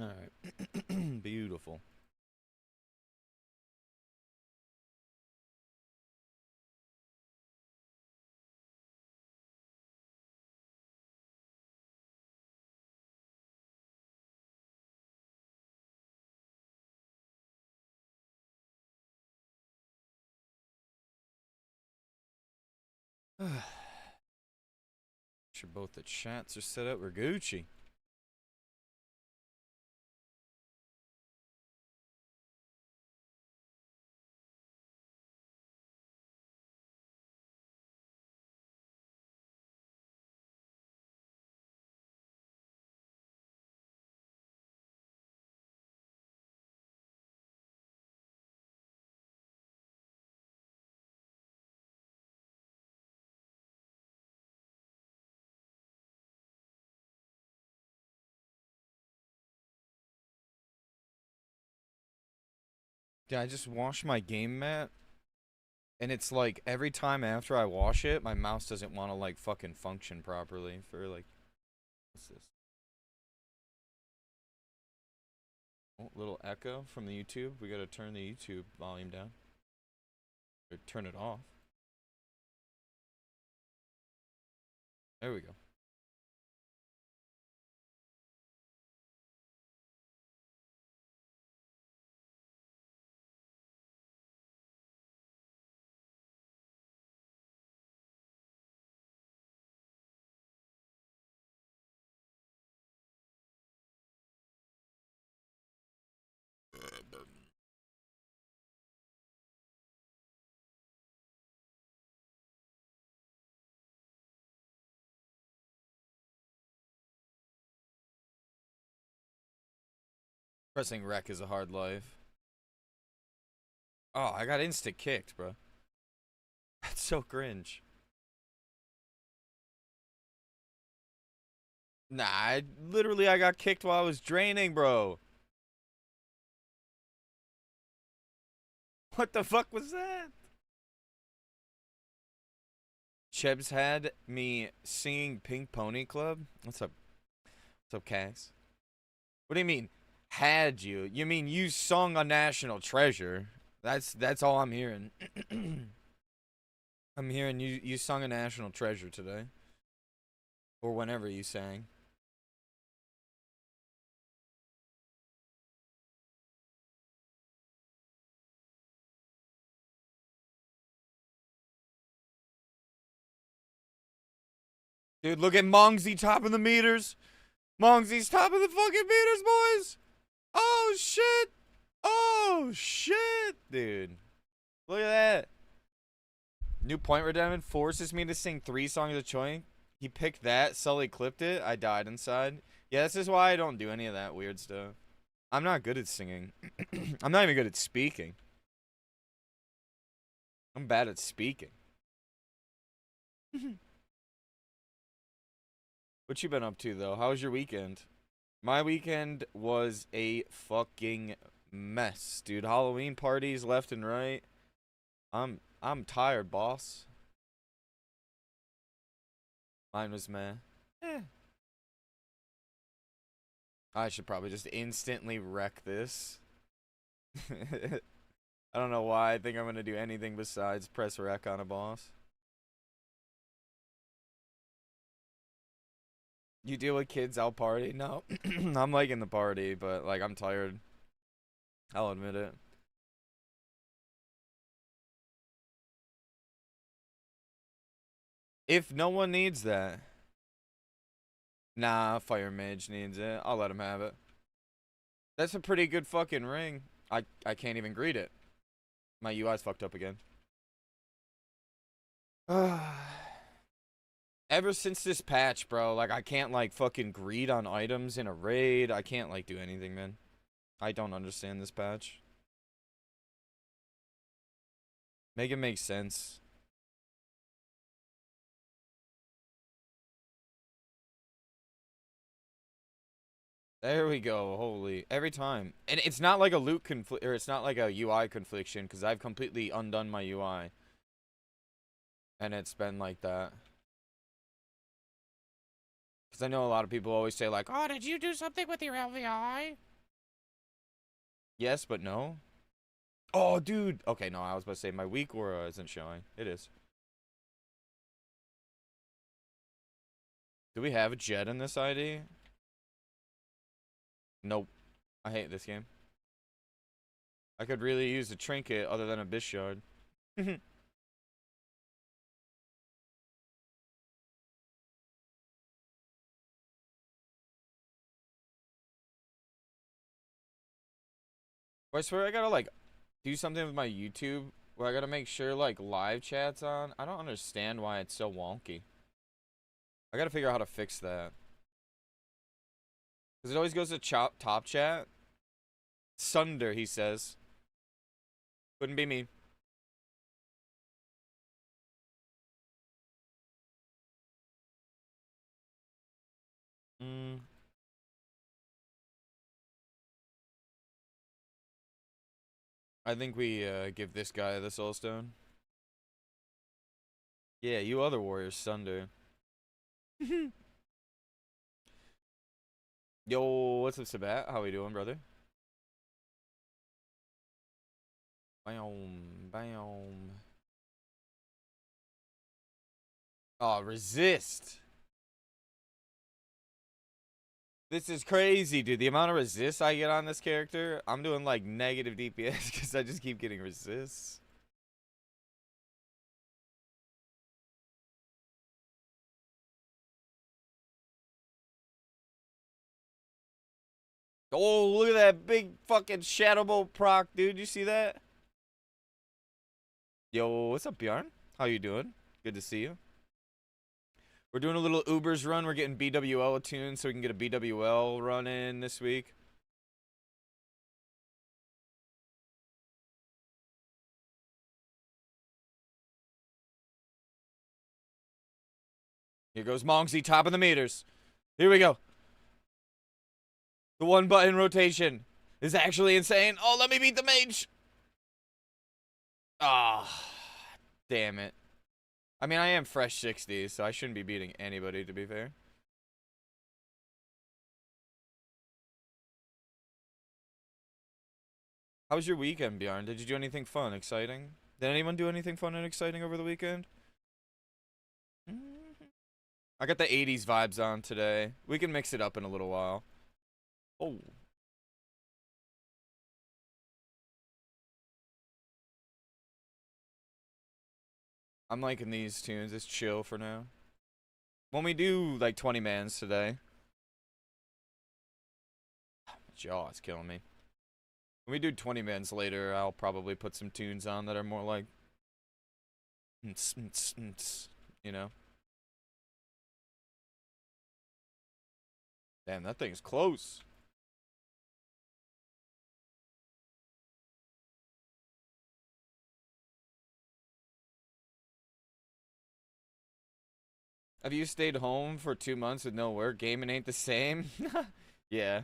Alright. Beautiful. Sure both the chats are set up. We're Gucci. Yeah, I just washed my game mat, and it's like every time after I wash it, my mouse doesn't want to like fucking function properly for like what's this? Oh, little echo from the YouTube. We gotta turn the YouTube volume down. Or turn it off. There we go. Pressing rec is a hard life. Oh, I got instant kicked, bro. That's so cringe. Nah, I got kicked while I was draining, bro. What the fuck was that? Chebs had me singing Pink Pony Club. What's up? What's up, Cass? What do you mean? Had you? You mean you sung a national treasure? That's all I'm hearing. I'm hearing you sung a national treasure today. Or whenever you sang. Dude, look at Mongzy topping the meters. Mongzy's topping the fucking meters, boys. Oh shit. Oh shit, dude. Look at that. New point redemption forces me to sing 3 songs of Choi. He picked that. Sully clipped it. I died inside. Yeah, this is why I don't do any of that weird stuff. I'm not good at singing. I'm not even good at speaking. I'm bad at speaking. What you been up to though? How was your weekend? My weekend was a fucking mess, dude. Halloween parties left and right. I'm tired, boss. Mine was meh. Eh. I should probably just instantly wreck this. I don't know why I think I'm gonna do anything besides press wreck on a boss. You deal with kids out party? No. I'm liking the party, but like I'm tired. I'll admit it. If no one needs that. Nah, Fire Mage needs it. I'll let him have it. That's a pretty good fucking ring. I can't even greet it. My UI's fucked up again. Ever since this patch, bro, like I can't like fucking greed on items in a raid. I can't like do anything, man. I don't understand this patch. Make it make sense. There we go. Holy. Every time. And it's not like a loot conflict, or it's not like a UI confliction, because I've completely undone my UI. And it's been like that. Because I know a lot of people always say like, oh, did you do something with your LVI? Yes, but no. Oh, dude. Okay, no, I was about to say my weak aura isn't showing. It is. Do we have a jet in this ID? Nope. I hate this game. I could really use a trinket other than a Bishard. I swear I gotta like do something with my YouTube where I gotta make sure like live chat's on. I don't understand why it's so wonky. I gotta figure out how to fix that. Because it always goes to top chat. Sunder, he says. Couldn't be me. Mm, I think we give this guy the soul stone. Yeah, you other warriors, Sunder. Yo, what's up, Sabat? How we doing, brother? Bam, bam. Oh, resist. This is crazy, dude. The amount of resist I get on this character, I'm doing like negative DPS because I just keep getting resists. Oh, look at that big fucking Shadow Bolt proc, dude. You see that? Yo, what's up, Bjorn? How you doing? Good to see you. We're doing a little Ubers run. We're getting BWL attuned so we can get a BWL run in this week. Here goes Mongzy, top of the meters. Here we go. The one button rotation is actually insane. Oh, let me beat the mage. Ah, oh, damn it. I mean, I am fresh 60, so I shouldn't be beating anybody, to be fair. How was your weekend, Bjorn? Did you do anything fun, exciting? Did anyone do anything fun and exciting over the weekend? I got the 80s vibes on today. We can mix it up in a little while. Oh. I'm liking these tunes. It's chill for now. When we do like 20 mans today. My jaw is killing me. When we do 20 mans later, I'll probably put some tunes on that are more like, you know. Damn, that thing's close. Have you stayed home for 2 months with no work? Gaming ain't the same? Yeah.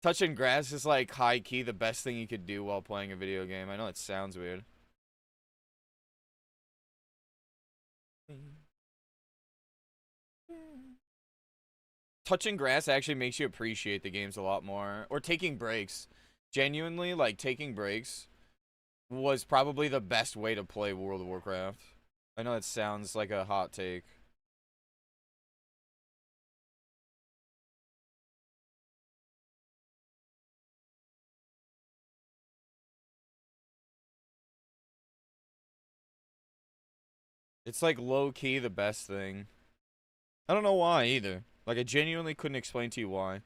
Touching grass is like high key the best thing you could do while playing a video game. I know it sounds weird. Touching grass actually makes you appreciate the games a lot more. Or taking breaks. Genuinely, like, taking breaks was probably the best way to play World of Warcraft. I know it sounds like a hot take. It's like low-key the best thing. I don't know why either. Like, I genuinely couldn't explain to you why.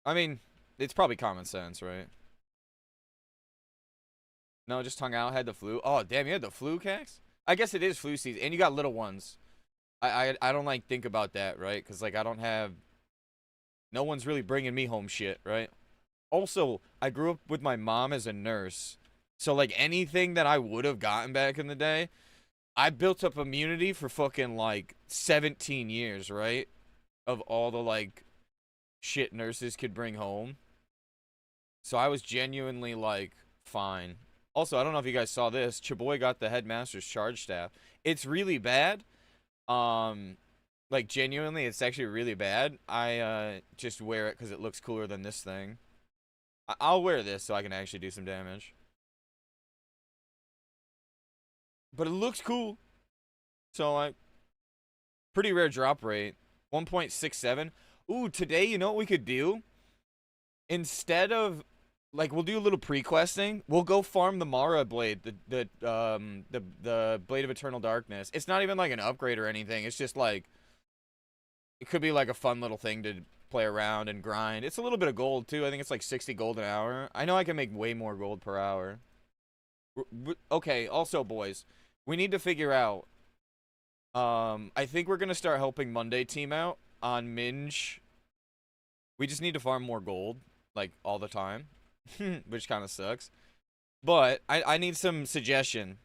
I mean, it's probably common sense, right? No, just hung out, had the flu. Oh, damn, you had the flu, Cax? I guess it is flu season, and you got little ones. I don't, like, think about that, right? Because, like, I don't have... No one's really bringing me home shit, right? Also, I grew up with my mom as a nurse. So, like, anything that I would have gotten back in the day, I built up immunity for fucking, like, 17 years, right? Of all the, like, shit nurses could bring home. So I was genuinely, like, fine. Also, I don't know if you guys saw this. Chaboy got the headmaster's charge staff. It's really bad. Um, like, genuinely, it's actually really bad. I, just wear it because it looks cooler than this thing. I'll wear this so I can actually do some damage. But it looks cool. So, like, pretty rare drop rate. 1.67. Ooh, today, you know what we could do? Instead of, like, we'll do a little pre-questing. We'll go farm the Mara blade, the Blade of Eternal Darkness. It's not even, like, an upgrade or anything. It's just, like, it could be, like, a fun little thing to play around and grind. It's a little bit of gold, too. I think it's, like, 60 gold an hour. I know I can make way more gold per hour. Okay, also, boys, we need to figure out. I think we're gonna start helping Monday team out on Minge. We just need to farm more gold, like, all the time, which kind of sucks. But I need some suggestion.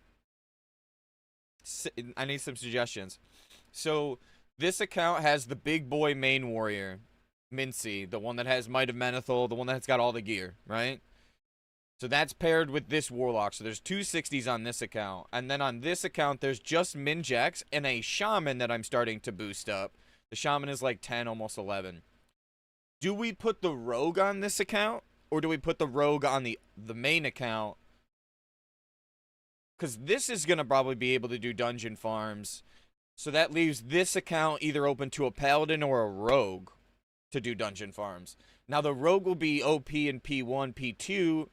I need some suggestions. So this account has the big boy main warrior, Mintzy, the one that has Might of Menethil, the one that's got all the gear, right? So that's paired with this Warlock. So there's two 60s on this account. And then on this account, there's just Minjax and a Shaman that I'm starting to boost up. The Shaman is like 10, almost 11. Do we put the Rogue on this account? Or do we put the Rogue on the main account? Because this is going to probably be able to do dungeon farms. So that leaves this account either open to a Paladin or a Rogue to do dungeon farms. Now the Rogue will be OP in P1, P2.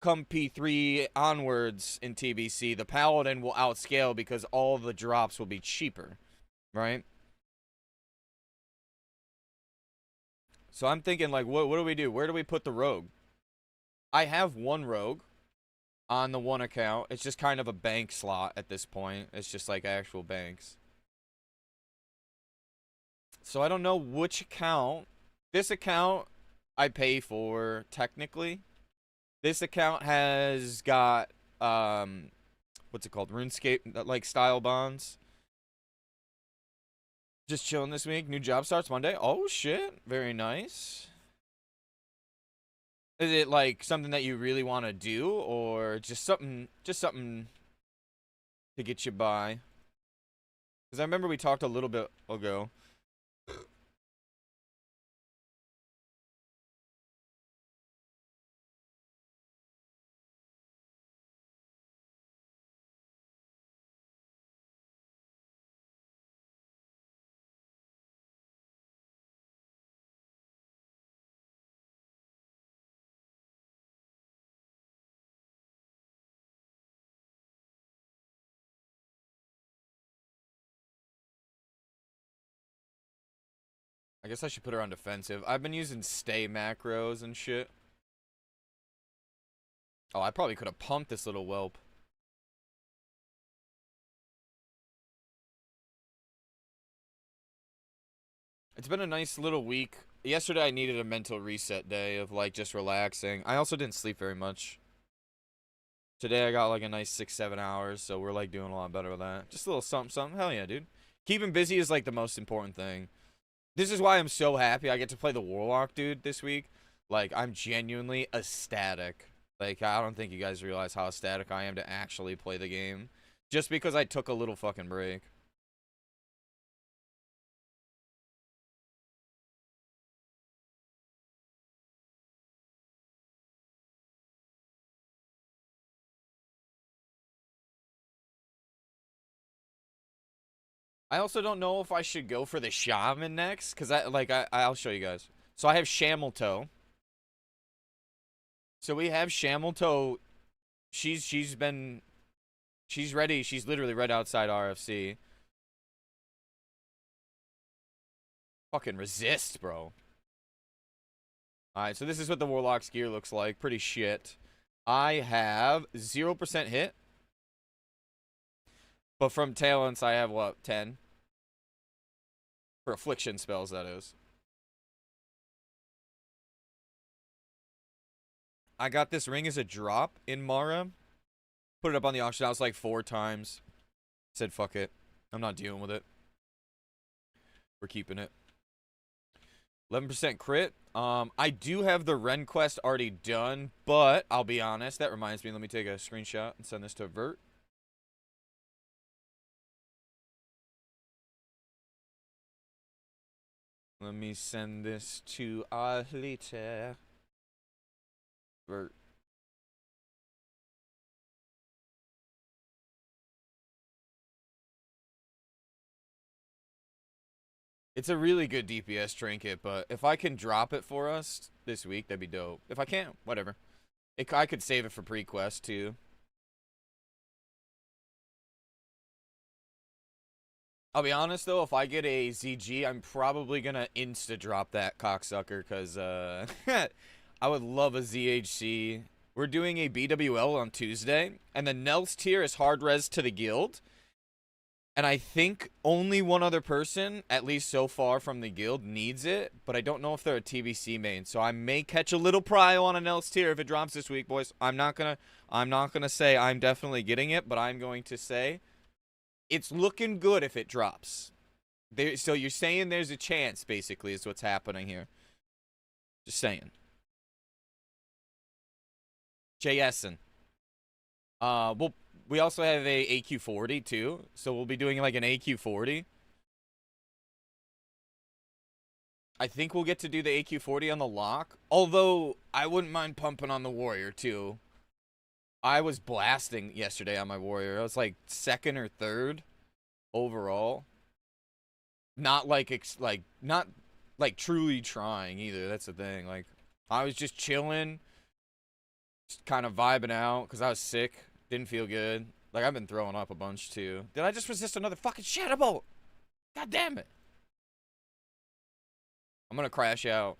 Come P3 onwards in TBC, the Paladin will outscale because all the drops will be cheaper, right? So I'm thinking, like, what do we do? Where do we put the Rogue? I have one Rogue on the one account. It's just kind of a bank slot at this point. It's just like actual banks. So I don't know which account. This account I pay for, technically. This account has got, what's it called? RuneScape, like, style bonds. Just chilling this week. New job starts Monday. Oh, shit. Very nice. Is it, like, something that you really want to do, or just something to get you by? Because I remember we talked a little bit ago. I guess I should put her on defensive. I've been using stay macros and shit. Oh, I probably could have pumped this little whelp. It's been a nice little week. Yesterday I needed a mental reset day of, like, just relaxing. I also didn't sleep very much. Today I got, like, a nice 6-7 hours, so we're, like, doing a lot better with that. Just a little something, something. Hell yeah, dude. Keeping busy is, like, the most important thing. This is why I'm so happy I get to play the Warlock, dude, this week. Like, I'm genuinely ecstatic. Like, I don't think you guys realize how ecstatic I am to actually play the game. Just because I took a little fucking break. I also don't know if I should go for the Shaman next, because I'll show you guys. So I have Shameltoe. So we have Shameltoe. She's ready. She's literally right outside RFC. Fucking resist, bro. Alright, so this is what the Warlock's gear looks like. Pretty shit. I have 0% hit. But from talents, I have, what, 10? For affliction spells, that is. I got this ring as a drop in Mara. Put it up on the auction house like 4 times. Said, fuck it. I'm not dealing with it. We're keeping it. 11% crit. I do have the Ren quest already done, but I'll be honest. That reminds me. Let me take a screenshot and send this to Vert. Let me send this to Alita. Or it's a really good DPS trinket, but if I can drop it for us this week, that'd be dope. If I can't, whatever. I could save it for pre-quest, too. I'll be honest, though, if I get a ZG, I'm probably going to insta-drop that cocksucker, because I would love a ZHC. We're doing a BWL on Tuesday, and the Nels tier is hard res to the guild. And I think only one other person, at least so far from the guild, needs it. But I don't know if they're a TBC main. So I may catch a little prio on an Nels tier if it drops this week, boys. I'm not gonna say I'm definitely getting it, but I'm going to say it's looking good if it drops. So you're saying there's a chance, basically, is what's happening here. Just saying. JSN. We also have a AQ40 too, so we'll be doing like an AQ40. I think we'll get to do the AQ40 on the lock, although I wouldn't mind pumping on the warrior too. I was blasting yesterday on my warrior. I was like second or third overall. Not like not like truly trying either. That's the thing. Like I was just chilling, just kind of vibing out because I was sick. Didn't feel good. Like, I've been throwing up a bunch, too. Did I just resist another fucking shadow bolt? God damn it. I'm gonna crash out.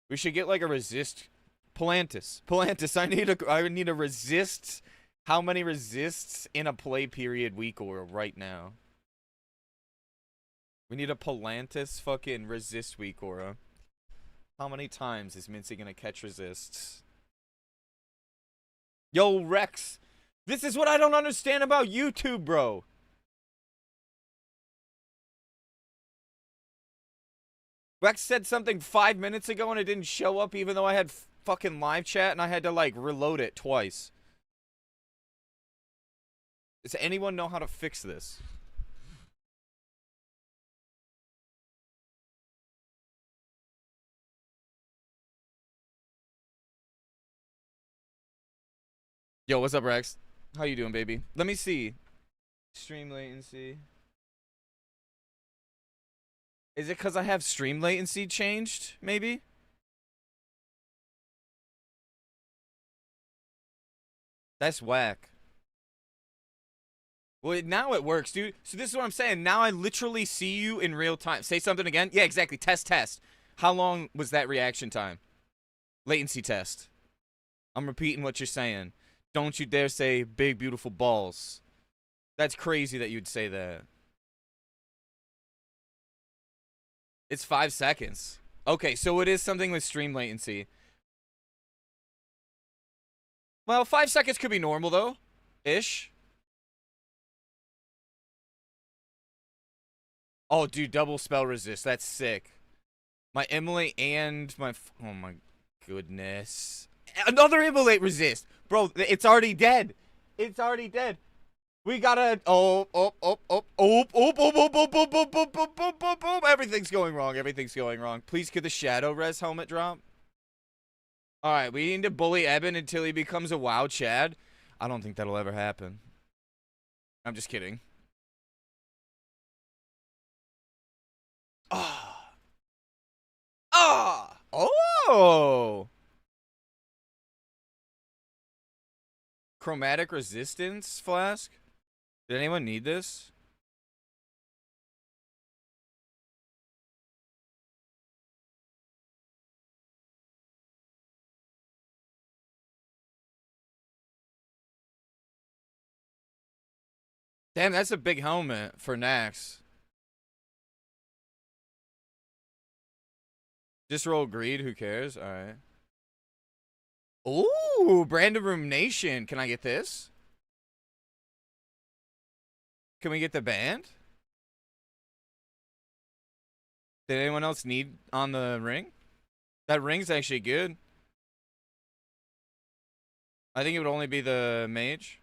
We should get, like, a resist. Palantis. I need a resist. How many resists in a play period week or right now? We need a Palantis fucking resist week aura. How many times is Mintzy gonna catch resists? Yo, Rex. This is what I don't understand about YouTube, bro. Rex said something 5 minutes ago and it didn't show up even though I had fucking live chat and I had to, like, reload it twice. Does anyone know how to fix this? Yo, what's up, Rex? How you doing, baby? Let me see. Stream latency. Is it because I have stream latency changed, maybe? That's whack. Well, now it works, dude. So this is what I'm saying. Now I literally see you in real time. Say something again. Yeah, exactly. Test. How long was that reaction time? Latency test. I'm repeating what you're saying. Don't you dare say big, beautiful balls. That's crazy that you'd say that. It's 5 seconds. Okay, so it is something with stream latency. Well, 5 seconds could be normal, though. Ish. Oh, dude, double spell resist. That's sick. My Immolate and my... Oh, my goodness. Another Immolate resist. Bro, it's already dead. It's already dead. We gotta... Everything's going wrong. Everything's going wrong. Please, could the Shadow Res helmet drop? Alright, we need to bully Eben until he becomes a WoW Chad. I don't think that'll ever happen. I'm just kidding. Ah. Ah. Oh. Chromatic resistance flask? Did anyone need this? Damn, that's a big helmet for Nax. Just roll greed, who cares? Alright. Ooh, Brand of Rumination. Can I get this? Can we get the band? Did anyone else need on the ring? That ring's actually good. I think it would only be the mage.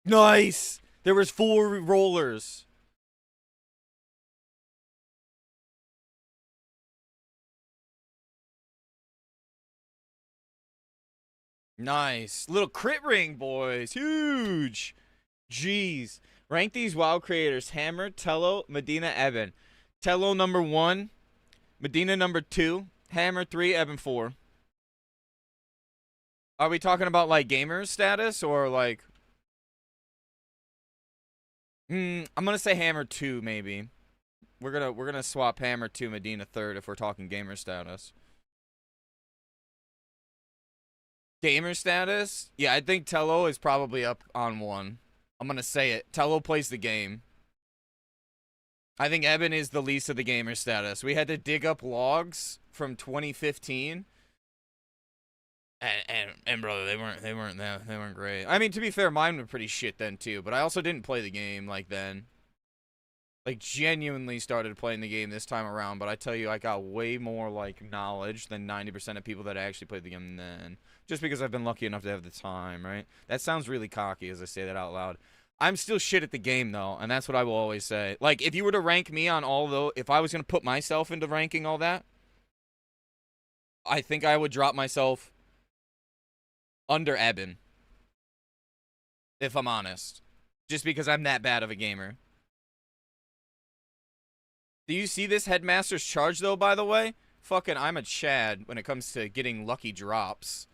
Nice! There was 4 rollers. Nice. Little crit ring, boys. Huge. Jeez. Rank these WoW creators. Hammer, Tello, Medina, Eben. Tello number 1. Medina number 2. Hammer 3, Eben 4. Are we talking about like gamer status or like... I'm gonna say Hammer 2 maybe. We're gonna swap Hammer 2, Medina 3rd if we're talking gamer status. Gamer status? Yeah, I think Tello is probably up on 1. I'm gonna say it. Tello plays the game. I think Eben is the least of the gamer status. We had to dig up logs from 2015. And brother, they weren't great. I mean, to be fair, mine were pretty shit then too, but I also didn't play the game like then. Like genuinely started playing the game this time around, but I tell you I got way more like knowledge than 90% of people that actually played the game then. Just because I've been lucky enough to have the time, right? That sounds really cocky as I say that out loud. I'm still shit at the game though, and that's what I will always say. Like if you were to rank me on all those, if I was going to put myself into ranking all that, I think I would drop myself under Eben, if I'm honest. Just because I'm that bad of a gamer. Do you see this Headmaster's charge, though, by the way? Fucking, I'm a Chad when it comes to getting lucky drops.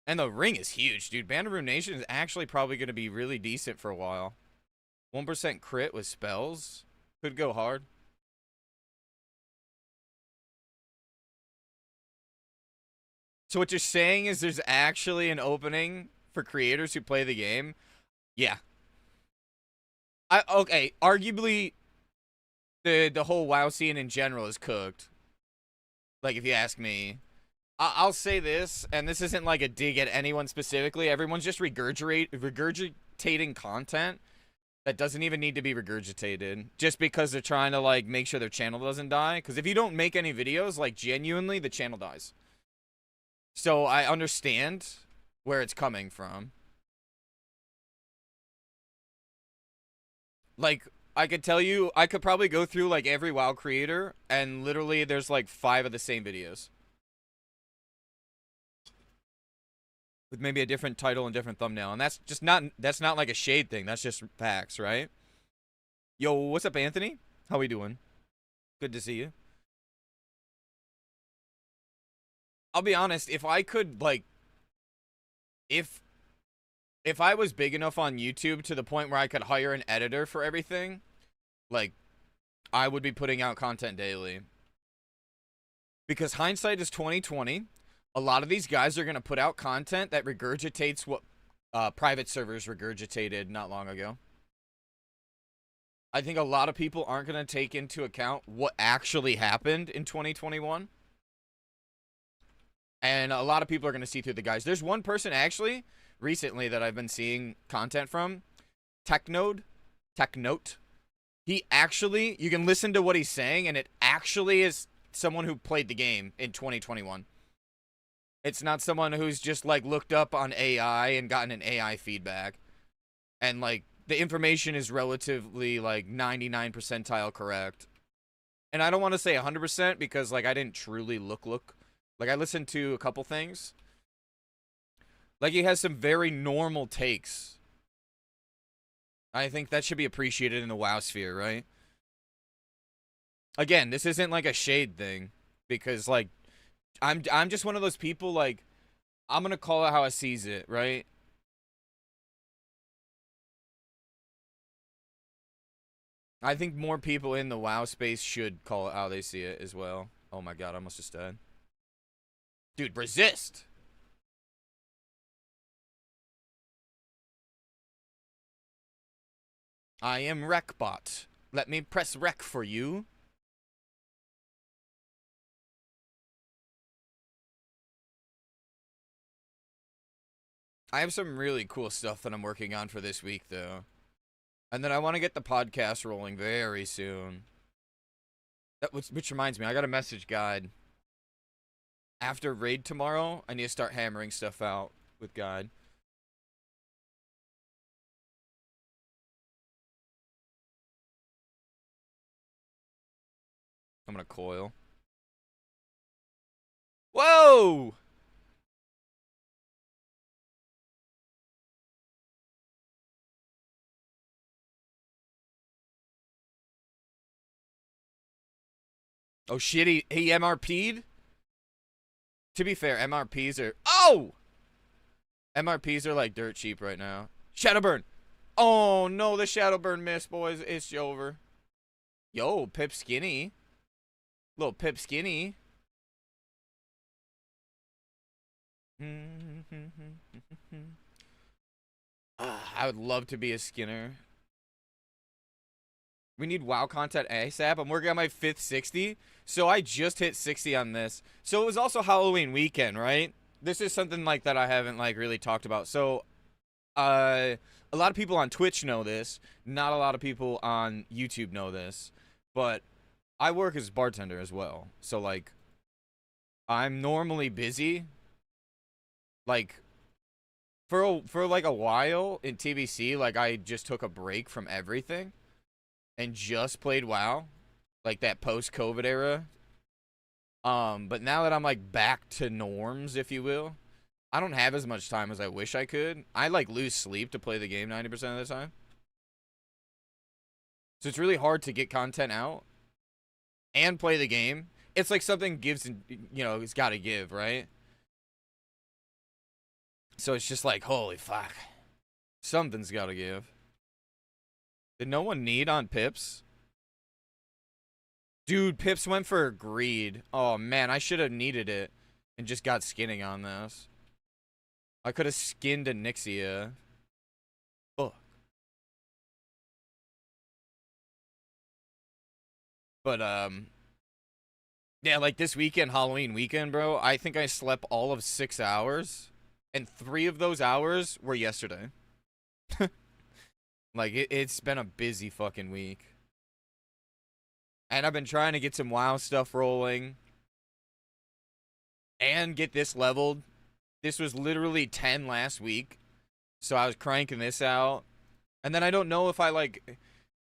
And the ring is huge, dude. Band of Ruination is actually probably going to be really decent for a while. 1% crit with spells. Could go hard. So what you're saying is there's actually an opening for creators who play the game? Yeah. Okay, arguably the whole WoW scene in general is cooked. Like if you ask me. I'll say this, and this isn't like a dig at anyone specifically. Everyone's just regurgitating content that doesn't even need to be regurgitated just because they're trying to like make sure their channel doesn't die. Because if you don't make any videos, like genuinely, the channel dies. So I understand where it's coming from. Like, I could tell you, I could probably go through like every WoW creator, and literally there's like 5 of the same videos. With maybe a different title and different thumbnail. And that's not like a shade thing. That's just facts, right? Yo, what's up, Anthony? How we doing? Good to see you. I'll be honest, if I could like if I was big enough on YouTube to the point where I could hire an editor for everything, like I would be putting out content daily. Because hindsight is 2020. A lot of these guys are going to put out content that regurgitates what private servers regurgitated not long ago. I think a lot of people aren't going to take into account what actually happened in 2021. And a lot of people are going to see through the guys. There's one person actually recently that I've been seeing content from. Technote. He actually, you can listen to what he's saying, and it actually is someone who played the game in 2021. It's not someone who's just like looked up on AI and gotten an AI feedback. And like the information is relatively like 99 percentile correct. And I don't want to say 100% because like I didn't truly look. Like I listened to a couple things. Like he has some very normal takes. I think that should be appreciated in the WoW sphere, right? Again, this isn't like a shade thing because like I'm just one of those people like I'm gonna call it how I sees it, right? I think more people in the WoW space should call it how they see it as well. Oh my god, I almost just died. Dude, resist! I am Wreckbot. Let me press rec for you. I have some really cool stuff that I'm working on for this week, though. And then I want to get the podcast rolling very soon. Which reminds me, I got a message guide. After raid tomorrow, I need to start hammering stuff out with guide. I'm gonna coil. Whoa! Oh shit, he MRP'd? To be fair, MRPs are... Oh! MRPs are like dirt cheap right now. Shadowburn! Oh no, the Shadowburn missed, boys. It's over. Yo, Pip Skinny. Little Pip Skinny. I would love to be a Skinner. We need WoW content ASAP. I'm working on my 5th 60. So I just hit 60 on this. So it was also Halloween weekend, right? This is something like that I haven't like really talked about. So a lot of people on Twitch know this. Not a lot of people on YouTube know this. But I work as a bartender as well. So like I'm normally busy. Like for like a while in TBC, like I just took a break from everything and just played WoW, like that post-COVID era. But now that I'm like back to norms, if you will, I don't have as much time as I wish I could. I like lose sleep to play the game 90% of the time. So it's really hard to get content out and play the game. It's like something gives, you know, it's got to give, right? So it's just like, holy fuck. Something's got to give. Did no one need on Pips? Dude, Pips went for greed. Oh, man, I should have needed it and just got skinning on this. I could have skinned a Nixia. Oh. But, yeah, like this weekend, Halloween weekend, bro, I think I slept all of 6 hours. And 3 of those hours were yesterday. Like, it's been a busy fucking week. And I've been trying to get some WoW stuff rolling. And get this leveled. This was literally 10 last week. So I was cranking this out. And then I don't know if I, like...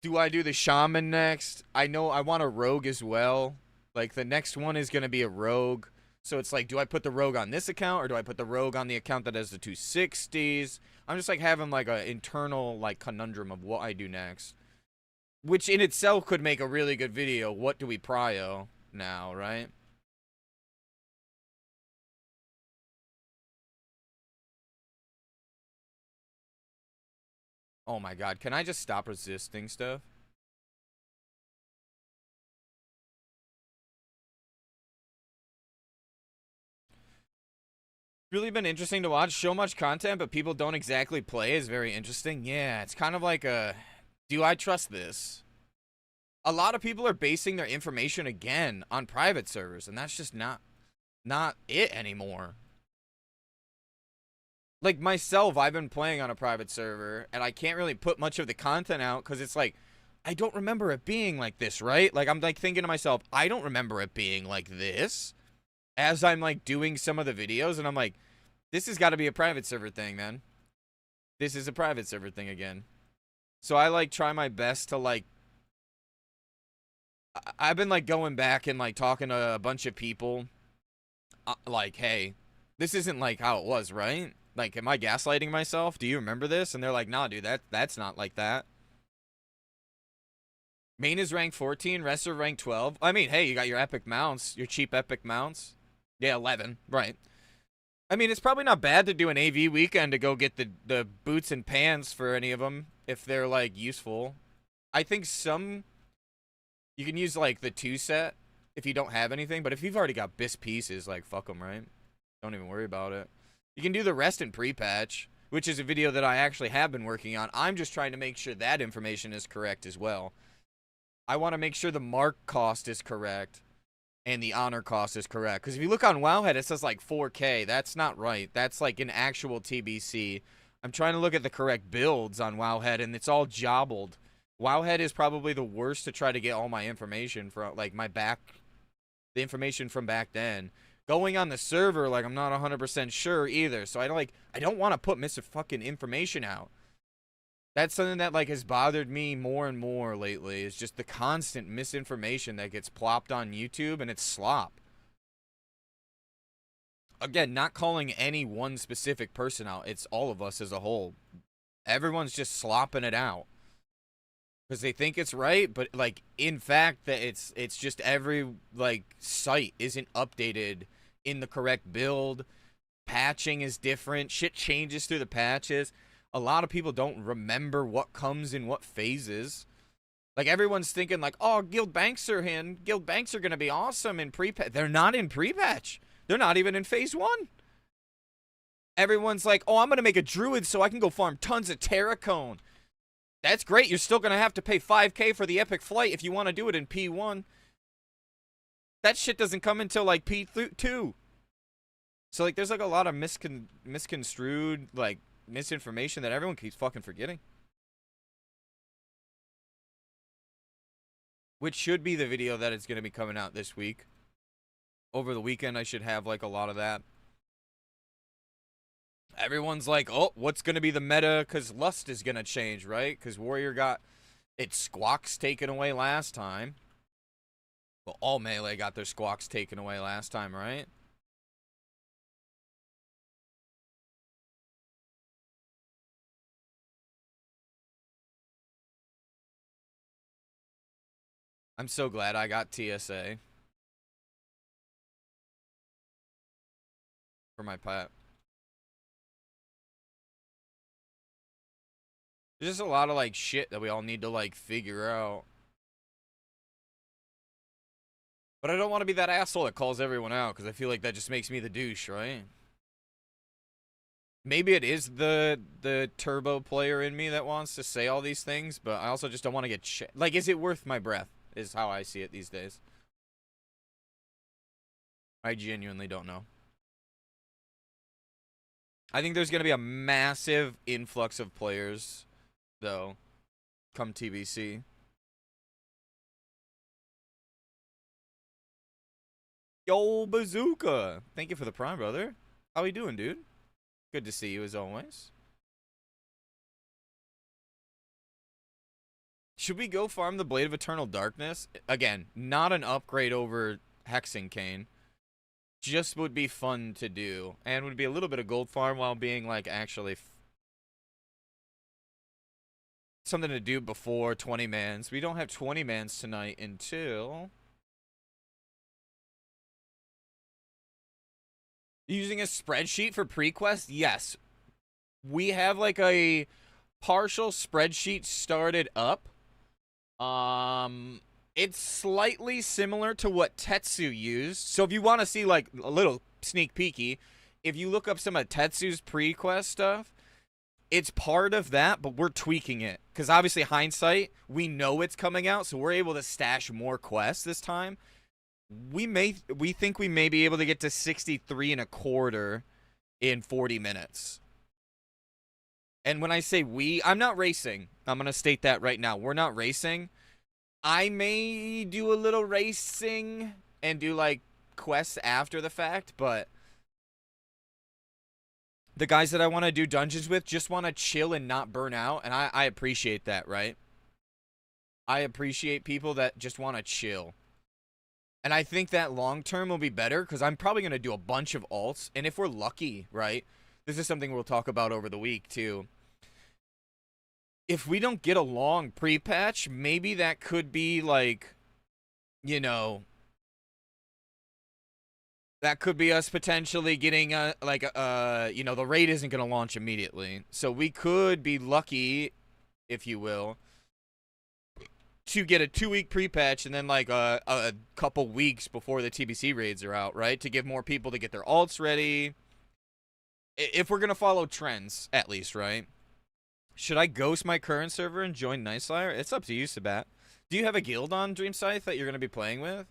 Do I do the Shaman next? I know I want a Rogue as well. Like, the next one is going to be a Rogue. So it's like, do I put the Rogue on this account? Or do I put the Rogue on the account that has the 260s? I'm just, like, having, like, an internal, like, conundrum of what I do next. Which in itself could make a really good video. What do we prio now, right? Oh my god, can I just stop resisting stuff? Really been interesting to watch. So much content, but people don't exactly play is very interesting. Yeah, it's kind of like a... Do I trust this? A lot of people are basing their information again on private servers, and that's just not it anymore. Like myself, I've been playing on a private server, and I can't really put much of the content out because it's like, I don't remember it being like this, right? Like, I'm like thinking to myself, I don't remember it being like this as I'm like doing some of the videos, and I'm like, this has got to be a private server thing, man. This is a private server thing again. So I like try my best to like, I've been like going back and like talking to a bunch of people, like, hey, this isn't like how it was, right? Like, am I gaslighting myself? Do you remember this? And they're like, nah, dude, that's not like that. Main is rank 14, rest are rank 12. I mean, hey, you got your epic mounts, your cheap epic mounts. Yeah, 11, right. I mean, it's probably not bad to do an AV weekend to go get the boots and pants for any of them if they're, like, useful. I think some... You can use, like, the 2 set if you don't have anything, but if you've already got BIS pieces, like, fuck them, right? Don't even worry about it. You can do the rest in pre-patch, which is a video that I actually have been working on. I'm just trying to make sure that information is correct as well. I want to make sure the mark cost is correct and the honor cost is correct. Because if you look on Wowhead, it says like 4K. That's not right. That's like an actual TBC. I'm trying to look at the correct builds on Wowhead, and it's all jobbled. Wowhead is probably the worst to try to get all my information from, like the information from back then. Going on the server, like, I'm not 100% sure either. So I don't want to put Mr. fucking information out. That's something that like has bothered me more and more lately, is just the constant misinformation that gets plopped on YouTube, and it's slop. Again, not calling any one specific person out, it's all of us as a whole. Everyone's just slopping it out because they think it's right, but like in fact that it's just every like site isn't updated in the correct build. Patching is different. Shit changes through the patches. A lot of people don't remember what comes in what phases. Like everyone's thinking like, "Oh, Guild Banks are going to be awesome in pre-patch." They're not in pre-patch. They're not even in phase 1. Everyone's like, "Oh, I'm going to make a druid so I can go farm tons of Terracone." That's great. You're still going to have to pay 5k for the epic flight if you want to do it in P1. That shit doesn't come until like P2. So like there's like a lot of misconstrued like misinformation that everyone keeps fucking forgetting. Which should be the video that is going to be coming out this week. Over the weekend I should have like a lot of that. Everyone's like, "Oh, what's going to be the meta cuz Lust is going to change, right? Cuz Warrior got its squawks taken away last time." Well, all melee got their squawks taken away last time, right? I'm so glad I got TSA for my pet. There's just a lot of like shit that we all need to like figure out. But I don't want to be that asshole that calls everyone out because I feel like that just makes me the douche, right? Maybe it is the turbo player in me that wants to say all these things, but I also just don't want to get like, is it worth my breath? Is how I see it these days. I genuinely don't know. I think there's going to be a massive influx of players, though, come TBC. Yo, Bazooka! Thank you for the prime, brother. How you doing, dude? Good to see you, as always. Should we go farm the Blade of Eternal Darkness? Again, not an upgrade over Hexing Cane. Just would be fun to do. And would be a little bit of gold farm while being, like, actually something to do before 20 mans. We don't have 20 mans tonight until... Using a spreadsheet for pre-quest? Yes. We have, like, a partial spreadsheet started up. It's slightly similar to what Tetsu used. So if you want to see like a little sneak peeky, if you look up some of Tetsu's pre-quest stuff, it's part of that, but we're tweaking it. Because obviously hindsight, we know it's coming out, so we're able to stash more quests this time. We think we may be able to get to 63 and a quarter in 40 minutes. And when I say we, I'm not racing. I'm going to state that right now. We're not racing. I may do a little racing and do like quests after the fact, but the guys that I want to do dungeons with just want to chill and not burn out, and I appreciate that, right? I appreciate people that just want to chill. And I think that long term will be better because I'm probably going to do a bunch of alts, and if we're lucky, right? This is something we'll talk about over the week too. If we don't get a long pre-patch, maybe that could be like, you know, that could be us potentially getting you know, the raid isn't going to launch immediately. So we could be lucky, if you will, to get a 2-week pre-patch and then like a couple weeks before the TBC raids are out, right? To give more people to get their alts ready. If we're going to follow trends, at least, right? Should I ghost my current server and join Nightslayer? It's up to you, Sabat. Do you have a guild on Dream Scythe that you're going to be playing with?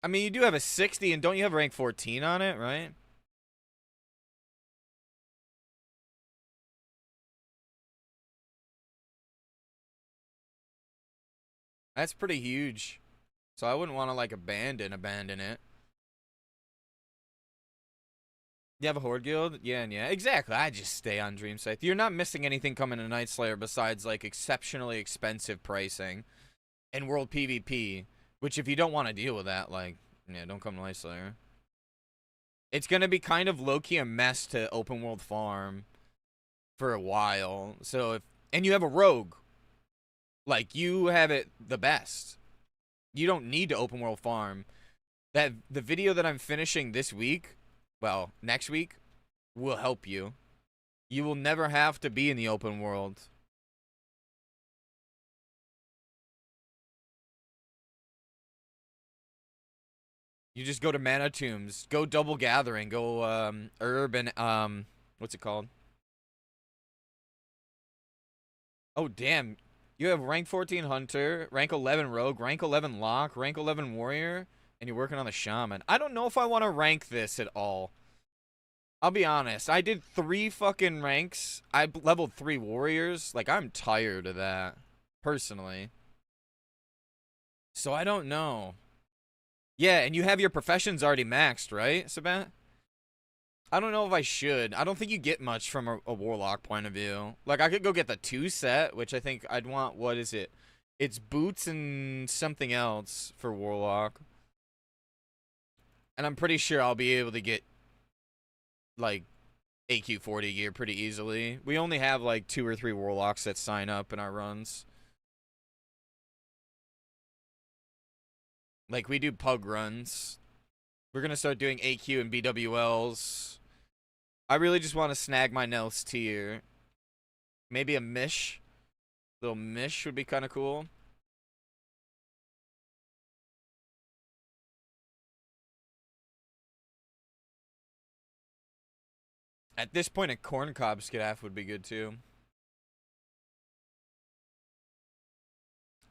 I mean, you do have a 60, and don't you have rank 14 on it, right? That's pretty huge. So I wouldn't want to, like, abandon it. You have a Horde Guild? Yeah, and yeah. Exactly. I just stay on Dream Scythe. You're not missing anything coming to Night Slayer besides, like, exceptionally expensive pricing and World PvP, which if you don't want to deal with that, like, yeah, don't come to Night Slayer. It's going to be kind of low-key a mess to open world farm for a while. So if, and you have a rogue. Like, you have it the best. You don't need to open world farm. The video that I'm finishing this week, well, next week, will help you. You will never have to be in the open world. You just go to Mana Tombs, go Double Gathering, go Herb and what's it called? Oh damn, you have rank 14 Hunter, rank 11 Rogue, rank 11 Lock, rank 11 Warrior, and you're working on the Shaman. I don't know if I want to rank this at all. I'll be honest, I did 3 fucking ranks. I leveled 3 Warriors. Like, I'm tired of that, personally. So I don't know. Yeah, and you have your professions already maxed, right, Sabat? I don't know if I should. I don't think you get much from a Warlock point of view. Like, I could go get the 2 set, which I think I'd want, what is it? It's boots and something else for Warlock. And I'm pretty sure I'll be able to get, like, AQ40 gear pretty easily. We only have, like, 2 or 3 Warlocks that sign up in our runs. Like, we do pug runs. We're gonna start doing AQ and BWLs. I really just want to snag my Nels tier. Maybe a Mish. Little Mish would be kind of cool. At this point, a Corncob Skidaff would be good too.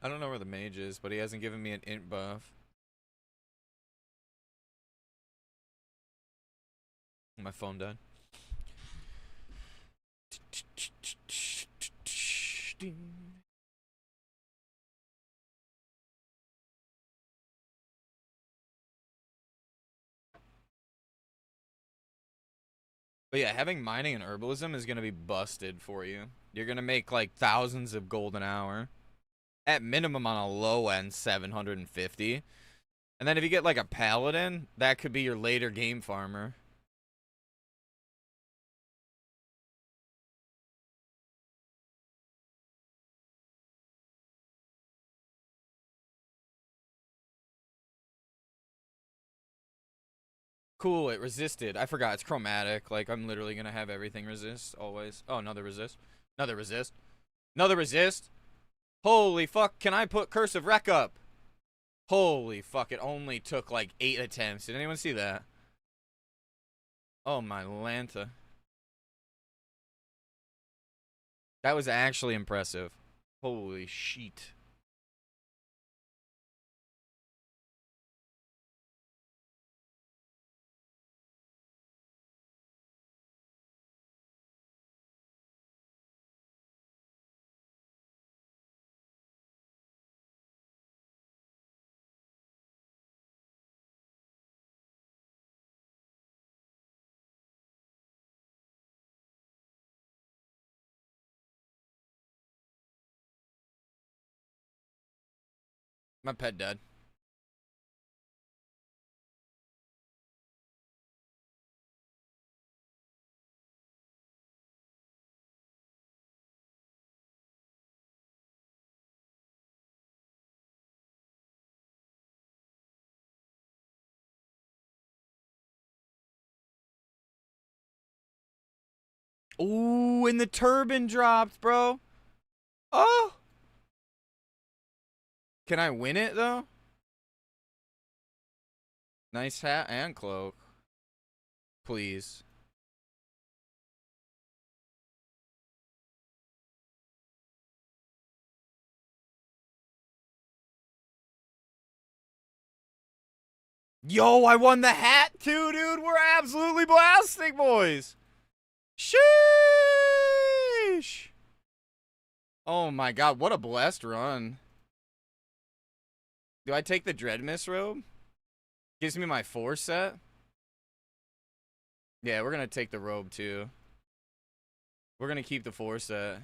I don't know where the mage is, but he hasn't given me an int buff. My phone died. But yeah, having mining and herbalism is going to be busted for you. You're going to make like thousands of gold an hour. At minimum on a low end, 750. And then if you get like a paladin, that could be your later game farmer. Cool, it resisted. I forgot, it's chromatic. Like, I'm literally gonna have everything resist, always. Oh, another resist. Another resist. Another resist. Holy fuck, can I put Curse of Wreck up? Holy fuck, it only took like 8 attempts. Did anyone see that? Oh my Lanta. That was actually impressive. Holy shit. My pet died. Ooh, and the turban dropped, bro. Oh! Can I win it, though? Nice hat and cloak. Please. Yo, I won the hat too, dude. We're absolutely blasting, boys. Sheesh. Oh my god, what a blessed run. Do I take the Dread Mist robe? Gives me my 4 set. Yeah, we're gonna take the robe too. We're gonna keep the 4 set.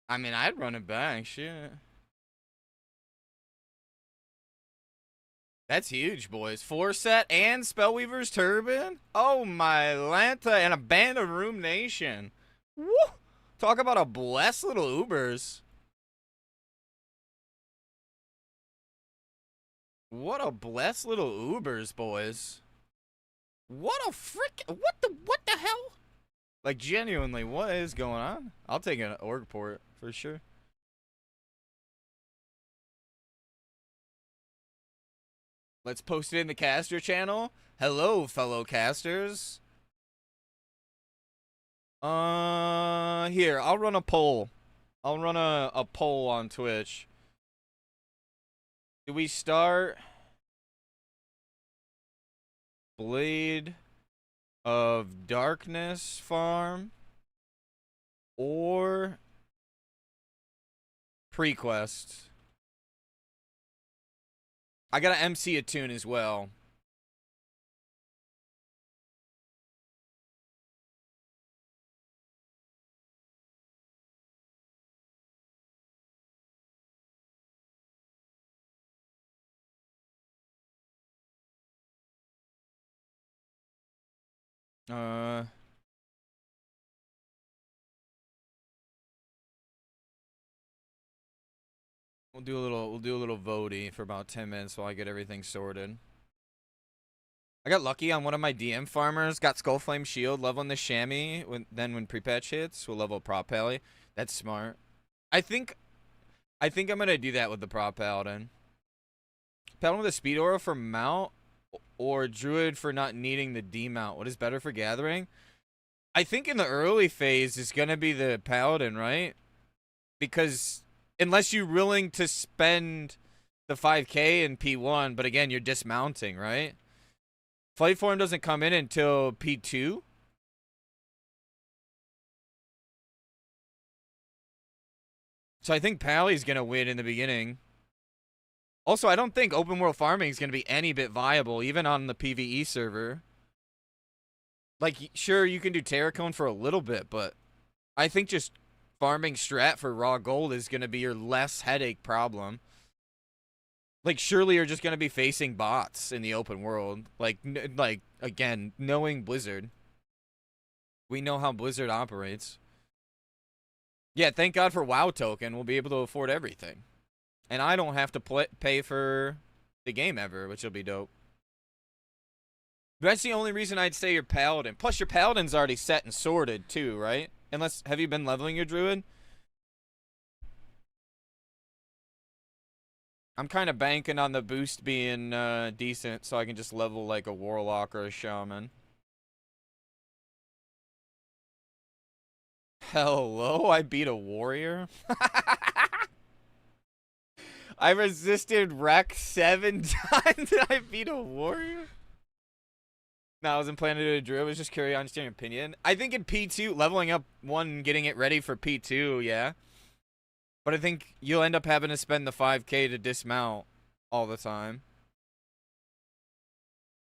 I mean, I'd run it back. Shit. That's huge, boys. 4 set and Spellweaver's Turban? Oh my Lanta, and a Band of Room Nation. Woo! Talk about a blessed little Ubers. What a blessed little Ubers, boys. What a frick... What the hell? Like, genuinely, what is going on? I'll take an org port, for sure. Let's post it in the caster channel. Hello, fellow casters. Here, I'll run a poll. I'll run a poll on Twitch. Do we start Blade of Darkness farm or Prequest? I gotta MC a tune as well. Uh, we'll do a little votey for about 10 minutes while I get everything sorted. I got lucky on one of my DM farmers, got Skullflame Shield, leveling the Chamois, when pre-patch hits, we'll level Prop Pally. That's smart. I think I'm gonna do that with the Prop Paladin. Paladin with a Speed Aura for mount, or Druid for not needing the demount. What is better for gathering? I think in the early phase is gonna be the Paladin, right? Because unless you're willing to spend the 5k in P1, but again, you're dismounting, right? Flight form doesn't come in until P2. So I think Pally's going to win in the beginning. Also, I don't think open world farming is going to be any bit viable, even on the PvE server. Like, sure, you can do Terracone for a little bit, but I think just farming strat for raw gold is going to be your less headache problem. Like, surely you're just going to be facing bots in the open world. Like, again, knowing Blizzard. We know how Blizzard operates. Yeah, thank God for WoW token. We'll be able to afford everything. And I don't have to pay for the game ever, which will be dope. But that's the only reason I'd say your Paladin. Plus, your Paladin's already set and sorted, too, right? Unless, have you been leveling your Druid? I'm kind of banking on the boost being decent, so I can just level like a Warlock or a Shaman. Hello, I beat a Warrior? I resisted Wreck 7 times and I beat a Warrior? No, I wasn't planning to do a Druid. I was just curious, understanding your opinion. I think in P2, leveling up one, getting it ready for P2, yeah. But I think you'll end up having to spend the 5k to dismount all the time.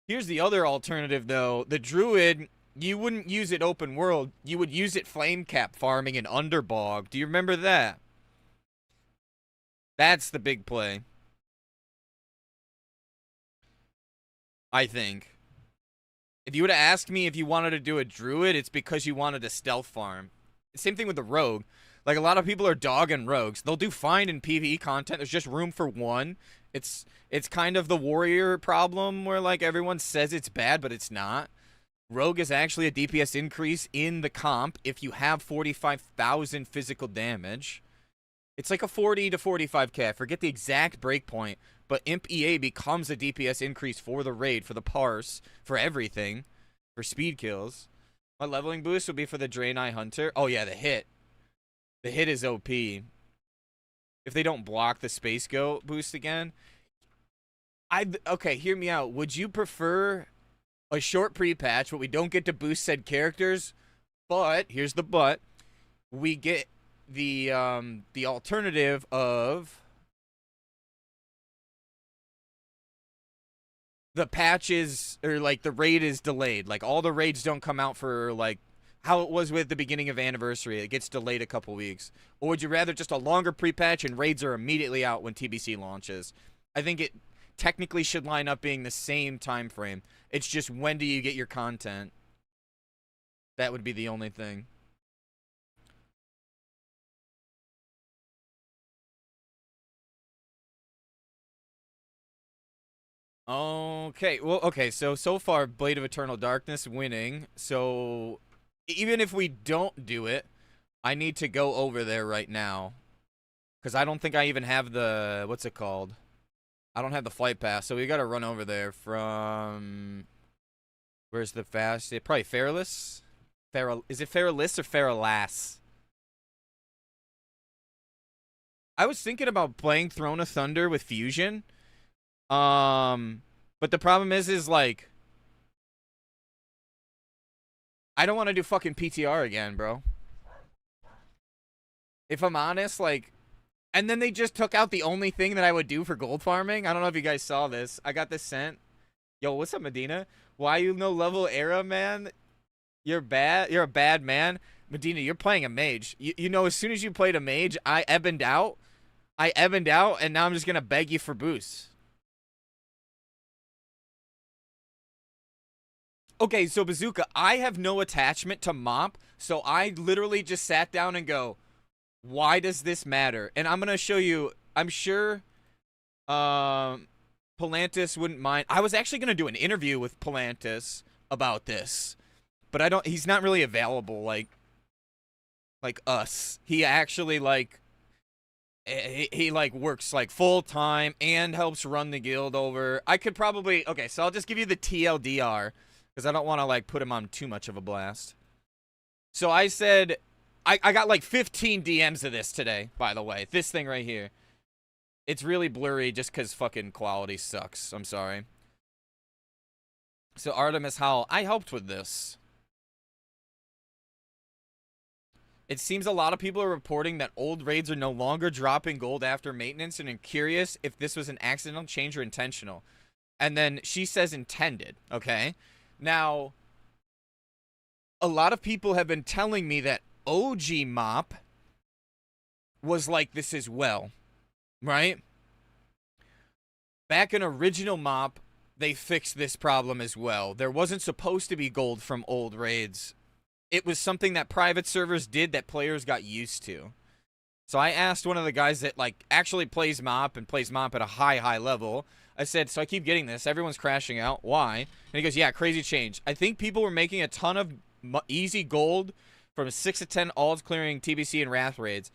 Here's the other alternative, though. The Druid, you wouldn't use it open world. You would use it flame cap farming in Underbog. Do you remember that? That's the big play. I think. If you would have asked me if you wanted to do a Druid, it's because you wanted to stealth farm. Same thing with the Rogue. Like, a lot of people are dogging Rogues. They'll do fine in PvE content. There's just room for one. It's kind of the Warrior problem where, like, everyone says it's bad, but it's not. Rogue is actually a DPS increase in the comp if you have 45,000 physical damage. It's like a 40 to 45k. I forget the exact breakpoint, but Imp EA becomes a DPS increase for the raid, for the parse, for everything, for speed kills. My leveling boost will be for the Draenei Hunter. Oh yeah, the hit. The hit is OP. If they don't block the Space Goat boost again. Okay, hear me out. Would you prefer a short pre-patch, but we don't get to boost said characters? But, here's the but, we get the alternative of the patches or like the raid is delayed. Like all the raids don't come out for like how it was with the beginning of Anniversary. It gets delayed a couple weeks. Or would you rather just a longer pre-patch and raids are immediately out when TBC launches? I think it technically should line up being the same time frame. It's just when do you get your content? That would be the only thing. Okay, well, okay, so far, Blade of Eternal Darkness winning. So even if we don't do it, I need to go over there right now. Because I don't think I even have the, what's it called? I don't have the flight pass, so we gotta run over there from, where's the fast? Probably Fairless? Is it Fairless or Fairlass? I was thinking about playing Throne of Thunder with Fusion. But the problem is like, I don't want to do fucking PTR again, bro. If I'm honest, like, and then they just took out the only thing that I would do for gold farming. I don't know if you guys saw this. I got this sent. Yo, what's up, Medina? Why you no level era, man? You're bad. You're a bad man. Medina, you're playing a mage. You know, as soon as you played a mage, I ebbed out. And now I'm just going to beg you for boosts. Okay, so Bazooka, I have no attachment to Mop, so I literally just sat down and go, why does this matter? And I'm going to show you, I'm sure Palantis wouldn't mind. I was actually going to do an interview with Palantis about this, but he's not really available like us. He actually like, he like works like full time and helps run the guild over. I could probably, okay, so I'll just give you the TLDR. Because I don't want to, like, put him on too much of a blast. So I said, I got, like, 15 DMs of this today, by the way. This thing right here. It's really blurry just because fucking quality sucks. I'm sorry. So Artemis Howell, I helped with this. It seems a lot of people are reporting that old raids are no longer dropping gold after maintenance, and I'm curious if this was an accidental change or intentional. And then she says intended, okay? Now, a lot of people have been telling me that OG Mop was like this as well, right? Back in original Mop, they fixed this problem as well. There wasn't supposed to be gold from old raids. It was something that private servers did that players got used to. So I asked one of the guys that like actually plays Mop and plays Mop at a high level. I said, so I keep getting this. Everyone's crashing out. Why? And he goes, yeah, crazy change. I think people were making a ton of easy gold from 6 to 10 alts clearing TBC and Wrath raids.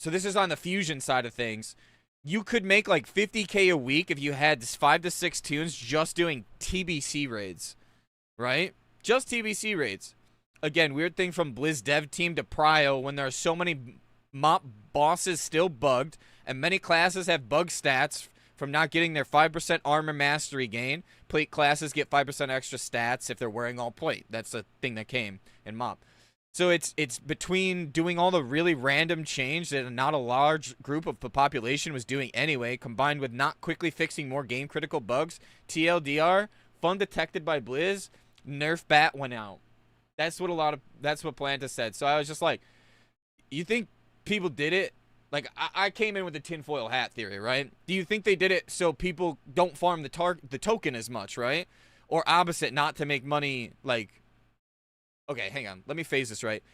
So this is on the Fusion side of things. You could make like 50K a week if you had 5 to 6 tunes just doing TBC raids. Right? Just TBC raids. Again, weird thing from Blizz dev team to Prio when there are so many Mop bosses still bugged and many classes have bug stats from not getting their 5% armor mastery gain. Plate classes get 5% extra stats if they're wearing all plate. That's the thing that came in Mop. So it's between doing all the really random change that not a large group of the population was doing anyway, combined with not quickly fixing more game critical bugs. TLDR, fun detected by Blizz, nerf bat went out. That's what Plantis said. So I was just like, you think people did it? Like, I came in with the tinfoil hat theory, right? Do you think they did it so people don't farm the token as much, right? Or opposite, not to make money, like... Okay, hang on. Let me phase this right.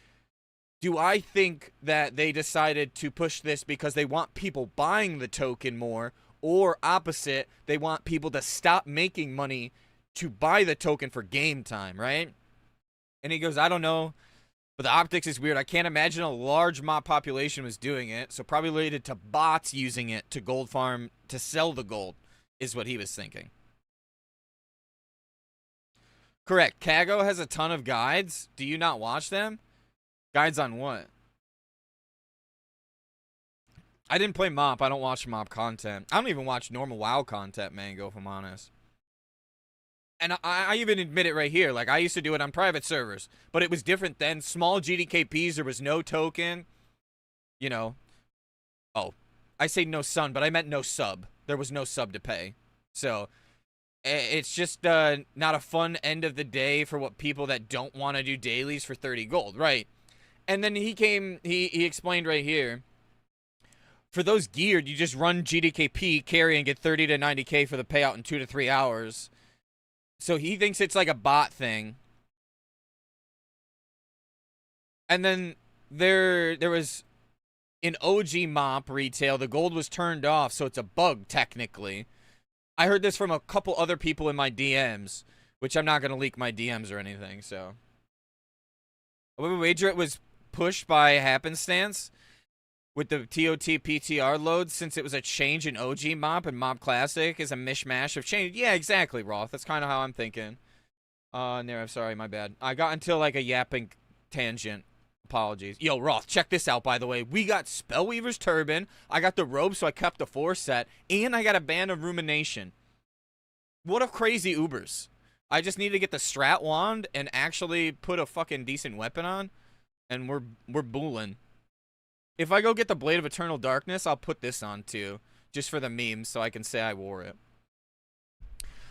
Do I think that they decided to push this because they want people buying the token more? Or opposite, they want people to stop making money to buy the token for game time, right? And he goes, I don't know. But the optics is weird. I can't imagine a large mob population was doing it. So probably related to bots using it to gold farm to sell the gold is what he was thinking. Correct. Kago has a ton of guides. Do you not watch them? Guides on what? I didn't play Mop. I don't watch Mop content. I don't even watch normal WoW content, Mango, if I'm honest. And I even admit it right here. Like, I used to do it on private servers. But it was different then. Small GDKPs, there was no token. You know. Oh. I say no sun, but I meant no sub. There was no sub to pay. So, it's just not a fun end of the day for what people that don't want to do dailies for 30 gold, right? And then he explained right here, for those geared, you just run GDKP, carry, and get 30 to 90k for the payout in 2 to 3 hours. So he thinks it's like a bot thing. And then there was in OG mop retail, the gold was turned off, so it's a bug technically. I heard this from a couple other people in my DMs, which I'm not going to leak my DMs or anything, so. I would wager it was pushed by happenstance with the TOT PTR load, since it was a change in OG mop and Mob Classic is a mishmash of change. Yeah, exactly, Roth. That's kind of how I'm thinking. There, I'm sorry, my bad. I got into like a yapping tangent. Apologies. Yo, Roth, check this out, by the way. We got Spellweaver's Turban. I got the robe, so I kept the 4 set. And I got a Band of Rumination. What a crazy Ubers. I just need to get the Strat Wand and actually put a fucking decent weapon on. And we're booling. If I go get the Blade of Eternal Darkness, I'll put this on too. Just for the memes, so I can say I wore it.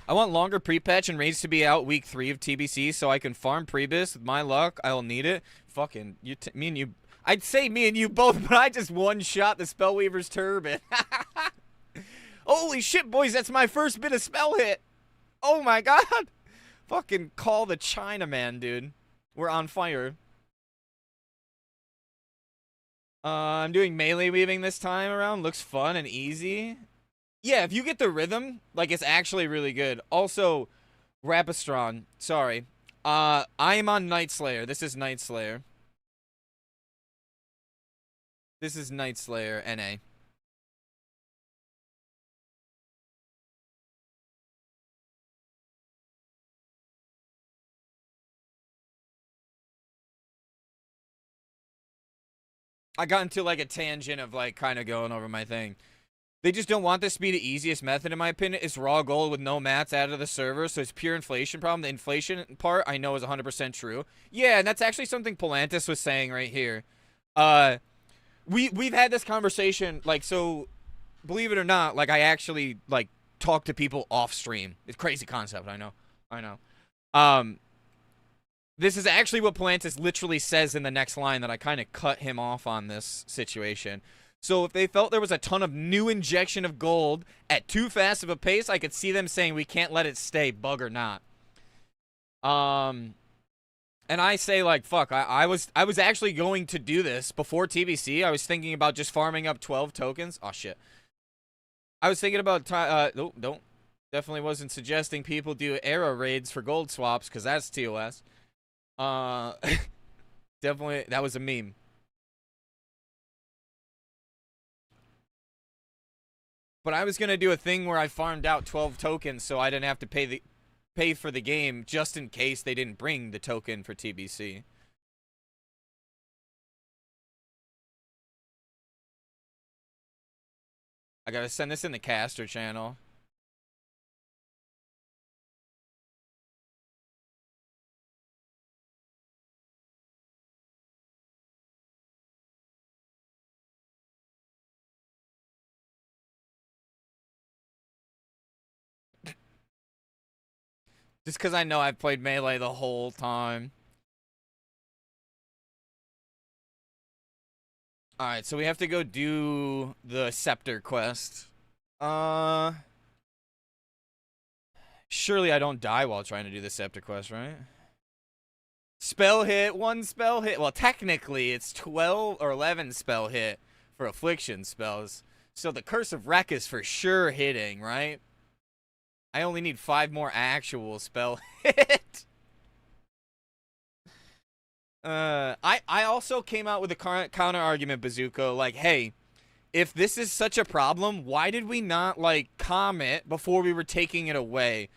I want longer pre-patch and raids to be out week 3 of TBC so I can farm Prebis. With my luck, I'll need it. Fucking, me and you. I'd say me and you both, but I just one-shot the Spellweaver's Turban. Holy shit, boys, that's my first bit of spell hit. Oh my god. Fucking call the Chinaman, dude. We're on fire. I'm doing melee weaving this time around. Looks fun and easy. Yeah, if you get the rhythm, like, it's actually really good. Also, Rapistron, sorry. I am on Night Slayer. This is Night Slayer. This is Night Slayer, NA. I got into, like, a tangent of, like, kind of going over my thing. They just don't want this to be the easiest method, in my opinion. It's raw gold with no mats added to the server, so it's pure inflation problem. The inflation part, I know, is 100% true. Yeah, and that's actually something Polantis was saying right here. We've had this conversation, like, so, believe it or not, like, I actually, like, talk to people off stream. It's a crazy concept, I know. This is actually what Polantis literally says in the next line that I kind of cut him off on this situation. So if they felt there was a ton of new injection of gold at too fast of a pace, I could see them saying we can't let it stay, bug or not. And I say, like, fuck, I was actually going to do this before TBC. I was thinking about just farming up 12 tokens. Oh shit. I was thinking about definitely wasn't suggesting people do era raids for gold swaps, because that's TOS. Definitely that was a meme. But I was gonna do a thing where I farmed out 12 tokens so I didn't have to pay for the game, just in case they didn't bring the token for TBC. I gotta send this in the caster channel. Just because I know I've played Melee the whole time. Alright, so we have to go do the Scepter quest. Surely I don't die while trying to do the Scepter quest, right? Spell hit, 1 spell hit. Well, technically, it's 12 or 11 spell hit for affliction spells. So the Curse of Wreck is for sure hitting, right? I only need 5 more actual spell hit. I also came out with a counter argument, Bazooka. Like, hey, if this is such a problem, why did we not, like, comment before we were taking it away?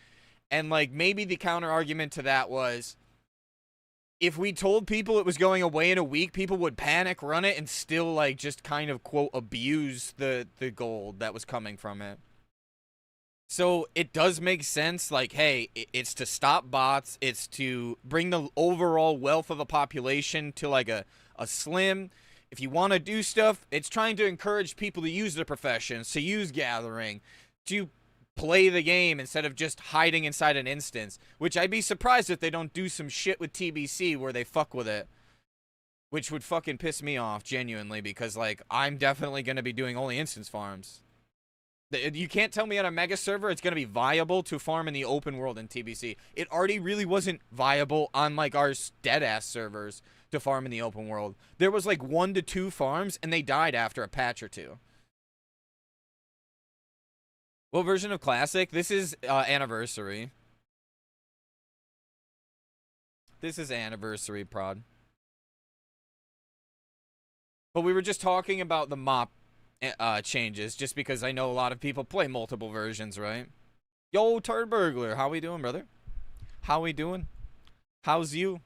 And, like, maybe the counter argument to that was, if we told people it was going away in a week, people would panic, run it, and still, like, just kind of, quote, abuse the gold that was coming from it. So it does make sense, like, hey, it's to stop bots, it's to bring the overall wealth of a population to, like, a slim. If you want to do stuff, it's trying to encourage people to use their professions, to use gathering, to play the game instead of just hiding inside an instance. Which I'd be surprised if they don't do some shit with TBC where they fuck with it. Which would fucking piss me off, genuinely, because, like, I'm definitely going to be doing only instance farms. You can't tell me on a mega server it's going to be viable to farm in the open world in TBC. It already really wasn't viable on, like, our dead-ass servers to farm in the open world. There was, like, 1 to 2 farms, and they died after a patch or 2. What version of Classic? This is Anniversary. This is Anniversary, prod. But we were just talking about the mop changes, just because I know a lot of people play multiple versions, right? Yo, Turd Burglar, how we doing, brother? How we doing? How's you?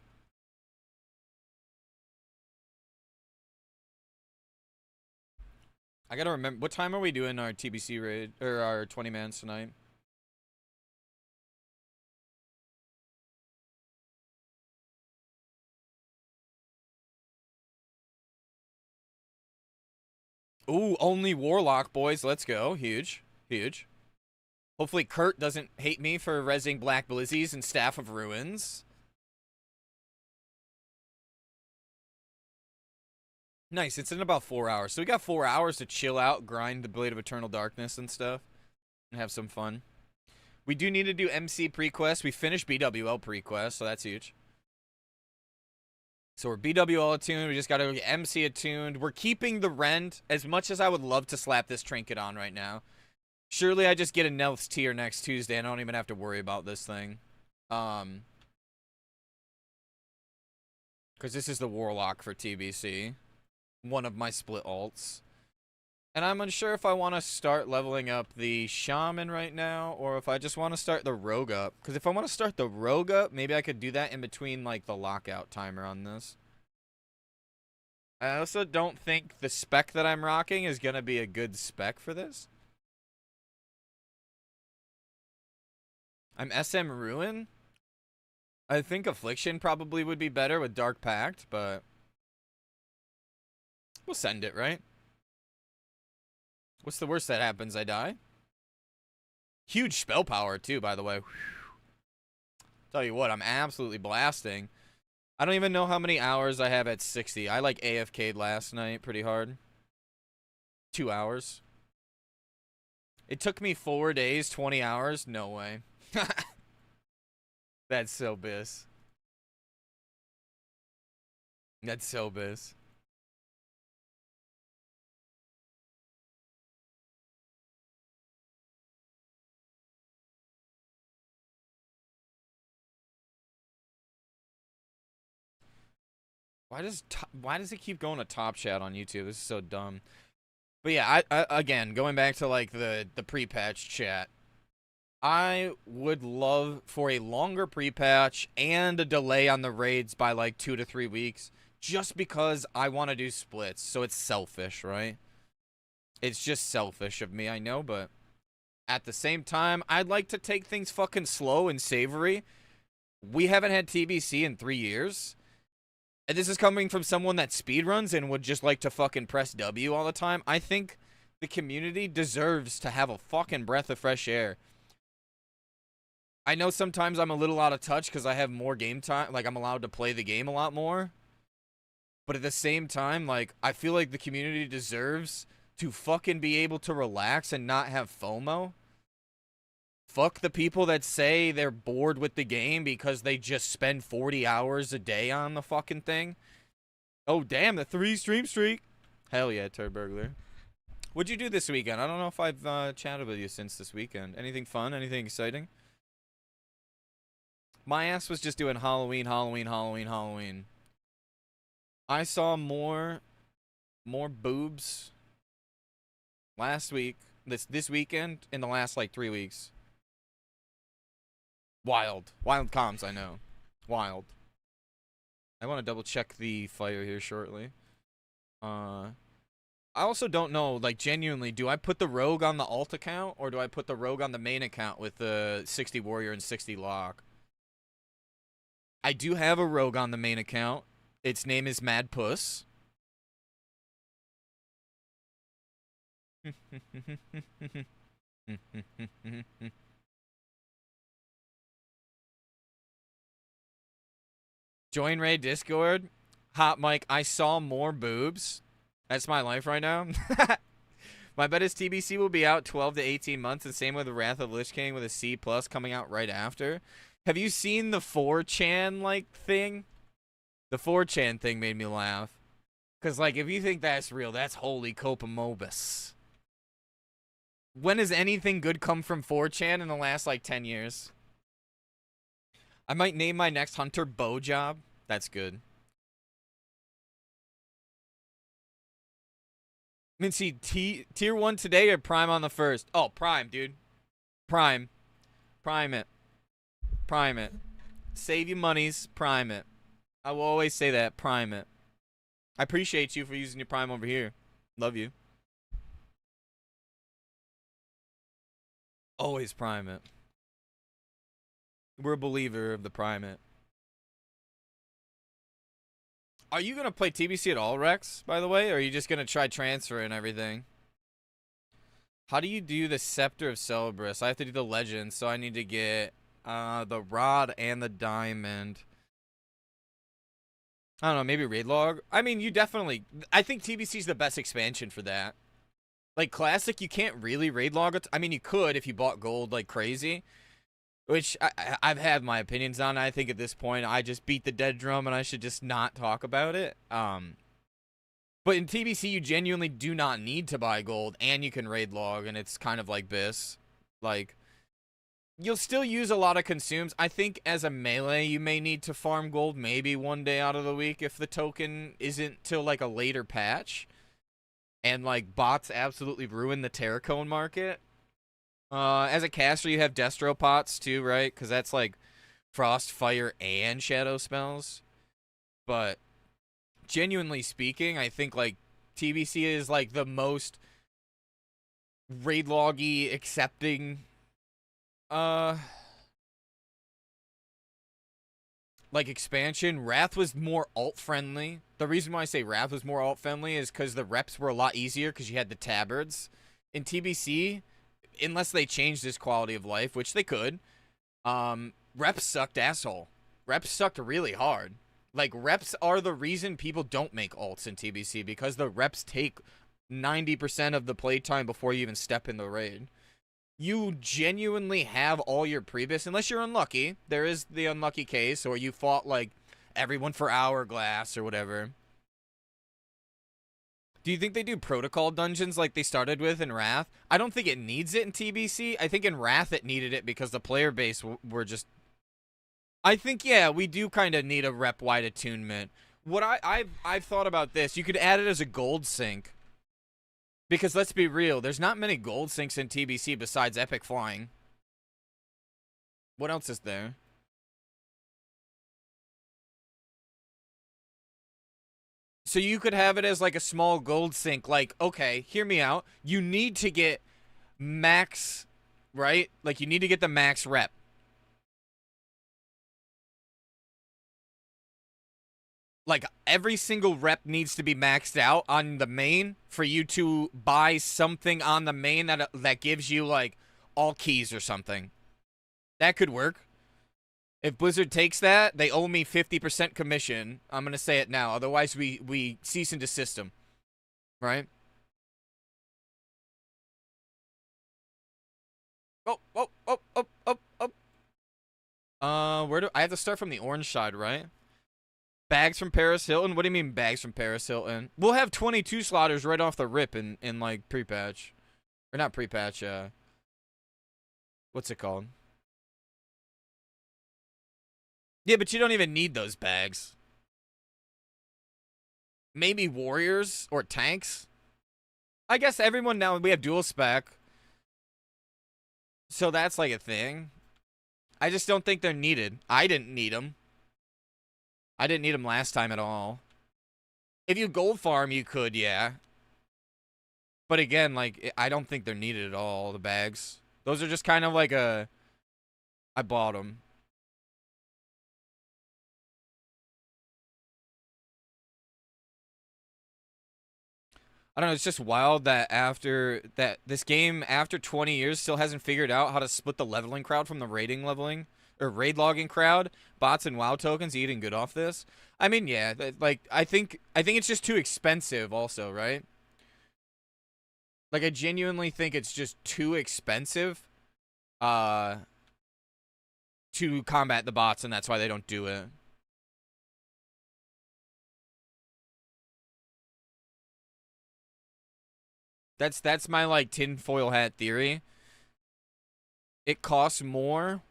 I gotta remember, what time are we doing our TBC raid, or our 20 mans tonight? Ooh, only Warlock, boys. Let's go. Huge. Huge. Hopefully Kurt doesn't hate me for rezzing Black Blizzies and Staff of Ruins. Nice. It's in about 4 hours. So we got 4 hours to chill out, grind the Blade of Eternal Darkness and stuff, and have some fun. We do need to do MC pre-quest. We finished BWL pre-quest, so that's huge. So we're BWL attuned. We just got to get MC attuned. We're keeping the Rend. As much as I would love to slap this trinket on right now, surely I just get a Nelth's tier next Tuesday and I don't even have to worry about this thing. Because this is the Warlock for TBC. One of my split alts. And I'm unsure if I want to start leveling up the Shaman right now, or if I just want to start the Rogue up. Because if I want to start the Rogue up, maybe I could do that in between, like, the lockout timer on this. I also don't think the spec that I'm rocking is going to be a good spec for this. I'm SM Ruin. I think Affliction probably would be better with Dark Pact, but we'll send it, right? What's the worst that happens? I die? Huge spell power, too, by the way. Whew. Tell you what, I'm absolutely blasting. I don't even know how many hours I have at 60. I, like, AFK'd last night pretty hard. 2 hours. It took me 4 days, 20 hours? No way. That's so biz. That's so biz. Why does it keep going to top chat on YouTube? This is so dumb. But yeah, I again, going back to like the pre-patch chat, I would love for a longer pre-patch and a delay on the raids by like 2 to 3 weeks, just because I want to do splits. So it's selfish, right? It's just selfish of me, I know, but at the same time, I'd like to take things fucking slow and savory. We haven't had TBC in 3 years. And this is coming from someone that speedruns and would just like to fucking press W all the time. I think the community deserves to have a fucking breath of fresh air. I know sometimes I'm a little out of touch because I have more game time. Like, I'm allowed to play the game a lot more. But at the same time, like, I feel like the community deserves to fucking be able to relax and not have FOMO. Fuck the people that say they're bored with the game because they just spend 40 hours a day on the fucking thing. Oh, damn, the 3 stream streak. Hell yeah, Turd Burglar. What'd you do this weekend? I don't know if I've chatted with you since this weekend. Anything fun? Anything exciting? My ass was just doing Halloween, Halloween, Halloween, Halloween. I saw more boobs last week, this weekend, in the last, like, 3 weeks. Wild comms, I know. Wild. I want to double check the fire here shortly. I also don't know, like, genuinely, do I put the rogue on the alt account, or do I put the rogue on the main account with the 60 warrior and 60 lock? I do have a rogue on the main account. Its name is Mad Puss. Join Ray Discord. Hot Mike, I saw more boobs. That's my life right now. My bet is TBC will be out 12 to 18 months, and same with Wrath of Lich King with a C plus coming out right after. Have you seen the 4chan like thing? The 4chan thing made me laugh. Cause like if you think that's real, that's holy Copamobus. When has anything good come from 4chan in the last like 10 years? I might name my next hunter Bow Job. That's good. Mintzy, tier 1 today or Prime on the first? Oh, Prime, dude. Prime. Prime it. Prime it. Save your monies. Prime it. I will always say that. Prime it. I appreciate you for using your Prime over here. Love you. Always Prime it. We're a believer of the Prime it. Are you going to play TBC at all, Rex, by the way? Or are you just going to try transfer and everything? How do you do the Scepter of Celebris? I have to do the Legend, so I need to get the Rod and the Diamond. I don't know, maybe Raid Log? I mean, you definitely... I think TBC's the best expansion for that. Like, Classic, you can't really Raid Log it. I mean, you could if you bought gold like crazy. Which I've had my opinions on. I think at this point, I just beat the dead drum and I should just not talk about it. But in TBC, you genuinely do not need to buy gold, and you can raid log, and it's kind of like this. Like, you'll still use a lot of consumes. I think as a melee, you may need to farm gold maybe one day out of the week if the token isn't till like a later patch. And like bots absolutely ruin the Terracone market. As a caster, you have Destro pots too, right? Because that's like Frost, Fire, and Shadow spells. But genuinely speaking, I think like TBC is like the most raid loggy accepting like expansion. Wrath was more alt friendly. The reason why I say Wrath was more alt friendly is because the reps were a lot easier because you had the tabards. In TBC, unless they changed this quality of life, which they could, reps sucked asshole. Reps sucked really hard. Like, reps are the reason people don't make alts in TBC, because the reps take 90% of the playtime before you even step in the raid. You genuinely have all your previous, unless you're unlucky. There is the unlucky case, or you fought, like, everyone for Hourglass or whatever. Do you think they do protocol dungeons like they started with in Wrath? I don't think it needs it in TBC. I think in Wrath it needed it because the player base were just... I think, yeah, we do kind of need a rep-wide attunement. What I've thought about this, you could add it as a gold sync. Because let's be real, there's not many gold syncs in TBC besides Epic Flying. What else is there? So you could have it as like a small gold sync. Like, okay, hear me out. You need to get max, right? Like, you need to get the max rep. Like, every single rep needs to be maxed out on the main for you to buy something on the main that gives you, like, all keys or something. That could work. If Blizzard takes that, they owe me 50% commission. I'm going to say it now. Otherwise, we cease and desist them. Right? Oh, oh, oh, oh, oh, oh. Where do I have to start from the orange side, right? Bags from Paris Hilton? What do you mean bags from Paris Hilton? We'll have 22 slaughters right off the rip in like pre-patch. Or not pre-patch, what's it called? Yeah, but you don't even need those bags. Maybe warriors or tanks? I guess everyone now, we have dual spec. So that's like a thing. I just don't think they're needed. I didn't need them. I didn't need them last time at all. If you gold farm, you could, yeah. But again, like, I don't think they're needed at all, the bags. Those are just kind of like a... I bought them. I don't know, it's just wild that after that this game after 20 years still hasn't figured out how to split the leveling crowd from the raiding leveling or raid logging crowd. Bots and WoW tokens eating good off this. I mean, yeah, like I think it's just too expensive also, right? Like I genuinely think it's just too expensive uh to combat the bots, and that's why they don't do it. That's my like tinfoil hat theory. It costs more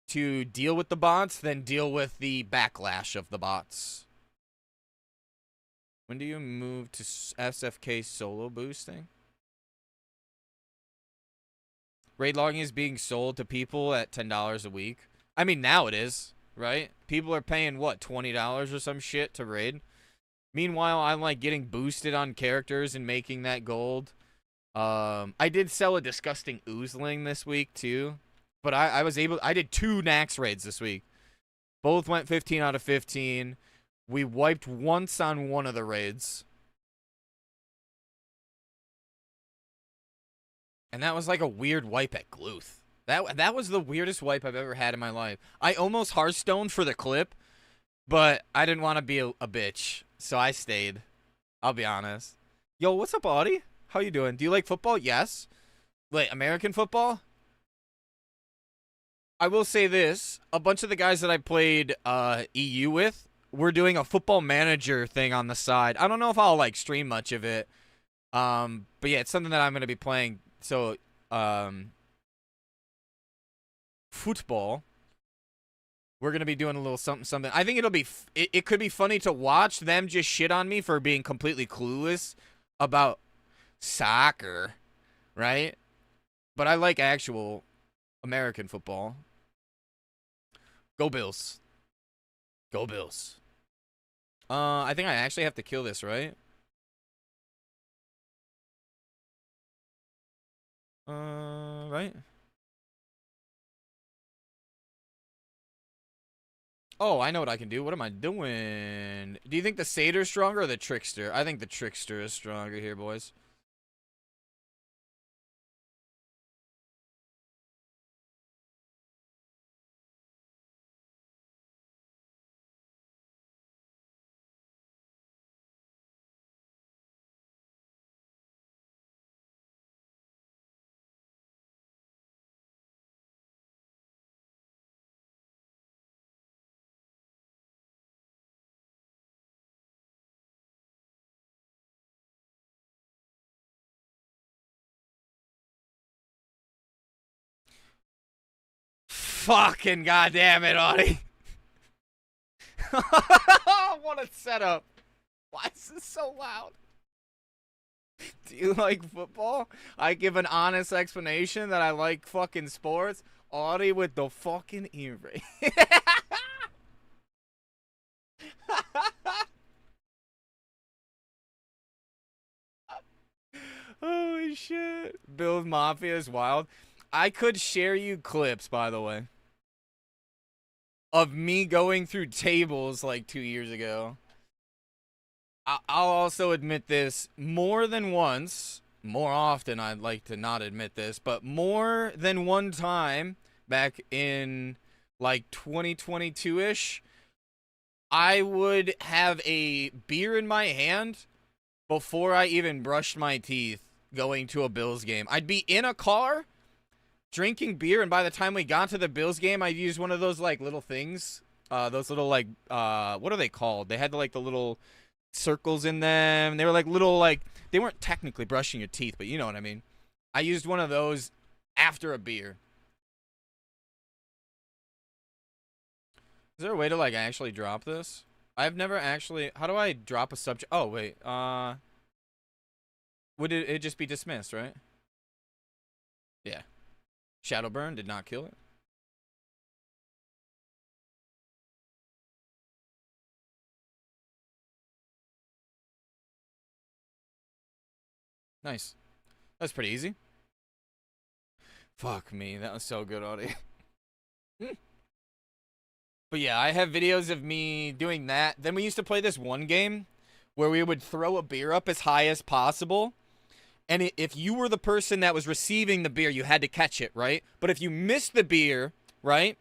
to deal with the bots than deal with the backlash of the bots. When do you move to SFK solo boosting? Raid logging is being sold to people at $10 a week. I mean, now it is, right? People are paying, what, $20 or some shit to raid? Meanwhile, I'm, like, getting boosted on characters and making that gold. I did sell a disgusting oozling this week, too. But I did 2 Nax raids this week. Both went 15 out of 15. We wiped once on one of the raids. And that was like a weird wipe at Gluth. That was the weirdest wipe I've ever had in my life. I almost Hearthstoned for the clip, but I didn't want to be a bitch, so I stayed. I'll be honest. Yo, what's up, Audie? How you doing? Do you like football? Yes. Wait, American football? I will say this. A bunch of the guys that I played EU with were doing a football manager thing on the side. I don't know if I'll like stream much of it. But yeah, it's something that I'm going to be playing. So, football. We're going to be doing a little something. I think it could be funny to watch them just shit on me for being completely clueless about soccer, right? But I like actual American football. Go Bills. Go Bills. I think I actually have to kill this, right? Right? Oh, I know what I can do. What am I doing? Do you think the Satyr is stronger or the Trickster? I think the Trickster is stronger here, boys. Fucking goddamn it, Audie. What a setup. Why is this so loud? Do you like football? I give an honest explanation that I like fucking sports. Audie with the fucking earring. Holy shit. Bills Mafia is wild. I could share you clips, by the way, of me going through tables like 2 years ago. I'll also admit this more than once. More often, I'd like to not admit this, but more than one time back in like 2022-ish, I would have a beer in my hand before I even brushed my teeth going to a Bills game. I'd be in a car drinking beer, and by the time we got to the Bills game, I'd use one of those like little things. Those little like what are they called? They had like the little circles in them. They were like little like they weren't technically brushing your teeth, but you know what I mean. I used one of those after a beer. Is there a way to like actually drop this? I've never actually. How do I drop a subject? Oh wait. Would it just be dismissed, right? Yeah. Shadowburn did not kill it. Nice. That's pretty easy. Fuck me. That was so good, Audie. But yeah, I have videos of me doing that. Then we used to play this one game where we would throw a beer up as high as possible. And if you were the person that was receiving the beer, you had to catch it, right? But if you missed the beer, right?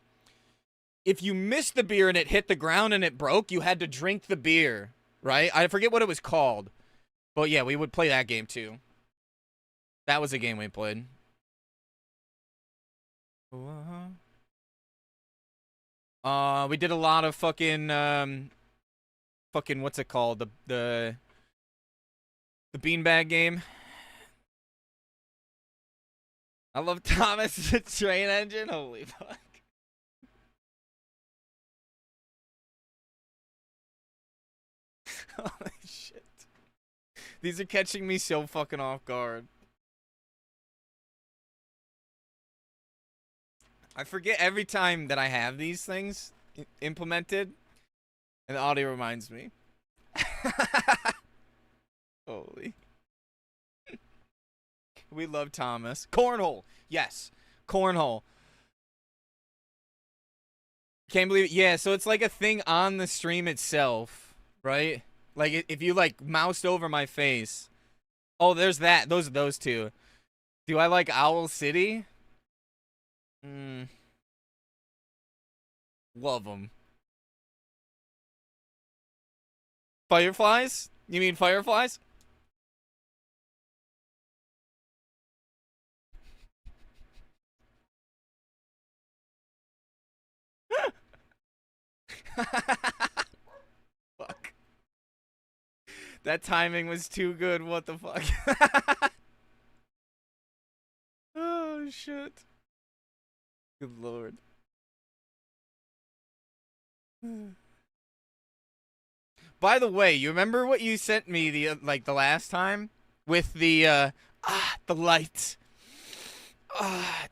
If you missed the beer and it hit the ground and it broke, you had to drink the beer, right? I forget what it was called. But yeah, we would play that game too. That was a game we played. We did a lot of fucking what's it called? The beanbag game. I love Thomas the Train Engine. Holy fuck. Holy shit. These are catching me so fucking off guard. I forget every time that I have these things implemented, and the audio reminds me. Holy. We love Thomas. Cornhole. Yes. Cornhole. Can't believe it. Yeah, so it's like a thing on the stream itself, right? Like if you like moused over my face. Oh, there's that. Those two. Do I like Owl City? Love them. Fireflies? You mean fireflies? Fuck. That timing was too good. What the fuck? Oh, shit. Good lord. By the way, you remember what you sent me the last time with the lights.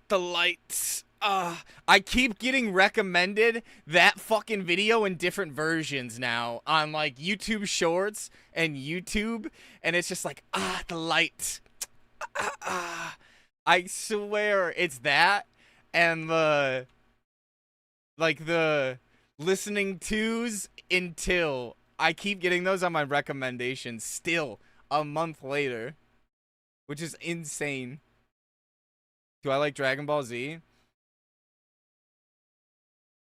The lights. I keep getting recommended that fucking video in different versions now on like YouTube Shorts and YouTube, and it's just like the light. I swear it's that and the listening twos until I keep getting those on my recommendations still a month later, which is insane. Do I like Dragon Ball Z?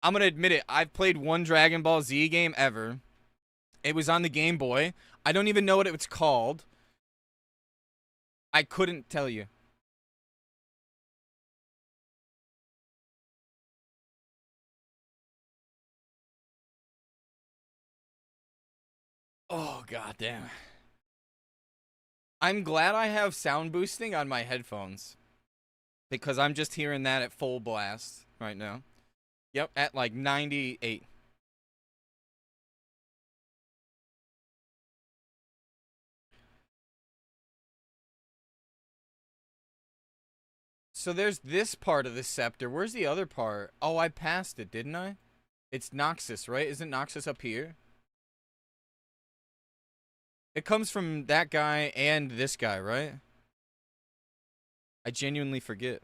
I'm gonna admit it. I've played one Dragon Ball Z game ever. It was on the Game Boy. I don't even know what it was called. I couldn't tell you. Oh, goddamn. I'm glad I have sound boosting on my headphones. Because I'm just hearing that at full blast right now. Yep, at like 98. So there's this part of the scepter. Where's the other part? Oh, I passed it, didn't I? It's Noxus, right? Isn't Noxus up here? It comes from that guy and this guy, right? I genuinely forget.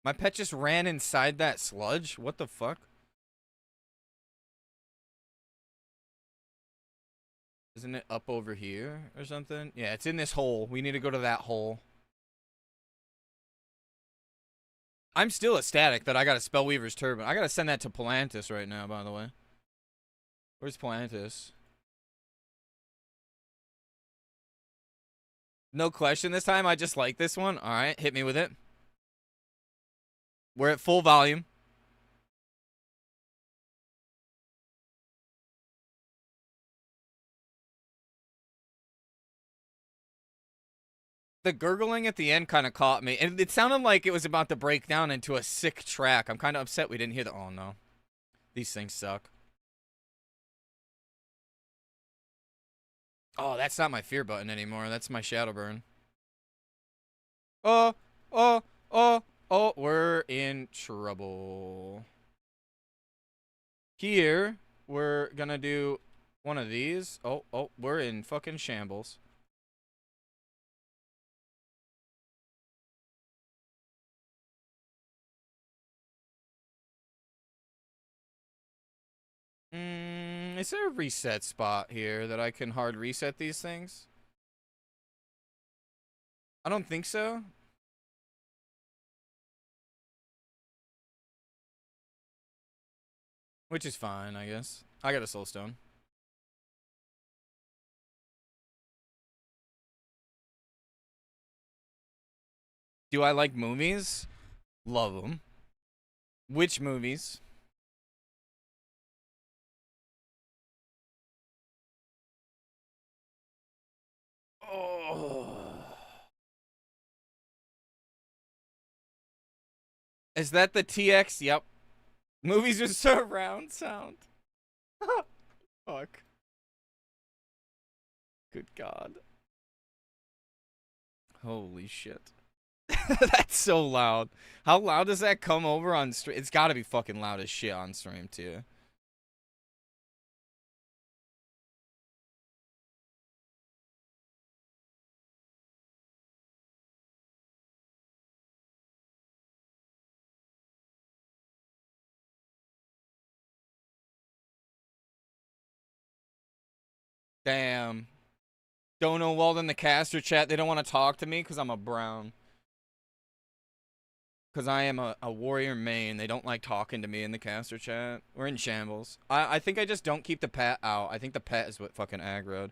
My pet just ran inside that sludge? What the fuck? Isn't it up over here or something? Yeah, it's in this hole. We need to go to that hole. I'm still ecstatic that I got a Spellweaver's Turban. I gotta send that to Palantis right now, by the way. Where's Palantis? No question this time. I just like this one. Alright, hit me with it. We're at full volume. The gurgling at the end kind of caught me. And it sounded like it was about to break down into a sick track. I'm kind of upset we didn't hear the... Oh, no. These things suck. Oh, that's not my fear button anymore. That's my shadow burn. Oh, oh, oh, oh. We're in trouble. Here, we're gonna do one of these. Oh, oh, we're in fucking shambles. Is there a reset spot here that I can hard reset these things? I don't think so. Which is fine, I guess. I got a soul stone. Do I like movies? Love them. Which movies? Oh. Is that the TX? Yep. Movies with surround sound. Fuck. Good God. Holy shit. That's so loud. How loud does that come over on stream? It's gotta be fucking loud as shit on stream, too. Damn. Don't know Walden the caster chat. They don't want to talk to me because I'm a brown. Because I am a warrior main. They don't like talking to me in the caster chat. We're in shambles. I think I just don't keep the pet out. I think the pet is what fucking aggroed.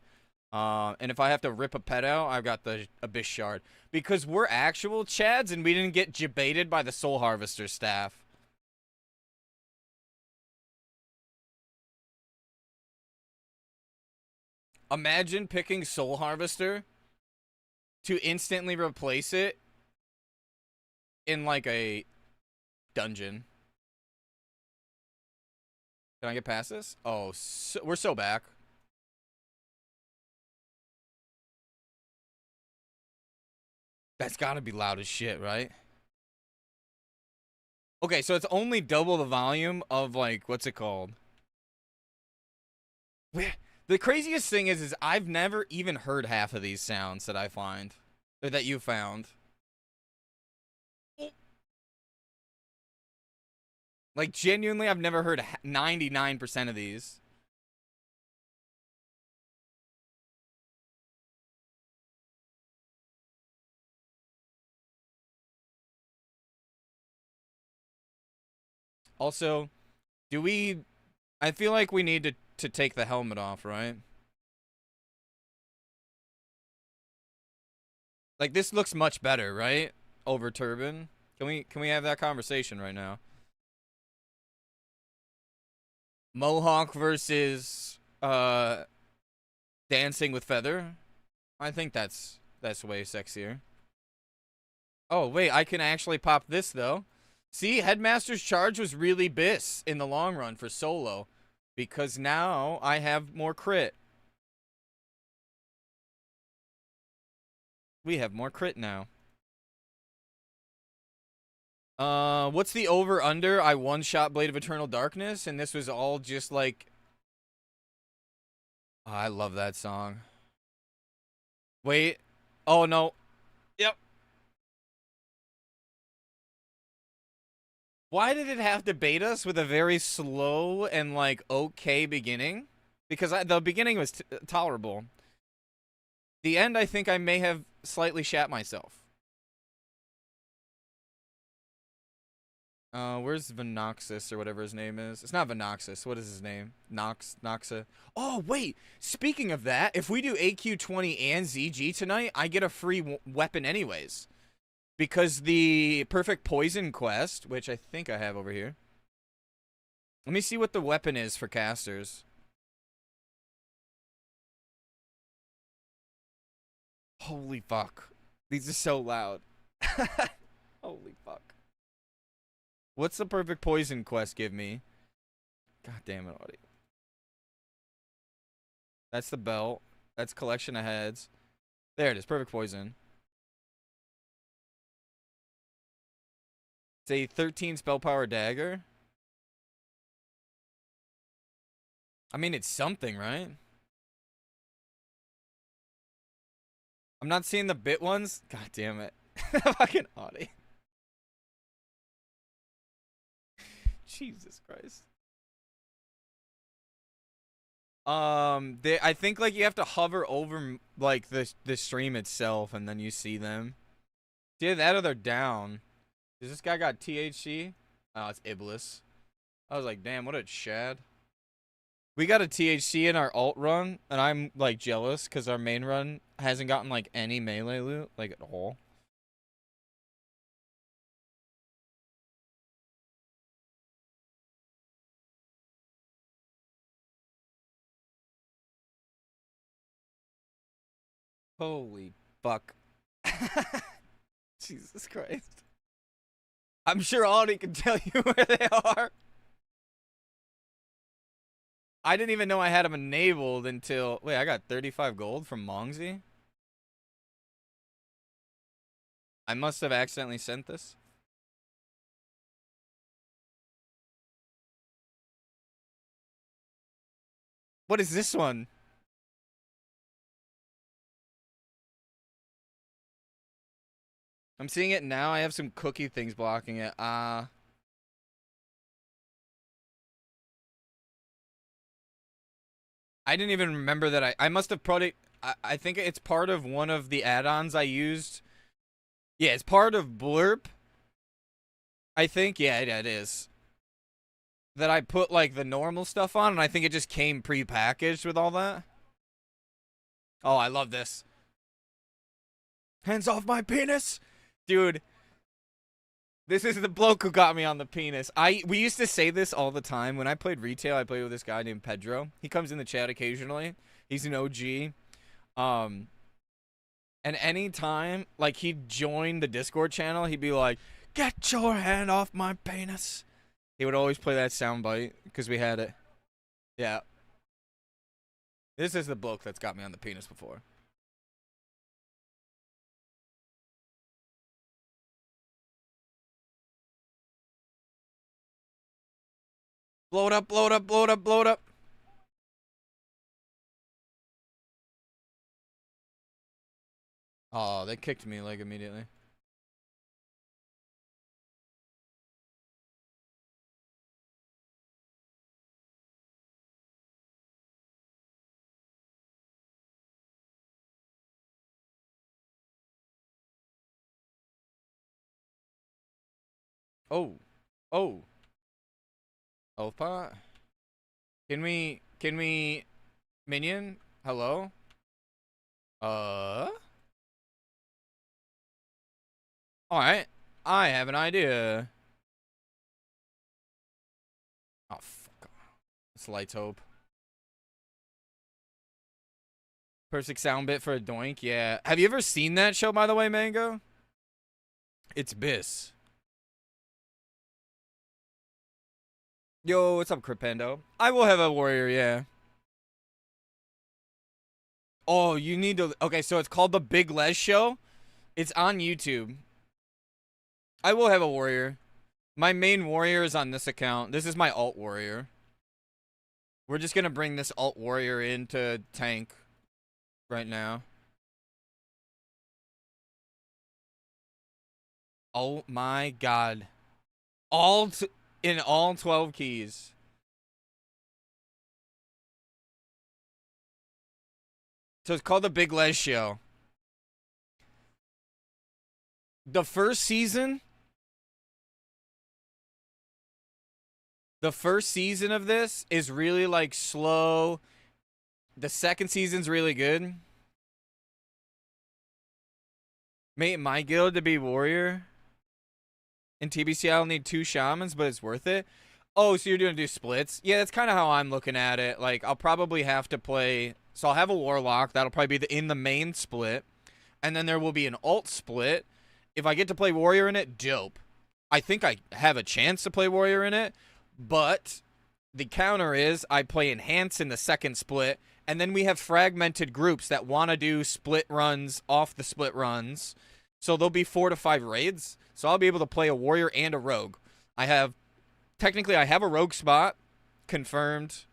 And if I have to rip a pet out, I've got the Abyss Shard. Because we're actual Chads and we didn't get jebaited by the Soul Harvester staff. Imagine picking Soul Harvester to instantly replace it in like a dungeon. Can I get past this? Oh, we're so back. That's gotta be loud as shit, right? Okay, so it's only double the volume of, like, what's it called? The craziest thing is I've never even heard half of these sounds that I find. Or that you found. Like, genuinely, I've never heard 99% of these. Also, do we... I feel like we need to take the helmet off, right? Like, this looks much better, right? Over Turban. Can we have that conversation right now? Mohawk versus Dancing with Feather. I think that's way sexier. Oh, wait, I can actually pop this though. See, Headmaster's Charge was really bis in the long run for solo because now I have more crit. We have more crit now. What's the over-under? I one-shot Blade of Eternal Darkness, and this was all just like... Oh, I love that song. Wait. Oh, no. Yep. Why did it have to bait us with a very slow and, like, okay beginning? Because the beginning was tolerable. The end, I think I may have slightly shat myself. Where's Venoxus or whatever his name is? It's not Venoxus. What is his name? Noxa. Oh, wait. Speaking of that, if we do AQ20 and ZG tonight, I get a free weapon anyways. Because the Perfect Poison quest, which I think I have over here. Let me see what the weapon is for casters. Holy fuck. These are so loud. Holy fuck. What's the Perfect Poison quest give me? God damn it, Audie. That's the belt. That's collection of heads. There it is. Perfect Poison. It's a 13 spell power dagger. I mean, it's something, right? I'm not seeing the bit ones. God damn it. Fucking Audie. Jesus Christ. I think like you have to hover over like the stream itself, and then you see them. Either that or they're down. Does this guy got THC? Oh, it's Iblis. I was like, damn, what a Chad. We got a THC in our alt run, and I'm like jealous because our main run hasn't gotten like any melee loot, like at all. Holy fuck. Jesus Christ. I'm sure Audie can tell you where they are. I didn't even know I had them enabled until... Wait, I got 35 gold from Mongzy? I must have accidentally sent this. What is this one? I'm seeing it now. I have some cookie things blocking it. I didn't even remember that I must have probably... I think it's part of one of the add-ons I used. Yeah, it's part of Blurp. I think, yeah, it is. That I put, like, the normal stuff on, and I think it just came pre-packaged with all that. Oh, I love this. Hands off my penis! Dude. This is the bloke who got me on the penis. We used to say this all the time. When I played retail, I played with this guy named Pedro. He comes in the chat occasionally. He's an OG. And anytime, like, he'd join the Discord channel, he'd be like, "Get your hand off my penis." He would always play that soundbite because we had it. Yeah. This is the bloke that's got me on the penis before. Blow it up, blow it up, blow it up, blow it up. Oh, they kicked me, like, immediately. Oh. Oh. Opa? Can we, minion? Hello? Alright. I have an idea. Oh, fuck. It's Lights Hope. Perfect sound bit for a doink, yeah. Have you ever seen that show, by the way, Mango? It's Biss. Yo, what's up, Crependo? I will have a warrior, yeah. Oh, you need to... Okay, so it's called The Big Les Show. It's on YouTube. I will have a warrior. My main warrior is on this account. This is my alt warrior. We're just gonna bring this alt warrior into tank right now. Oh my god. In all 12 keys. So it's called The Big Les Show. The first season of this is really like slow. The second season's really good. Mate, my guild to be warrior. In TBC, I'll need 2 shamans, but it's worth it. Oh, so you're going to do splits? Yeah, that's kind of how I'm looking at it. Like, I'll probably have to play... So I'll have a warlock. That'll probably be in the main split. And then there will be an alt split. If I get to play warrior in it, dope. I think I have a chance to play warrior in it. But the counter is I play enhance in the second split. And then we have fragmented groups that want to do split runs off the split runs. So there'll be 4 to 5 raids. So I'll be able to play a warrior and a rogue. Technically, I have a rogue spot confirmed.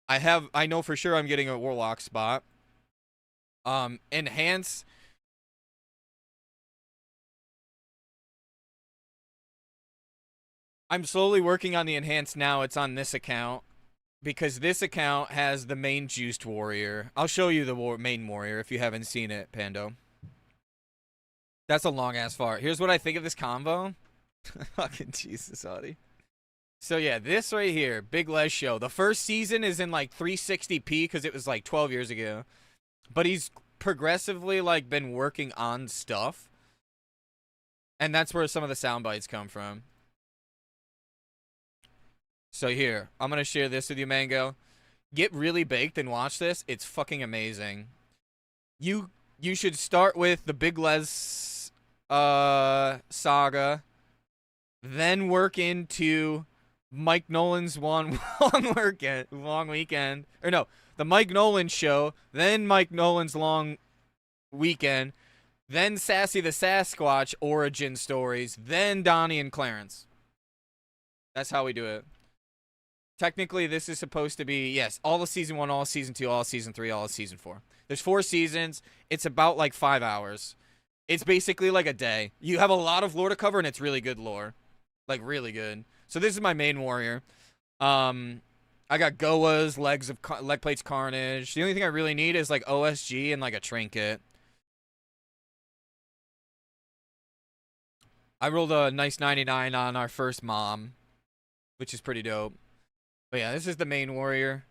I know for sure I'm getting a warlock spot. Enhance. I'm slowly working on the enhance now. It's on this account. because this account has the main juiced warrior. I'll show you the main warrior if you haven't seen it, Pando. That's a long ass fart. Here's what I think of this combo. Fucking Jesus, Audie. So yeah, this right here, Big Les show. The first season is in like 360p because it was like 12 years ago. But he's progressively like been working on stuff. And that's where some of the sound bites come from. So here, I'm going to share this with you, Mango. Get really baked and watch this. It's fucking amazing. You should start with the Big Les saga, then work into Mike Nolan's long weekend. Or no, the Mike Nolan show, then Mike Nolan's long weekend, then Sassy the Sasquatch origin stories, then Donnie and Clarence. That's how we do it. Technically, this is supposed to be, yes, all of season 1, all of season 2, all of season 3, all of season 4. There's 4 seasons. It's about like 5 hours. It's basically like a day. You have a lot of lore to cover, and it's really good lore. Like, really good. So this is my main warrior. I got Goa's, leg plates carnage. The only thing I really need is like OSG and like a trinket. I rolled a nice 99 on our first mom, which is pretty dope. But yeah, this is the main warrior.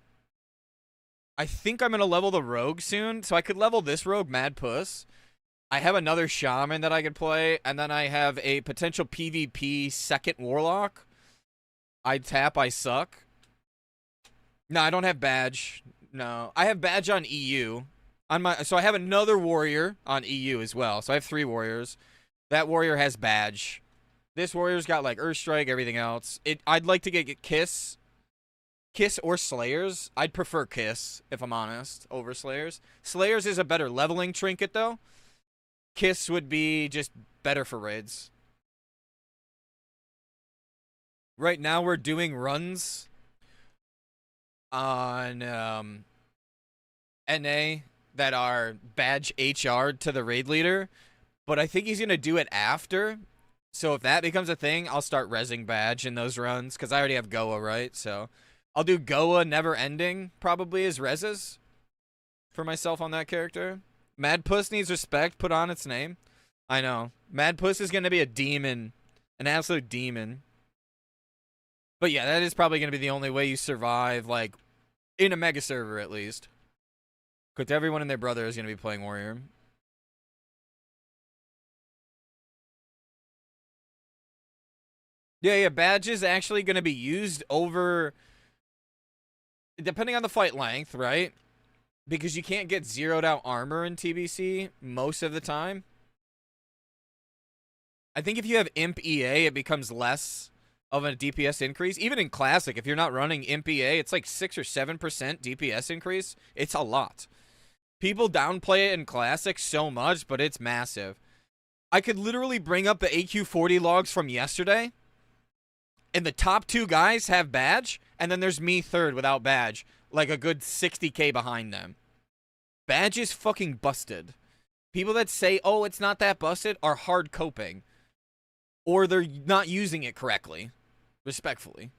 I think I'm going to level the rogue soon. So I could level this rogue, Mad Puss. I have another shaman that I could play. And then I have a potential PvP second warlock. I tap, I suck. No, I don't have badge. No, I have badge on EU. So I have another warrior on EU as well. So I have 3 warriors. That warrior has badge. This warrior's got like Earthstrike, everything else. I'd like to get Kiss or Slayers. I'd prefer Kiss, if I'm honest, over Slayers. Slayers is a better leveling trinket, though. Kiss would be just better for raids. Right now, we're doing runs on NA that are badge HR'd to the raid leader. But I think he's going to do it after. So if that becomes a thing, I'll start rezzing badge in those runs. Because I already have Goa, right? So I'll do Goa Never Ending, probably, as rezzes for myself on that character. Mad Puss needs respect put on its name. I know. Mad Puss is going to be a demon. An absolute demon. But yeah, that is probably going to be the only way you survive, like, in a mega server at least. Because everyone and their brother is going to be playing warrior. Yeah, badge is actually going to be used over, depending on the fight length, right? Because you can't get zeroed out armor in TBC most of the time. I think if you have Imp EA, it becomes less of a DPS increase. Even in Classic, if you're not running Imp EA, it's like 6 or 7% DPS increase. It's a lot. People downplay it in Classic so much, but it's massive. I could literally bring up the AQ40 logs from yesterday, and the top 2 guys have badge, and then there's me third without badge. Like a good 60k behind them. Badge is fucking busted. People that say, oh, it's not that busted, are hard coping. Or they're not using it correctly. Respectfully.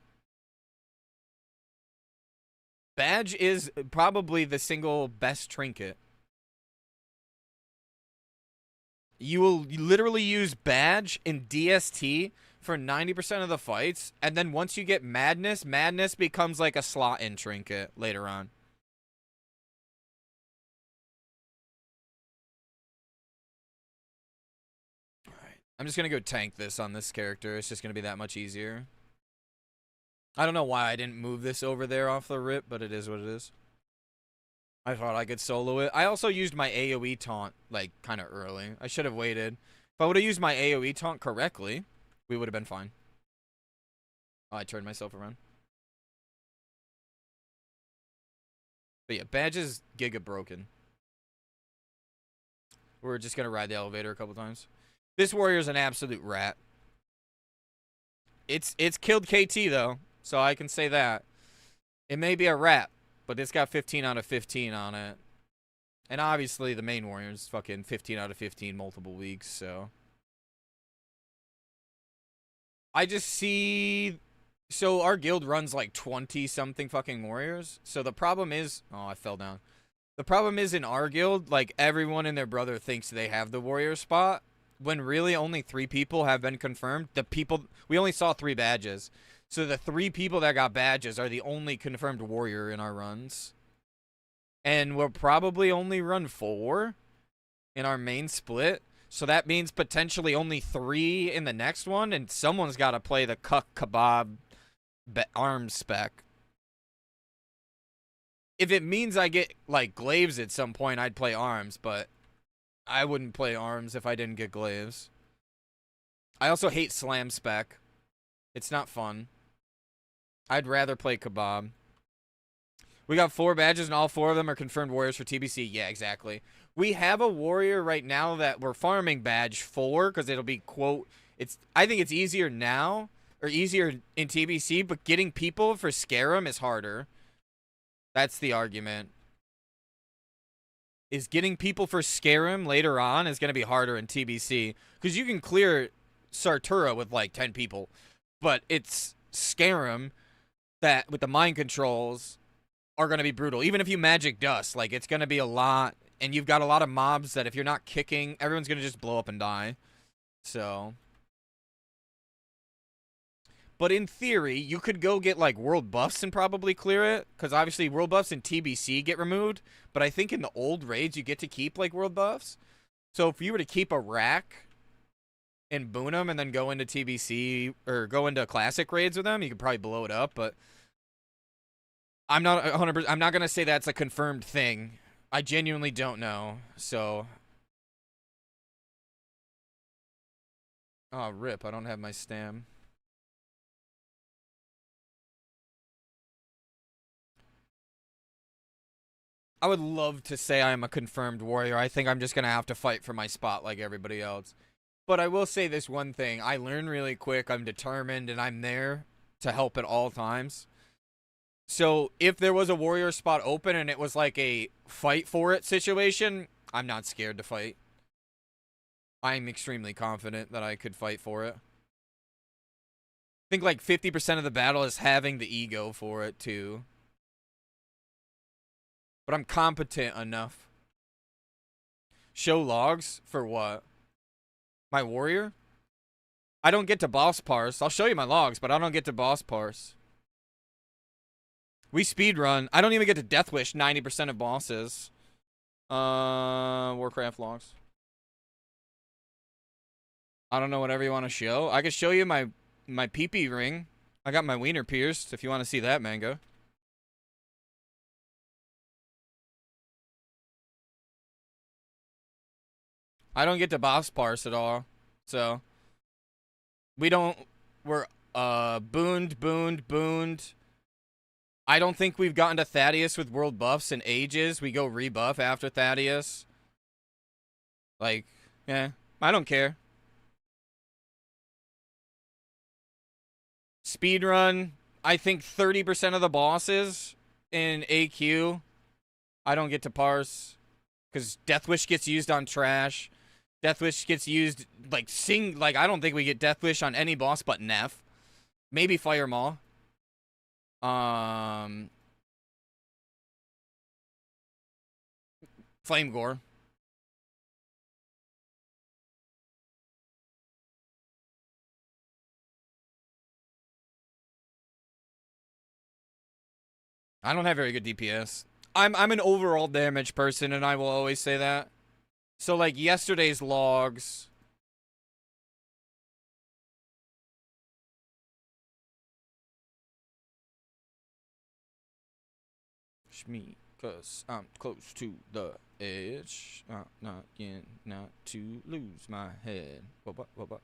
Badge is probably the single best trinket. You will literally use badge in DST for 90% of the fights, and then once you get Madness, Madness becomes like a slot-in trinket later on. Alright, I'm just gonna go tank this on this character. It's just gonna be that much easier. I don't know why I didn't move this over there off the rip, but it is what it is. I thought I could solo it. I also used my AoE taunt, like, kind of early. I should have waited. If I would have used my AoE taunt correctly, we would have been fine. Oh, I turned myself around. But yeah, badge is giga broken. We're just going to ride the elevator a couple times. This warrior's an absolute rat. It's killed KT, though, so I can say that. It may be a rat, but it's got 15 out of 15 on it. And obviously, the main warrior's fucking 15 out of 15 multiple weeks, so. I just see So our guild runs like 20 something fucking warriors. So the problem is, oh, I fell down. The problem is in our guild, like everyone and their brother thinks they have the warrior spot, when really only 3 people have been confirmed. We only saw 3 badges. So the 3 people that got badges are the only confirmed warrior in our runs. And we'll probably only run 4 in our main split. So that means potentially only 3 in the next one, and someone's got to play the cuck kebab arms spec. If it means I get, like, glaives at some point, I'd play arms, but I wouldn't play arms if I didn't get glaives. I also hate slam spec. It's not fun. I'd rather play kebab. We got 4 badges, and all 4 of them are confirmed warriors for TBC. Yeah, exactly. We have a warrior right now that we're farming badge for, because it'll be, quote, I think it's easier now, or easier in TBC, but getting people for Scarum is harder. That's the argument. Is getting people for Scarum later on is going to be harder in TBC, because you can clear Sartura with, like, 10 people, but it's Scarum that, with the mind controls, are going to be brutal. Even if you magic dust, like, it's going to be a lot, and you've got a lot of mobs that if you're not kicking, everyone's going to just blow up and die. So. But in theory, you could go get, like, world buffs and probably clear it, because obviously world buffs in TBC get removed, but I think in the old raids you get to keep, like, world buffs. So if you were to keep a rack and boon them and then go into TBC, or go into classic raids with them, you could probably blow it up, but I'm not 100%. I'm not going to say that's a confirmed thing. I genuinely don't know. So. Oh, rip. I don't have my stam. I would love to say I'm a confirmed warrior. I think I'm just going to have to fight for my spot like everybody else. But I will say this one thing. I learn really quick. I'm determined, and I'm there to help at all times. So if there was a warrior spot open and it was like a fight for it situation, I'm not scared to fight. I'm extremely confident that I could fight for it. I think like 50% of the battle is having the ego for it too. But I'm competent enough. Show logs? For what? My warrior? I don't get to boss parse. I'll show you my logs, but I don't get to boss parse. We speedrun. I don't even get to Death Wish 90% of bosses. Warcraft logs. I don't know, whatever you want to show. I could show you my pee-pee ring. I got my wiener pierced if you want to see that, Mango. I don't get to boss parse at all. So we're booned. I don't think we've gotten to Thaddeus with world buffs in ages. We go rebuff after Thaddeus. Like, yeah, I don't care. Speedrun, I think 30% of the bosses in AQ, I don't get to parse. Because Death Wish gets used on trash. Death Wish gets used, like, I don't think we get Death Wish on any boss but Neff. Maybe Fire Maw. Flame Gore. I don't have very good DPS. I'm an overall damage person, and I will always say that. So, like, yesterday's logs. Me, cause I'm close to the edge. I'm not getting not to lose my head. What?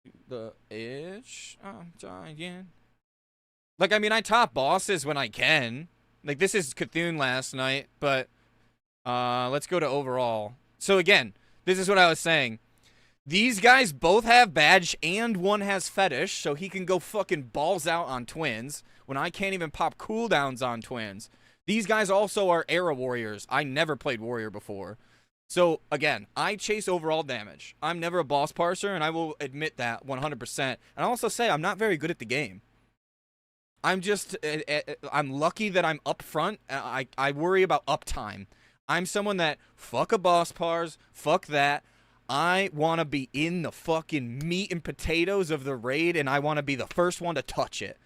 To the edge. I'm trying. Like, I mean, I top bosses when I can. Like, this is Cthulhu last night, but let's go to overall. So again, this is what I was saying. These guys both have badge and one has fetish, so he can go fucking balls out on twins when I can't even pop cooldowns on twins. These guys also are era warriors. I never played warrior before. So again, I chase overall damage. I'm never a boss parser, and I will admit that 100%. And I also say I'm not very good at the game. I'm just, I'm lucky that I'm up front. I worry about uptime. I'm someone that, fuck a boss pars, fuck that. I want to be in the fucking meat and potatoes of the raid, and I want to be the first one to touch it.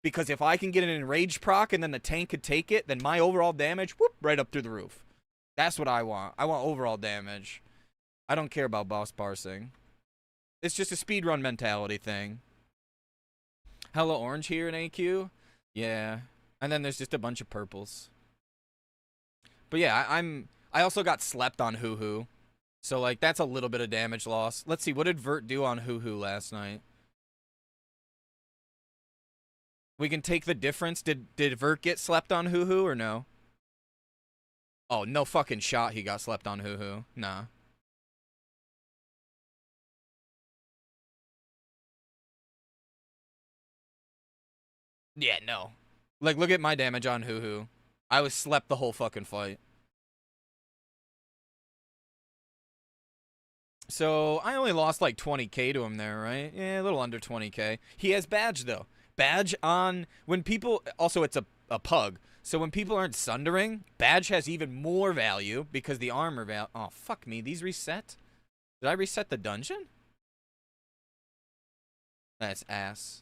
Because if I can get an enraged proc and then the tank could take it, then my overall damage, whoop, right up through the roof. That's what I want. I want overall damage. I don't care about boss parsing. It's just a speedrun mentality thing. Hello Orange here in AQ. Yeah. And then there's just a bunch of purples. But yeah, I also got slept on Hoo Hoo. So like that's a little bit of damage loss. Let's see, what did Vert do on Hoo Hoo last night? We can take the difference. Did Vert get slept on Hoo Hoo or no? Oh, no fucking shot he got slept on Hoo Hoo. Nah. Yeah, no. Like, look at my damage on Hoo Hoo. I was slept the whole fucking fight. So, I only lost like 20k to him there, right? Yeah, a little under 20k. He has badge, though. Badge on... When people... Also, it's a pug. So, when people aren't sundering, badge has even more value because the armor value... Oh, fuck me. These reset? Did I reset the dungeon? That's ass.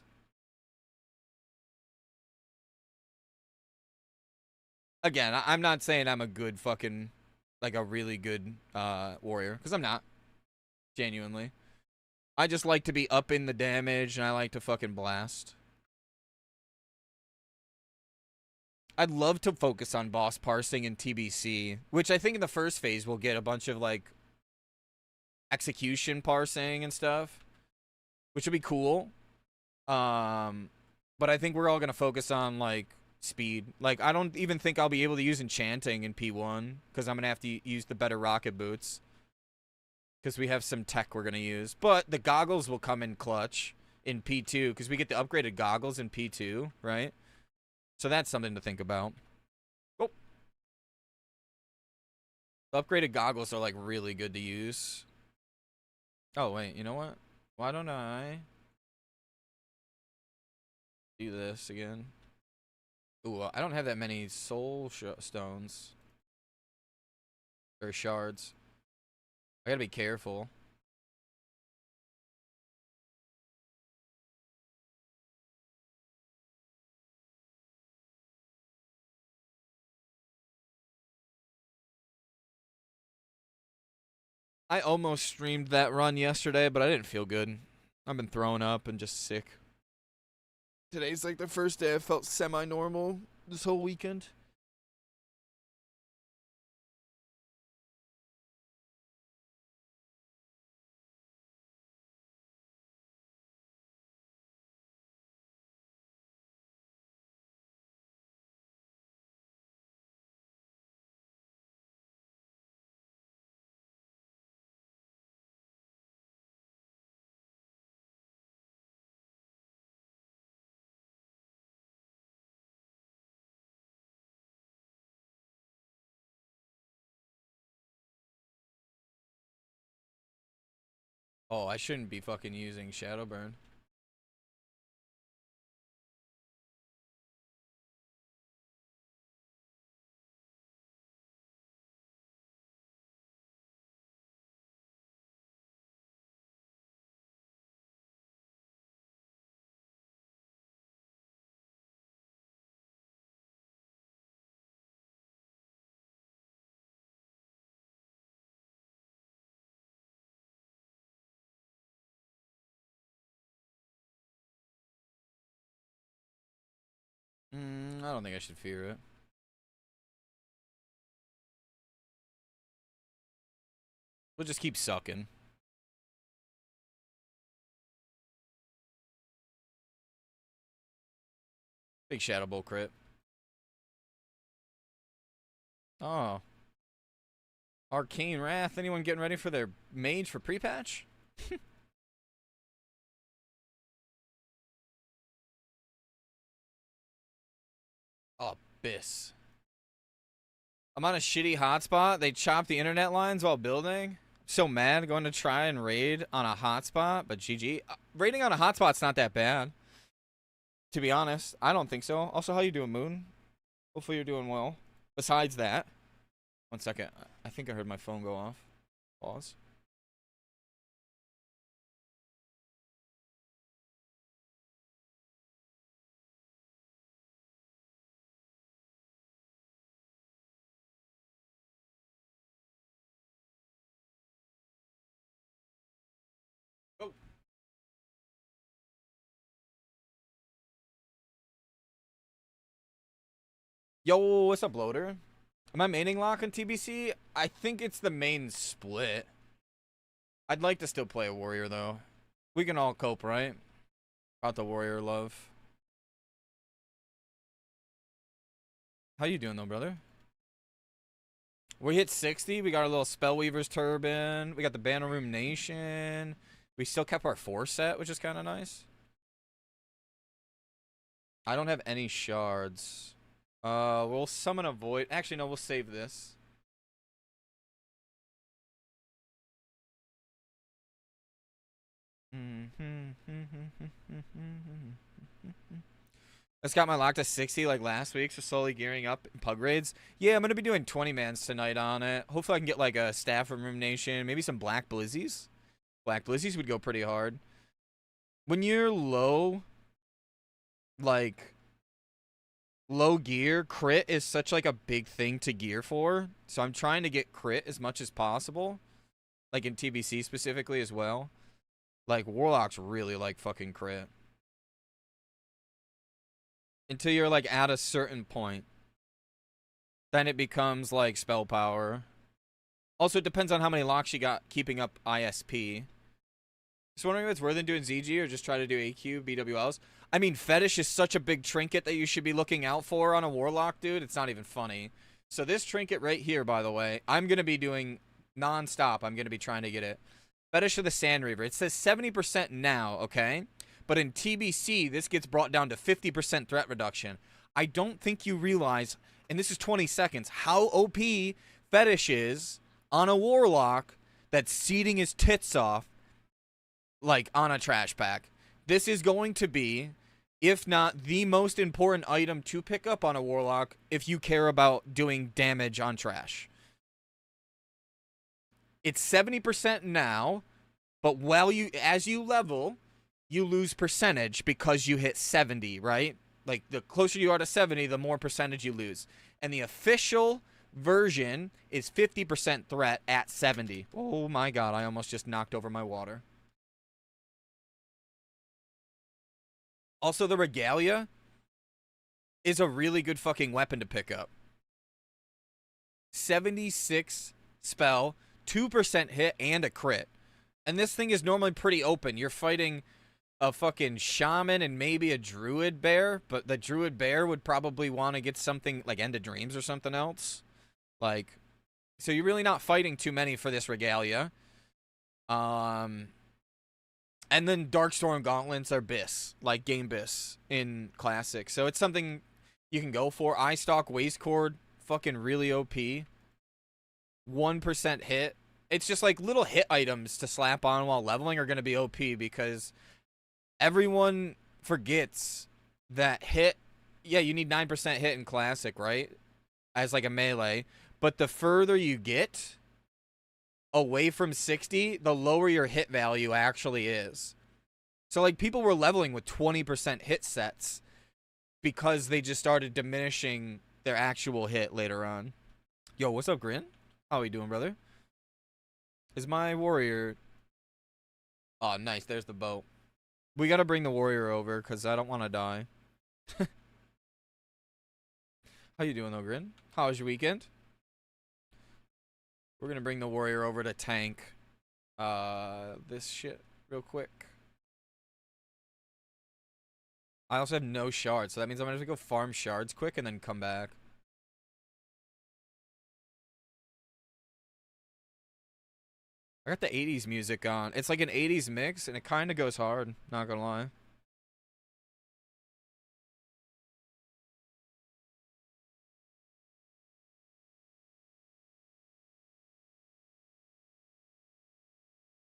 Again, I'm not saying I'm a good fucking... Like, a really good warrior. Because I'm not. Genuinely. I just like to be up in the damage, and I like to fucking blast. I'd love to focus on boss parsing and TBC, which I think in the first phase we'll get a bunch of, like, execution parsing and stuff, which would be cool. But I think we're all going to focus on, like, speed. Like, I don't even think I'll be able to use enchanting in P1, because I'm going to have to use the better rocket boots. Because we have some tech we're going to use. But the goggles will come in clutch in P2, because we get the upgraded goggles in P2, right? So that's something to think about. Oh. The upgraded goggles are, like, really good to use. Oh, wait, you know what? Why don't I do this again? Ooh, I don't have that many soul stones. Or shards. I gotta be careful. I almost streamed that run yesterday, but I didn't feel good. I've been throwing up and just sick. Today's like the first day I felt semi-normal this whole weekend. Oh, I shouldn't be fucking using Shadowburn. I don't think I should fear it. We'll just keep sucking. Big Shadow Bolt crit. Oh. Arcane Wrath. Anyone getting ready for their mage for pre-patch? Oh, Abyss. I'm on a shitty hotspot. They chopped the internet lines while building. So mad going to try and raid on a hotspot, but GG. Raiding on a hotspot's not that bad. To be honest, I don't think so. Also, how you doing, Moon? Hopefully you're doing well. Besides that, one second. I think I heard my phone go off. Pause. Oh. Yo, what's up, loader? Am I maining lock on TBC? I think it's the main split. I'd like to still play a warrior, though. We can all cope, right? About the warrior love. How you doing, though, brother? We hit 60. We got our little Spellweaver's Turban. We got the Banner Room Nation. We still kept our 4 set, which is kind of nice. I don't have any shards. We'll summon a void. Actually, no, we'll save this. I just got my lock to 60 like last week, so slowly gearing up in pug raids. Yeah, I'm going to be doing 20 mans tonight on it. Hopefully I can get like a staff from Room Nation, maybe some black blizzies. Black blizzies would go pretty hard. When you're low, like low gear, crit is such like a big thing to gear for. So I'm trying to get crit as much as possible. Like in TBC specifically as well. Like warlocks really like fucking crit. Until you're like at a certain point. Then it becomes like spell power. Also, it depends on how many locks you got keeping up ISP. Just wondering if it's worth it doing ZG or just try to do AQ, BWLs. I mean, Fetish is such a big trinket that you should be looking out for on a Warlock, dude. It's not even funny. So this trinket right here, by the way, I'm going to be doing non-stop. I'm going to be trying to get it. Fetish of the Sand Reaver. It says 70% now, okay? But in TBC, this gets brought down to 50% threat reduction. I don't think you realize, and this is 20 seconds, how OP Fetish is on a Warlock that's seeding his tits off like on a trash pack. This is going to be, if not the most important item to pick up on a Warlock if you care about doing damage on trash. It's 70% now, but as you level, you lose percentage because you hit 70, right? Like the closer you are to 70, the more percentage you lose. And the official version is 50% threat at 70. Oh my god, I almost just knocked over my water. Also, the Regalia is a really good fucking weapon to pick up. 76 spell, 2% hit, and a crit. And this thing is normally pretty open. You're fighting a fucking shaman and maybe a druid bear, but the druid bear would probably want to get something like End of Dreams or something else. Like, so you're really not fighting too many for this Regalia. And then Darkstorm Gauntlets are BIS, like game BIS in Classic. So it's something you can go for. Eye Stalk, Waste Cord, fucking really OP. 1% hit. It's just like little hit items to slap on while leveling are going to be OP because everyone forgets that hit. Yeah, you need 9% hit in Classic, right? As like a melee. But the further you get away from 60, the lower your hit value actually is. So like people were leveling with 20% hit sets because they just started diminishing their actual hit later on. Yo, what's up, Grin? How we doing, brother? Is my warrior... Oh, nice. There's the boat. We gotta bring the warrior over because I don't want to die. How you doing, though, Grin? How was your weekend? We're gonna bring the warrior over to tank this shit real quick. I also have no shards, so that means I'm gonna have to go farm shards quick and then come back. I got the 80s music on. It's like an 80s mix, and it kind of goes hard, not gonna lie.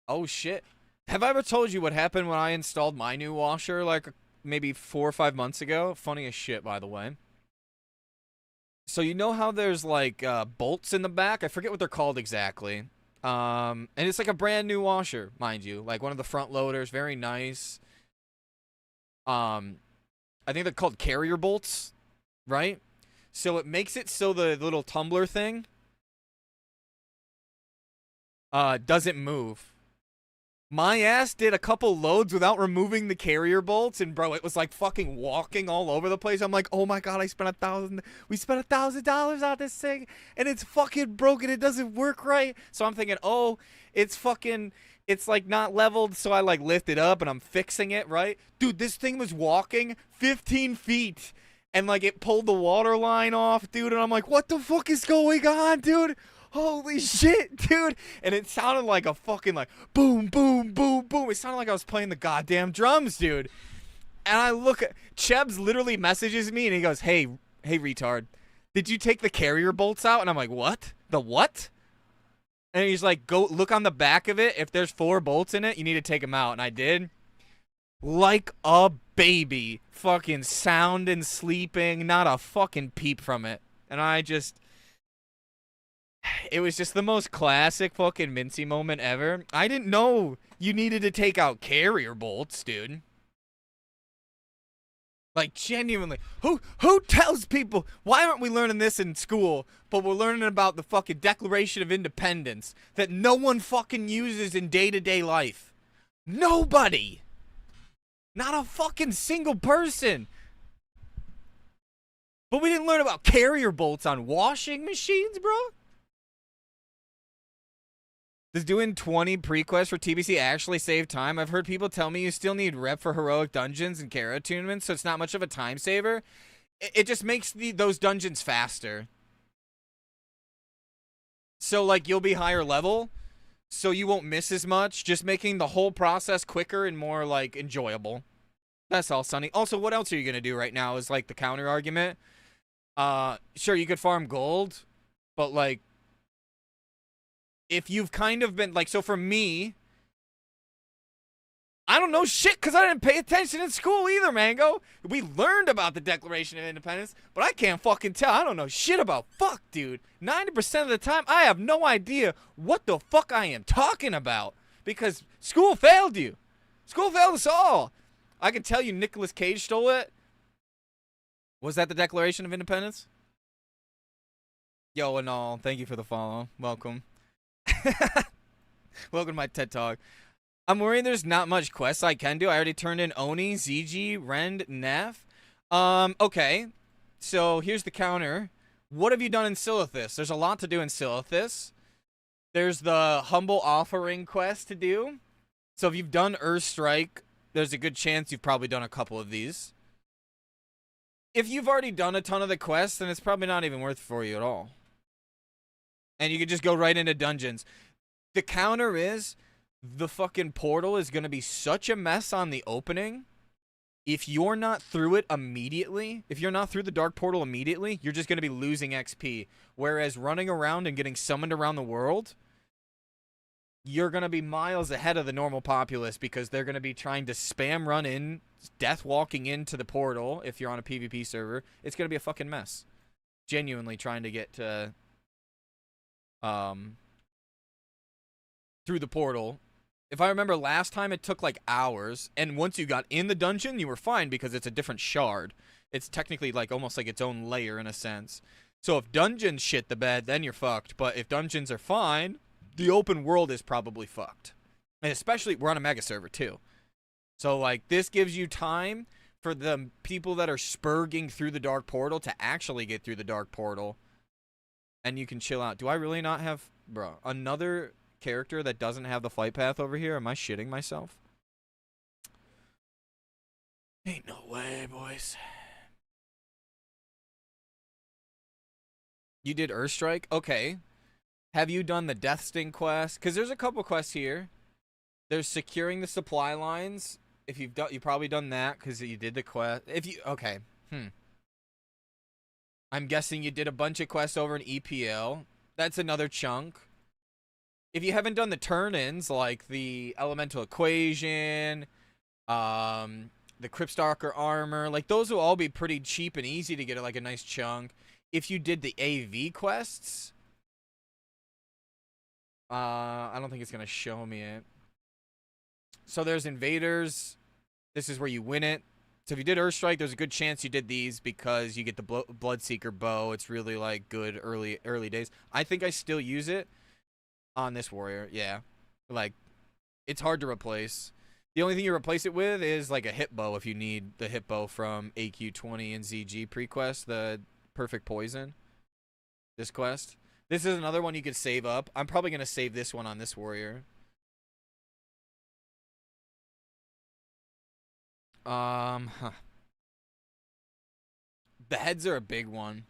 Oh shit. Have I ever told you what happened when I installed my new washer like maybe 4 or 5 months ago? Funny as shit, by the way. So you know how there's like bolts in the back? I forget what they're called exactly. And it's like a brand new washer, mind you. Like one of the front loaders, very nice. Um, I think they're called carrier bolts, right? So it makes it so the little tumbler thing doesn't move. My ass did a couple loads without removing the carrier bolts, and bro, it was like fucking walking all over the place. I'm like, oh my god, we spent $1,000 on this thing, and it's fucking broken. It doesn't work right. So I'm thinking, oh, it's like not leveled. So I like lift it up and I'm fixing it, right? Dude, this thing was walking 15 feet. And like it pulled the water line off, dude. And I'm like, what the fuck is going on, dude? Holy shit, dude. And it sounded like a fucking like boom, boom, boom, boom. It sounded like I was playing the goddamn drums, dude. And I look at Chebs literally messages me and he goes, hey, retard, did you take the carrier bolts out? And I'm like, what? The what? And he's like, go look on the back of it. If there's 4 bolts in it, you need to take them out. And I did. Like a baby. Fucking sound and sleeping. Not a fucking peep from it. And I just... It was just the most classic fucking Mintzy moment ever. I didn't know you needed to take out carrier bolts, dude. Like, genuinely. Who tells people, why aren't we learning this in school, but we're learning about the fucking Declaration of Independence that no one fucking uses in day-to-day life? Nobody! Not a fucking single person! But we didn't learn about carrier bolts on washing machines, bro? Does doing 20 pre-quests for TBC actually save time? I've heard people tell me you still need rep for heroic dungeons and Kara attunements, so it's not much of a time saver. It just makes those dungeons faster. So, like, you'll be higher level, so you won't miss as much, just making the whole process quicker and more, like, enjoyable. That's all, Sonny. Also, what else are you going to do right now is, like, the counter argument. Sure, you could farm gold, but, like, if you've kind of been, like, so for me, I don't know shit because I didn't pay attention in school either, Mango. We learned about the Declaration of Independence, but I can't fucking tell. I don't know shit about fuck, dude. 90% of the time, I have no idea what the fuck I am talking about because school failed you. School failed us all. I can tell you Nicolas Cage stole it. Was that the Declaration of Independence? Yo, and all, thank you for the follow. Welcome. Welcome to my TED Talk. I'm worried there's not much quests I can do. I already turned in Oni, ZG, Rend, Neff. Okay. So here's the counter. What have you done in Silithus? There's a lot to do in Silithus. There's the Humble Offering quest to do. So if you've done Earthstrike, there's a good chance you've probably done a couple of these. If you've already done a ton of the quests, then it's probably not even worth it for you at all. And you could just go right into dungeons. The counter is the fucking portal is going to be such a mess on the opening. If you're not through it immediately, if you're not through the dark portal immediately, you're just going to be losing XP. Whereas running around and getting summoned around the world, you're going to be miles ahead of the normal populace because they're going to be trying to spam run in, death walking into the portal if you're on a PvP server. It's going to be a fucking mess. Genuinely trying to get to... through the portal. If I remember last time, it took like hours, and once you got in the dungeon, you were fine because it's a different shard. It's technically like almost like its own layer in a sense. So if dungeons shit the bed, then you're fucked. But if dungeons are fine, the open world is probably fucked. And especially, we're on a mega server too. So like, this gives you time for the people that are spurging through the dark portal to actually get through the dark portal. And you can chill out. Do I really not have... Bro, another character that doesn't have the flight path over here? Am I shitting myself? Ain't no way, boys. You did Earthstrike? Okay. Have you done the Death Sting quest? Because there's a couple quests here. There's securing the supply lines. If you've probably done that because you did the quest. If you... Okay. I'm guessing you did a bunch of quests over in EPL. That's another chunk. If you haven't done the turn-ins, like the Elemental Equation, the Cryptstalker armor, like those will all be pretty cheap and easy to get like a nice chunk. If you did the AV quests, I don't think it's gonna show me it. So there's Invaders. This is where you win it. So if you did Earthstrike, there's a good chance you did these because you get the Bloodseeker bow. It's really like good early days. I think I still use it on this warrior. Yeah, like it's hard to replace. The only thing you replace it with is like a hit bow if you need the hit bow from AQ20 and ZG pre-quest, the Perfect Poison. This quest. This is another one you could save up. I'm probably gonna save this one on this warrior. Huh. The heads are a big one.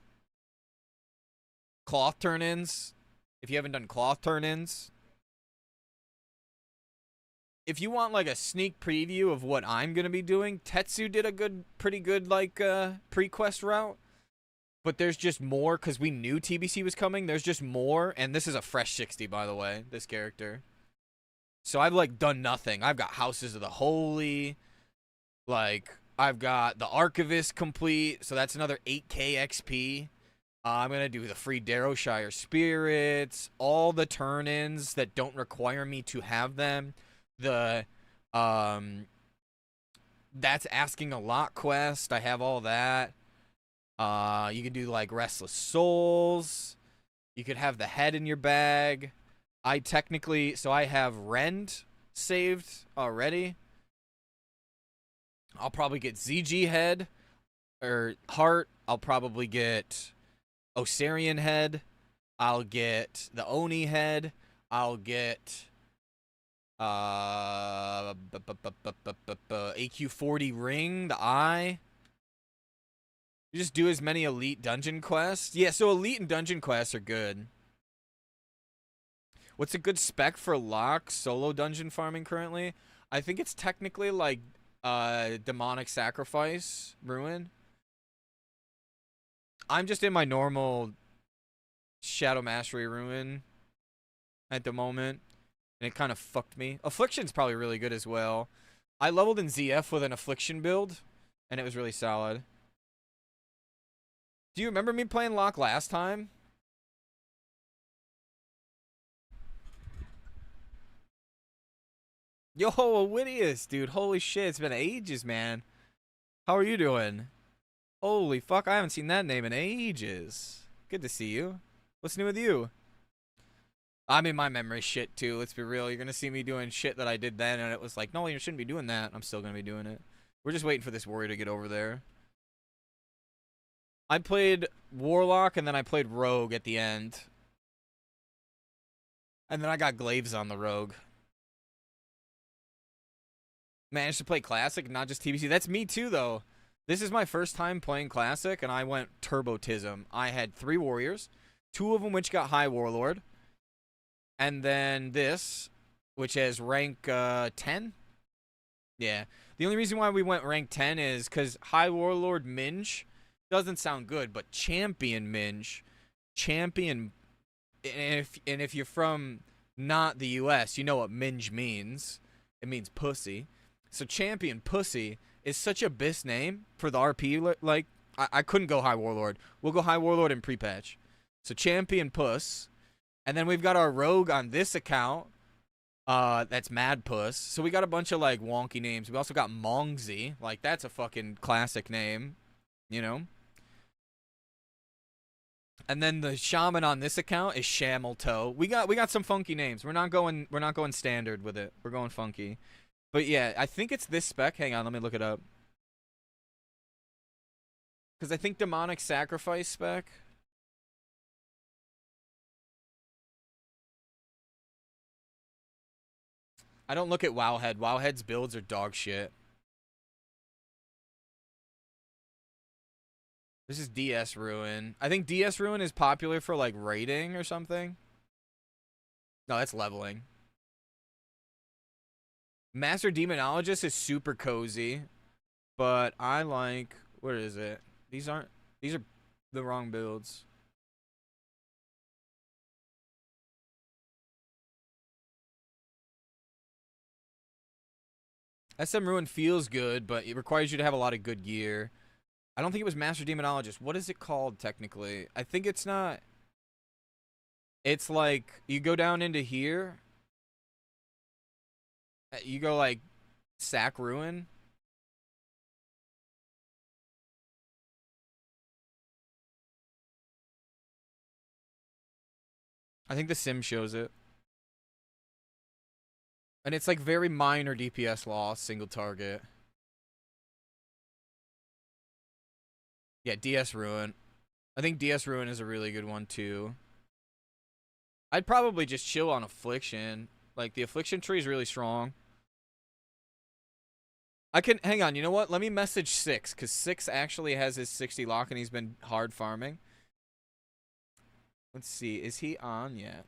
Cloth turn-ins. If you haven't done cloth turn-ins, if you want like a sneak preview of what I'm gonna be doing, Tetsu did a pretty good like pre-quest route. But there's just more because we knew TBC was coming. There's just more, and this is a fresh 60, by the way. This character. So I've like done nothing. I've got Houses of the Holy. Like I've got the Archivist complete, so that's another 8K XP. I'm gonna do the free Darrowshire Spirits, all the turn-ins that don't require me to have them. The that's asking a lot quest. I have all that. You can do like Restless Souls. You could have the head in your bag. I have Rend saved already. I'll probably get ZG head or heart. I'll probably get Osirian head. I'll get the Oni head. I'll get AQ40 ring, the eye. You just do as many elite dungeon quests. Yeah, so elite and dungeon quests are good. What's a good spec for lock solo dungeon farming currently? I think it's technically like demonic sacrifice ruin. I'm just in my normal shadow mastery ruin at the moment, and it kind of fucked me. Affliction's probably really good as well. I leveled in ZF with an affliction build, and it was really solid. Do you remember me playing lock last time? Yo, Wittiest, dude. Holy shit, it's been ages, man. How are you doing? Holy fuck, I haven't seen that name in ages. Good to see you. What's new with you? I'm in my memory shit, too. Let's be real. You're gonna see me doing shit that I did then, and it was like, no, you shouldn't be doing that. I'm still gonna be doing it. We're just waiting for this warrior to get over there. I played Warlock, and then I played Rogue at the end. And then I got Glaives on the Rogue. Managed to play Classic, not just TBC. That's me too, though. This is my first time playing Classic, and I went Turbotism. I had 3 warriors, 2 of them which got High Warlord, and then this, which has rank 10. Yeah. The only reason why we went rank 10 is because High Warlord Minge doesn't sound good, but Champion Minge, Champion, and if you're from not the U.S., you know what Minge means. It means pussy. So Champion Pussy is such a bis name for the RP. Like, I couldn't go High Warlord. We'll go High Warlord in pre-patch. So Champion Puss. And then we've got our Rogue on this account. That's Mad Puss. So we got a bunch of, like, wonky names. We also got Mongzy. Like, that's a fucking classic name. You know? And then the Shaman on this account is Shameltoe. We got some funky names. We're not going standard with it. We're going funky. But yeah, I think it's this spec. Hang on, let me look it up. Because I think Demonic Sacrifice spec. I don't look at Wowhead. Wowhead's builds are dog shit. This is DS Ruin. I think DS Ruin is popular for like raiding or something. No, that's leveling. Master Demonologist is super cozy, but I like, what is it? These are the wrong builds. SM Ruin feels good, but it requires you to have a lot of good gear. I don't think it was Master Demonologist. What is it called technically? I think it's not. It's like you go down into here. You go like Sack Ruin. I think the sim shows it. And it's like very minor DPS loss, single target. Yeah, DS Ruin. I think DS Ruin is a really good one too. I'd probably just chill on Affliction. Like, the Affliction tree is really strong. I can, hang on, you know what? Let me message 6, because 6 actually has his 60 lock, and he's been hard farming. Let's see, is he on yet?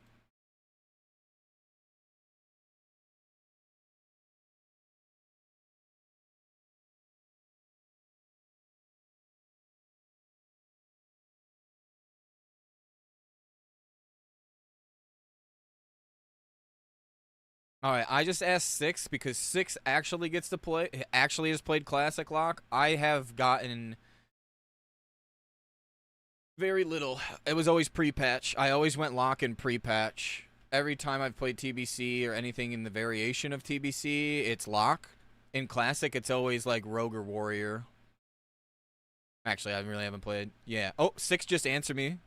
Alright, I just asked 6, because 6 actually gets to play, actually has played Classic Lock. I have gotten very little. It was always pre-patch. I always went lock and pre-patch. Every time I've played TBC or anything in the variation of TBC, it's lock. In Classic, it's always like Rogue or Warrior. Actually, I really haven't played. Yeah. Oh, 6 just answered me.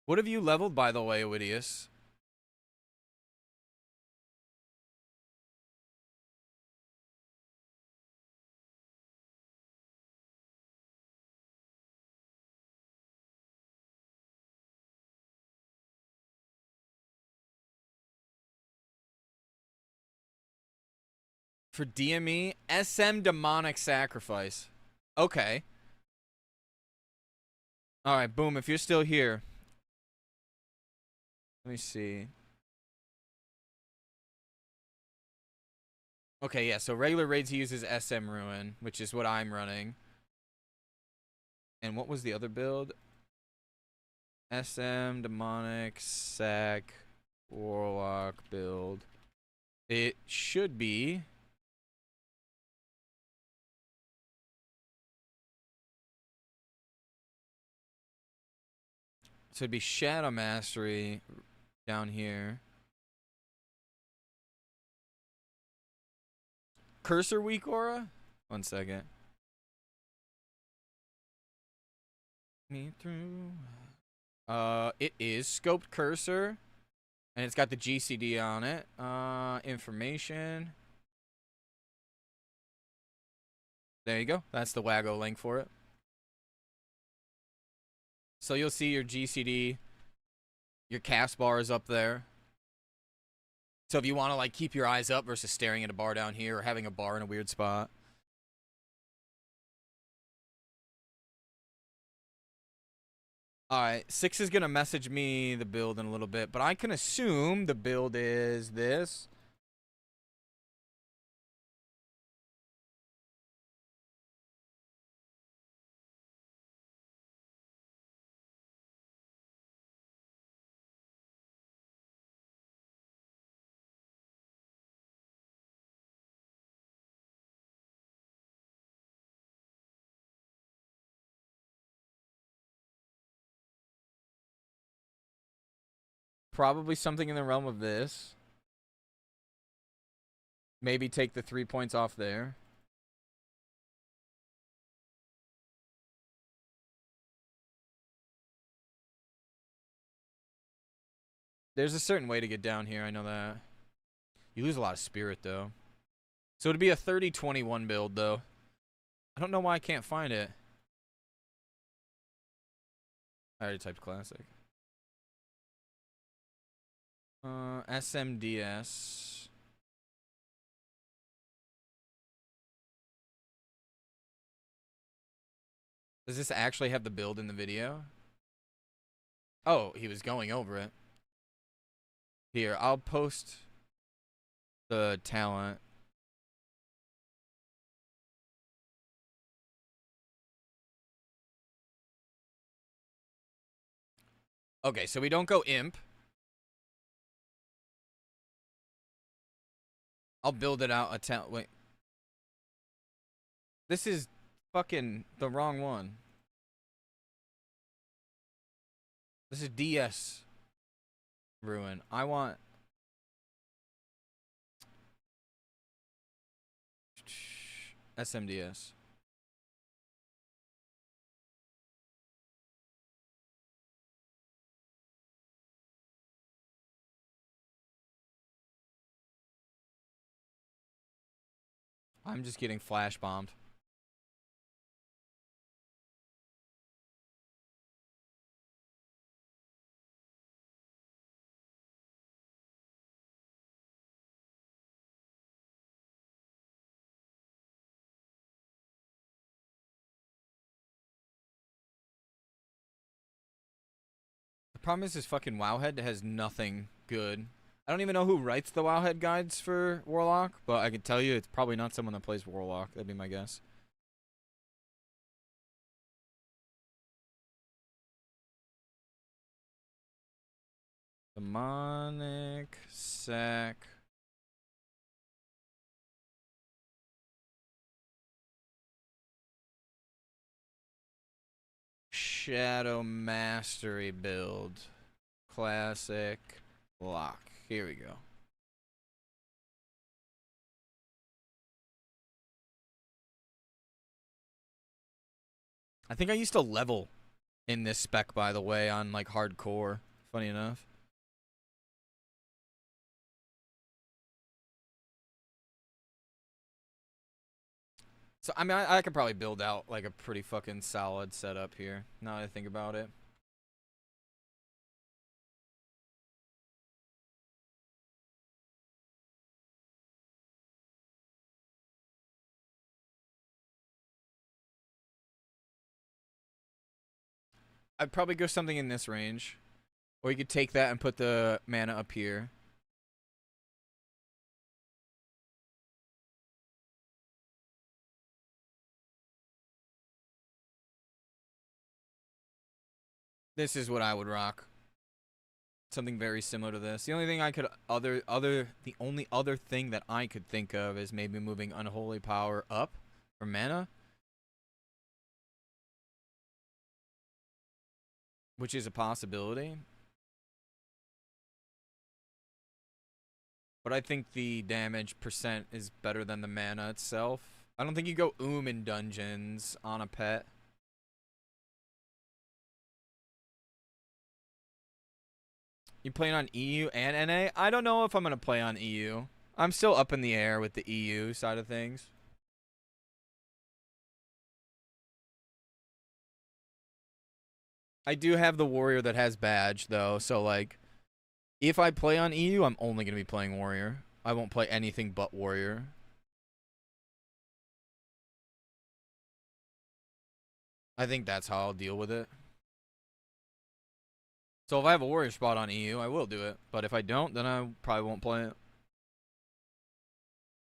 What have you leveled, by the way, Oidius? For DME, SM Demonic Sacrifice. Okay. Alright, boom, if you're still here. Let me see. Okay, yeah, so regular raids he uses SM Ruin, which is what I'm running. And what was the other build? SM, Demonic, Sac, Warlock build. It should be... So it'd be Shadow Mastery down here. Cursor Weak Aura? 1 second. Me through. It is Scoped Cursor. And it's got the GCD on it. Information. There you go. That's the Waggo link for it. So you'll see your GCD. Your cast bar is up there. So if you want to like keep your eyes up versus staring at a bar down here or having a bar in a weird spot. Alright, 6 is going to message me the build in a little bit, but I can assume the build is this. Probably something in the realm of this. Maybe take the 3 points off there. There's a certain way to get down here, I know that. You lose a lot of spirit, though. So it'd be a 30-21 build, though. I don't know why I can't find it. I already typed classic. SMDS. Does this actually have the build in the video? Oh, he was going over it. Here, I'll post the talent. Okay, so we don't go imp. I'll build it out a town. Wait. This is fucking the wrong one. This is DS Ruin. I want SMDS. I'm just getting flash bombed. The problem is this fucking Wowhead has nothing good. I don't even know who writes the Wowhead guides for Warlock, but I can tell you it's probably not someone that plays Warlock. That'd be my guess. Demonic Sack. Shadow Mastery build. Classic lock. Here we go. I think I used to level in this spec, by the way, on like hardcore. Funny enough. So, I mean, I could probably build out like a pretty fucking solid setup here, now that I think about it. I'd probably go something in this range. Or you could take that and put the mana up here. This is what I would rock. Something very similar to this. The only thing I could the only other thing that I could think of is maybe moving Unholy Power up for mana, which is a possibility. But I think the damage percent is better than the mana itself. I don't think you go in dungeons on a pet. You playing on EU and NA? I don't know if I'm going to play on EU. I'm still up in the air with the EU side of things. I do have the warrior that has badge, though, so, like, if I play on EU, I'm only going to be playing warrior. I won't play anything but warrior. I think that's how I'll deal with it. So if I have a warrior spot on EU, I will do it. But if I don't, then I probably won't play it.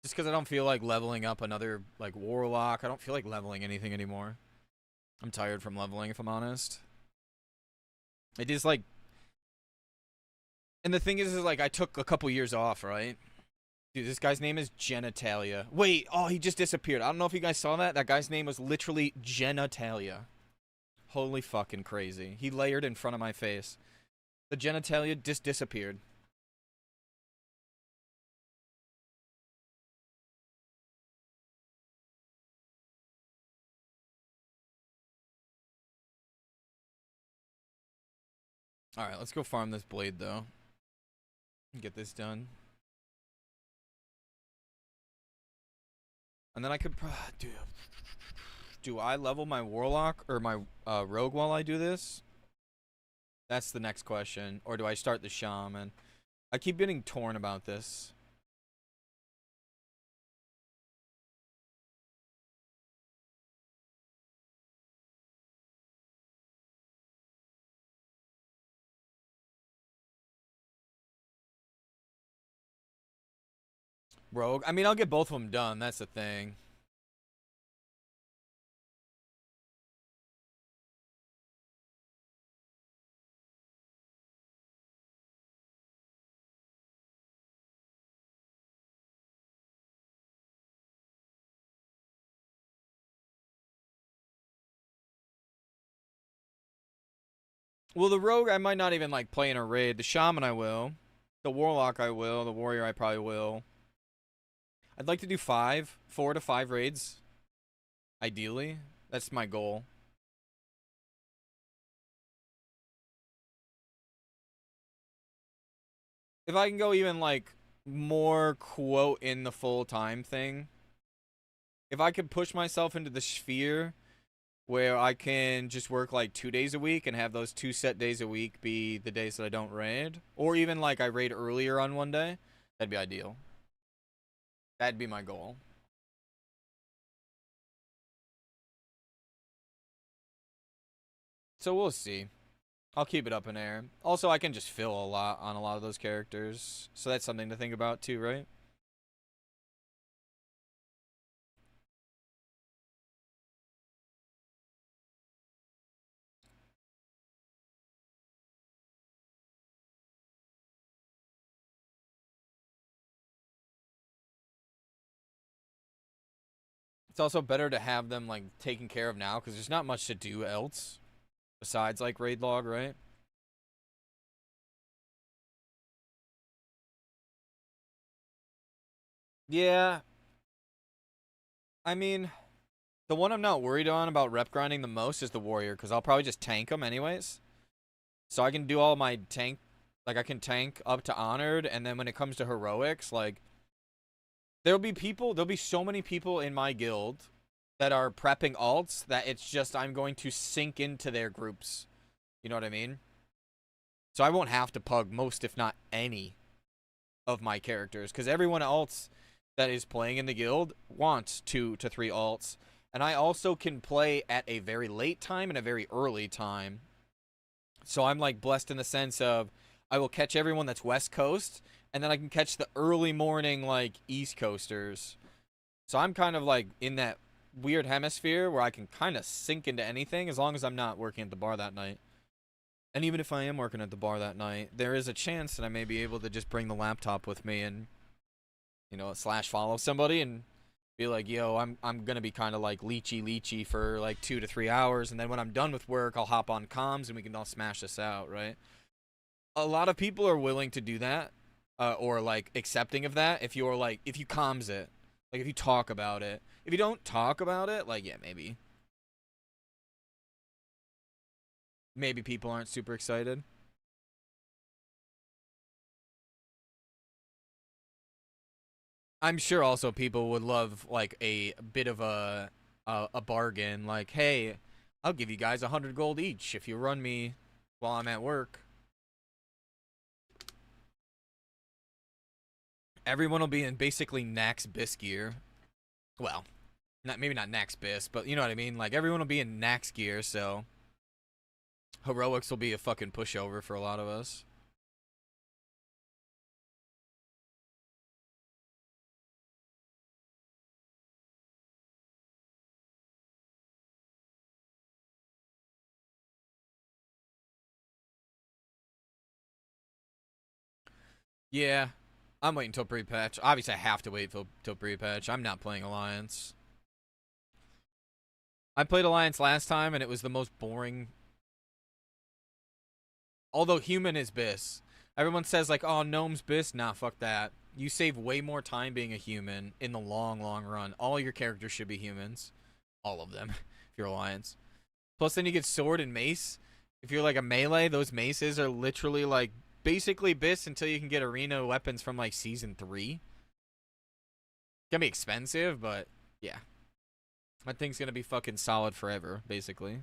Just because I don't feel like leveling up another, like, warlock. I don't feel like leveling anything anymore. I'm tired from leveling, if I'm honest. It is like... And the thing is like, I took a couple years off, right? Dude, this guy's name is Genitalia. Wait, oh, he just disappeared. I don't know if you guys saw that. That guy's name was literally Genitalia. Holy fucking crazy. He layered in front of my face. The Genitalia just disappeared. Alright, let's go farm this blade, though. Get this done. And then I could... Do I level my warlock or my rogue while I do this? That's the next question. Or do I start the shaman? I keep getting torn about this. Rogue? I mean, I'll get both of them done. That's the thing. Well, the rogue I might not even like play in a raid. The shaman I will. The warlock I will. The warrior I probably will. I'd like to do 4 to 5 raids. Ideally. That's my goal. If I can go even like more quote in the full time thing. If I could push myself into the sphere where I can just work like 2 days a week and have those 2 set days a week be the days that I don't raid, or even like I raid earlier on one day, that'd be ideal. That'd be my goal. So we'll see. I'll keep it up in air. Also, I can just fill a lot on a lot of those characters, so that's something to think about too, right? It's also better to have them like taken care of now because there's not much to do else besides like raid log, right? Yeah, I mean, the one I'm not worried on about rep grinding the most is the warrior because I'll probably just tank them anyways. So I can do all my tank, like I can tank up to honored, and then when it comes to heroics, like there'll be so many people in my guild that are prepping alts that it's just I'm going to sink into their groups. You know what I mean? So I won't have to pug most, if not any, of my characters because everyone else that is playing in the guild wants 2 to 3 alts, and I also can play at a very late time and a very early time. So I'm like blessed in the sense of I will catch everyone that's West Coast, and then I can catch the early morning like East Coasters. So I'm kind of like in that weird hemisphere where I can kind of sink into anything as long as I'm not working at the bar that night. And even if I am working at the bar that night, there is a chance that I may be able to just bring the laptop with me and, slash follow somebody and be like, yo, I'm gonna be kind of like leechy for like 2 to 3 hours, and then when I'm done with work, I'll hop on comms and we can all smash this out, right? A lot of people are willing to do that, or like accepting of that if you comms it, like if you talk about it. If you don't talk about it, like yeah, maybe people aren't super excited. I'm sure also people would love like a bit of a bargain, like hey, I'll give you guys 100 gold each if you run me while I'm at work. Everyone will be in basically Nax Bis gear. Well, not maybe not Nax Bis, but you know what I mean. Like everyone will be in Nax gear, so heroics will be a fucking pushover for a lot of us. Yeah, I'm waiting till pre-patch. Obviously, I have to wait till pre-patch. I'm not playing Alliance. I played Alliance last time, and it was the most boring. Although human is Bis. Everyone says, like, oh, Gnome's Bis. Nah, fuck that. You save way more time being a human in the long, long run. All your characters should be humans. All of them, if you're Alliance. Plus, then you get Sword and Mace. If you're, like, a melee, those maces are literally, like, basically Bis until you can get arena weapons from, like, Season 3. Gonna be expensive, but yeah. That thing's gonna be fucking solid forever, basically.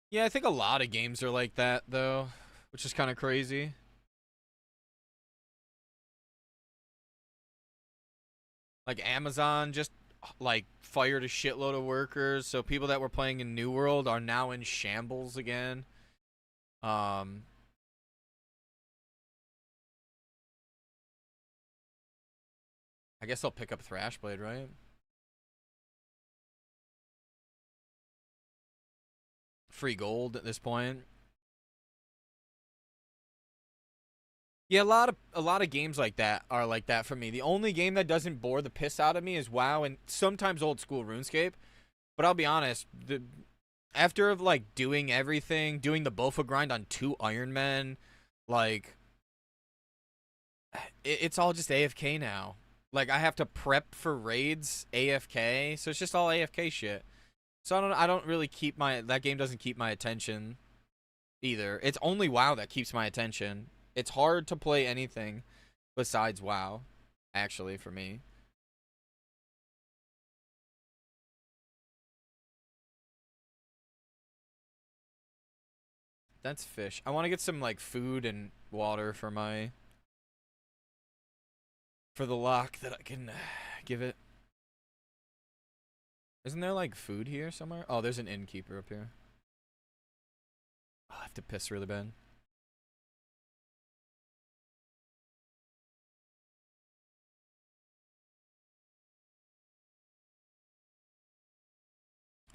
Yeah, I think a lot of games are like that, though, which is kind of crazy. Like Amazon just like fired a shitload of workers, so people that were playing in New World are now in shambles again. Um, I guess I'll pick up Thrashblade, right? Free gold at this point. Yeah, a lot of games like that are like that for me. The only game that doesn't bore the piss out of me is WoW and sometimes old school RuneScape. But I'll be honest, after like doing everything, doing the Bofa grind on 2 Iron Men, like it's all just AFK now. Like I have to prep for raids AFK, so it's just all AFK shit. So I don't really keep my that game doesn't keep my attention either. It's only WoW that keeps my attention. It's hard to play anything besides WoW, actually, for me. That's fish. I want to get some like food and water for the lock that I can give it. Isn't there like food here somewhere? Oh, there's an innkeeper up here. Oh, I have to piss really bad.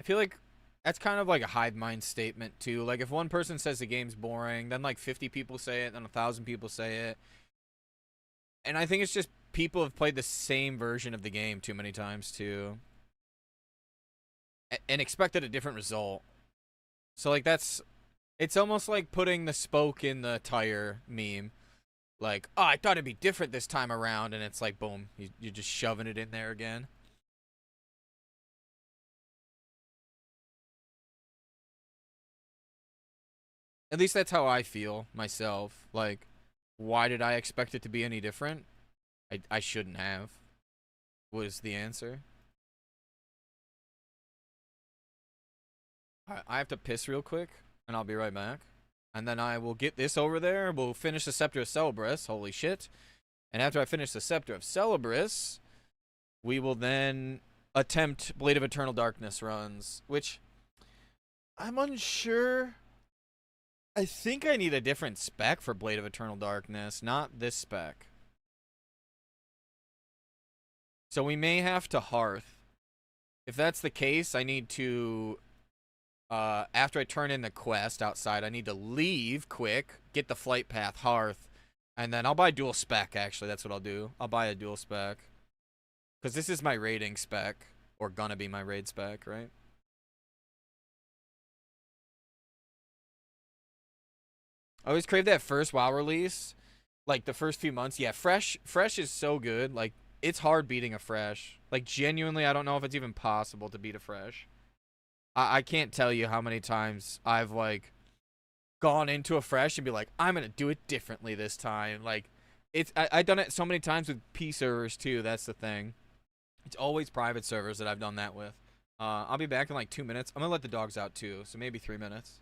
I feel like that's kind of like a hive mind statement too. Like if one person says the game's boring, then like 50 people say it, then 1,000 people say it. And I think it's just people have played the same version of the game too many times too. And expected a different result. So like it's almost like putting the spoke in the tire meme. Like, oh, I thought it'd be different this time around, and it's like, boom, you're just shoving it in there again. At least that's how I feel myself. Like, why did I expect it to be any different? I shouldn't have, was the answer. I have to piss real quick, and I'll be right back. And then I will get this over there. We'll finish the Scepter of Celebris. Holy shit. And after I finish the Scepter of Celebris, we will then attempt Blade of Eternal Darkness runs, which I'm unsure. I think I need a different spec for Blade of Eternal Darkness, not this spec. So we may have to Hearth. If that's the case, I need to after I turn in the quest outside, I need to leave quick, get the flight path Hearth, and then I'll buy dual spec actually. That's what I'll do. I'll buy a dual spec. Cuz this is my raiding spec or gonna be my raid spec, right? I always crave that first WoW release, like the first few months. Yeah, fresh is so good. Like it's hard beating a fresh. Like genuinely, I don't know if it's even possible to beat a fresh. I can't tell you how many times I've like gone into a fresh and be like, I'm gonna do it differently this time. Like I've done it so many times with P servers too. That's the thing. It's always private servers that I've done that with. I'll be back in like 2 minutes. I'm gonna let the dogs out too, so maybe 3 minutes.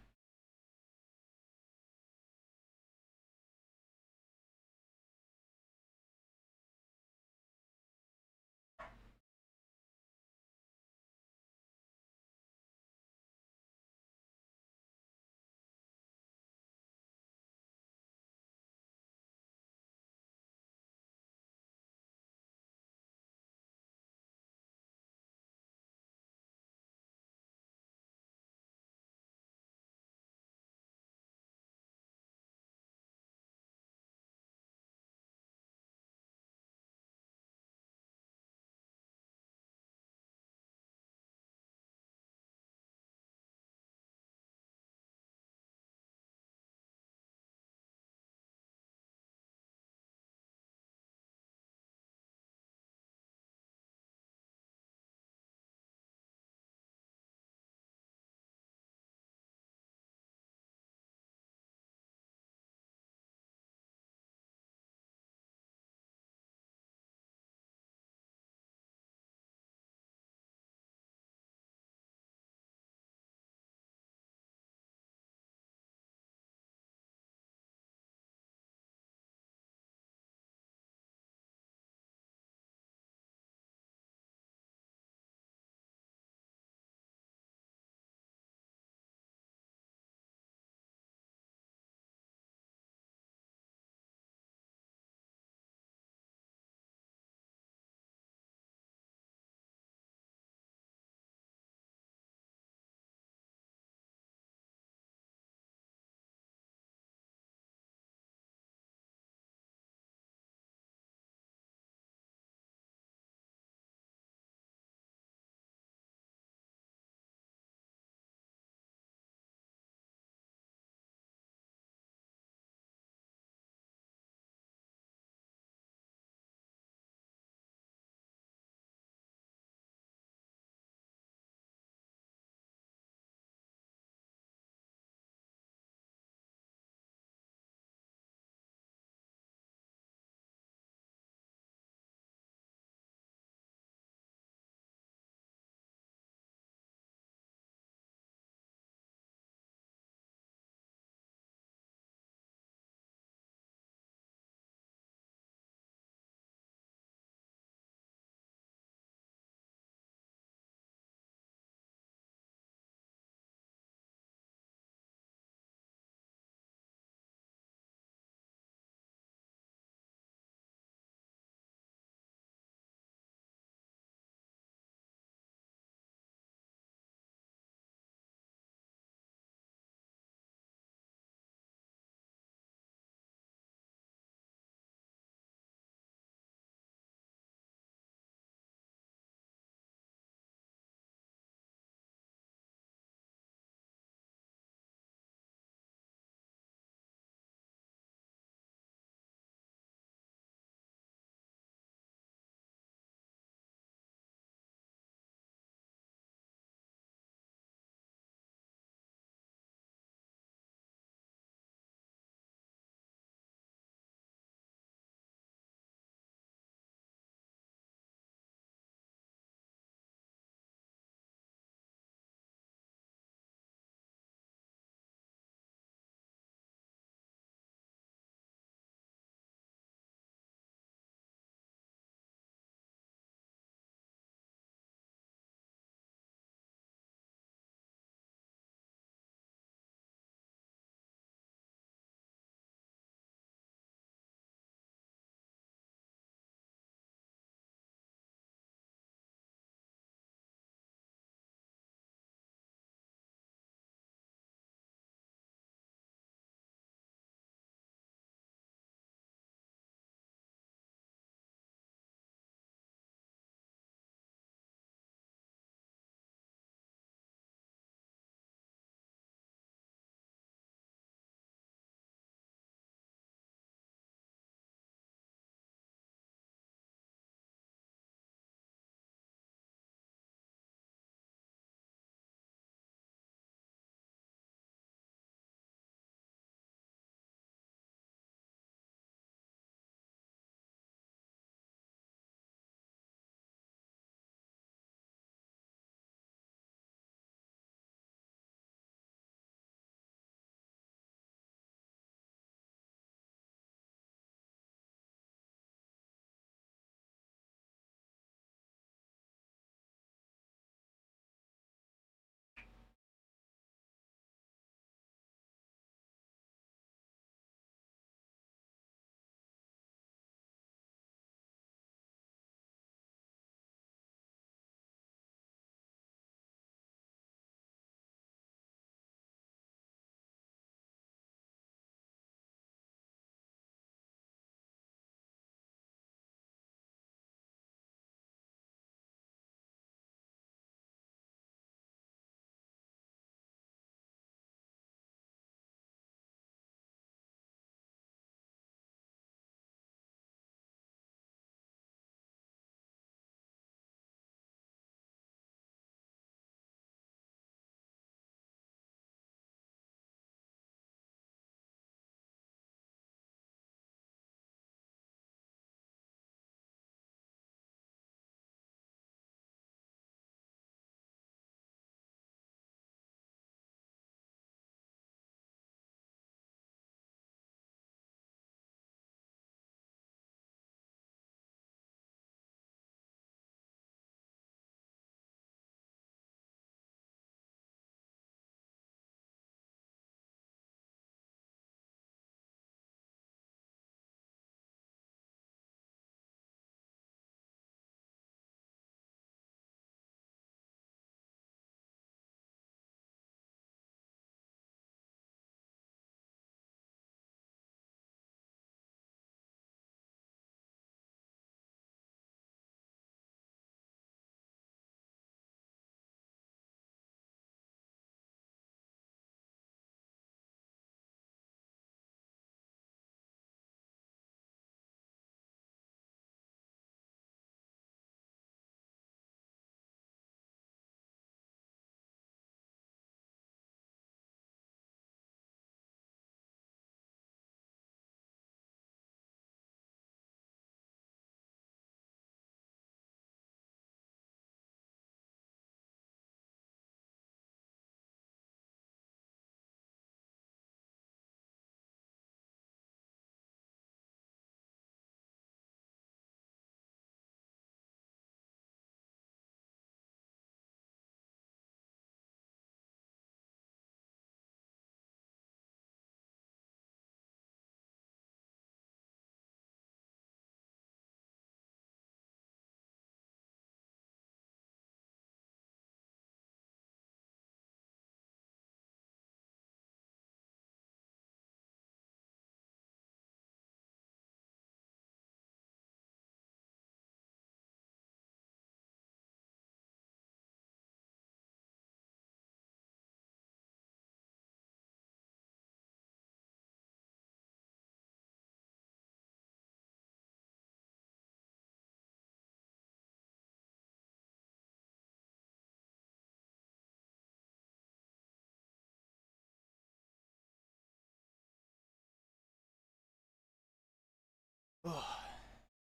Oh,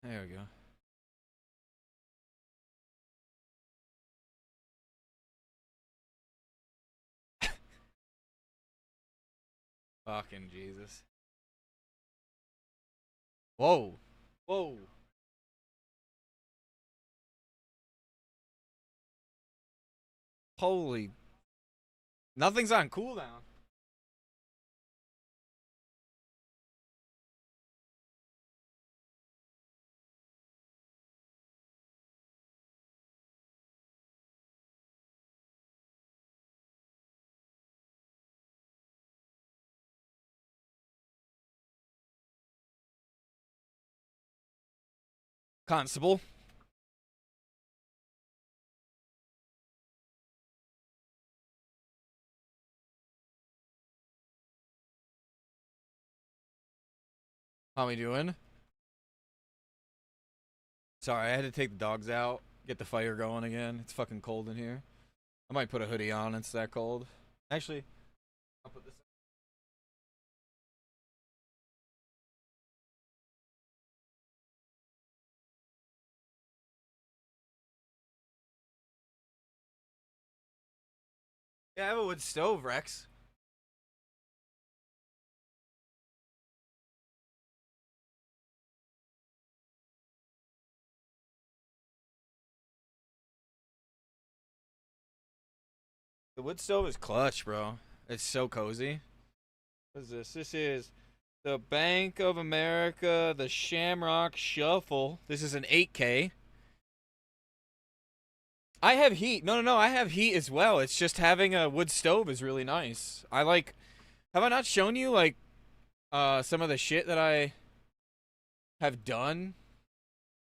there we go. Fucking Jesus. Whoa. Whoa. Holy. Nothing's on cooldown. Constable. How we doing? Sorry, I had to take the dogs out, get the fire going again. It's fucking cold in here. I might put a hoodie on, it's that cold. Actually, I'll put this. Yeah, I have a wood stove, Rex. The wood stove is clutch, bro. It's so cozy. What is this? This is the Bank of America, the Shamrock Shuffle. This is an 8K. I have heat. No. I have heat as well. It's just having a wood stove is really nice. I like. Have I not shown you like some of the shit that I have done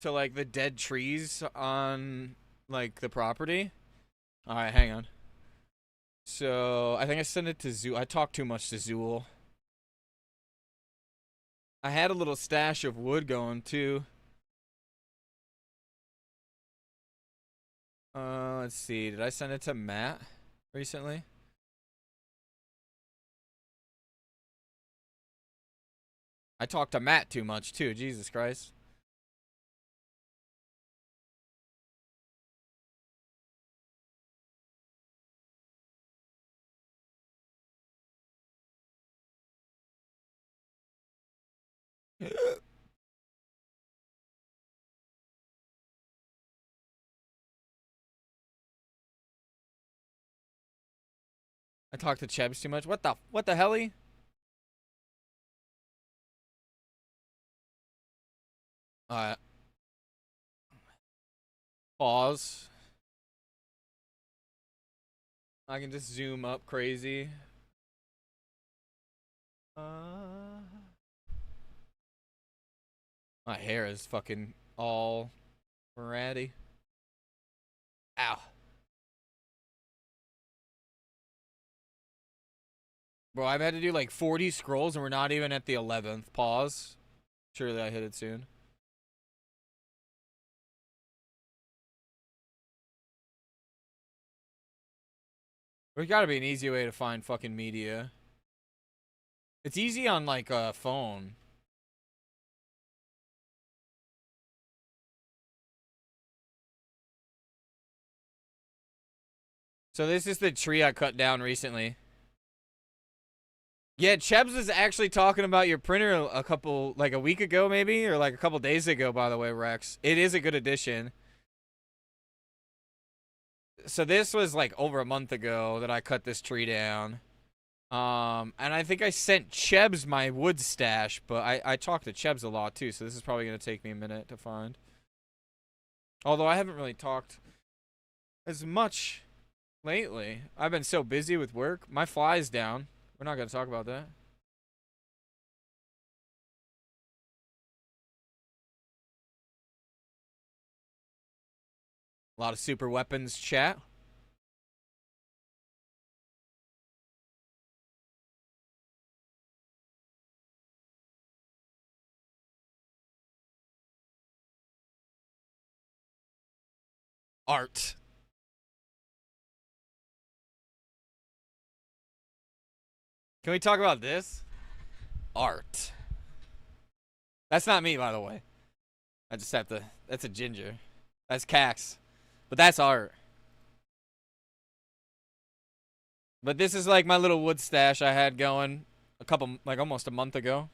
to like the dead trees on like the property? All right, hang on. So I think I sent it to Zool. I talked too much to Zool. I had a little stash of wood going too. Let's see. Did I send it to Matt recently? I talked to Matt too much too. Jesus Christ. I talked to Chebs too much. What the helly? Uh, Pause. I can just zoom up crazy. My hair is fucking all ratty. Ow. Bro, I've had to do like 40 scrolls and we're not even at the 11th. Pause. Surely I hit it soon. There's gotta be an easy way to find fucking media. It's easy on like a phone. So this is the tree I cut down recently. Yeah, Chebs was actually talking about your printer a couple, like a week ago maybe, or like a couple days ago, by the way, Rex. It is a good addition. So this was like over a month ago that I cut this tree down. And I think I sent Chebs my wood stash, but I talked to Chebs a lot too, so this is probably going to take me a minute to find. Although I haven't really talked as much lately. I've been so busy with work. My fly's down. We're not going to talk about that. A lot of super weapons chat. Art. Can we talk about this? Art. That's not me, by the way. I just have to. That's a ginger. That's Cax. But that's art. But this is like my little wood stash I had going a couple, like almost a month ago.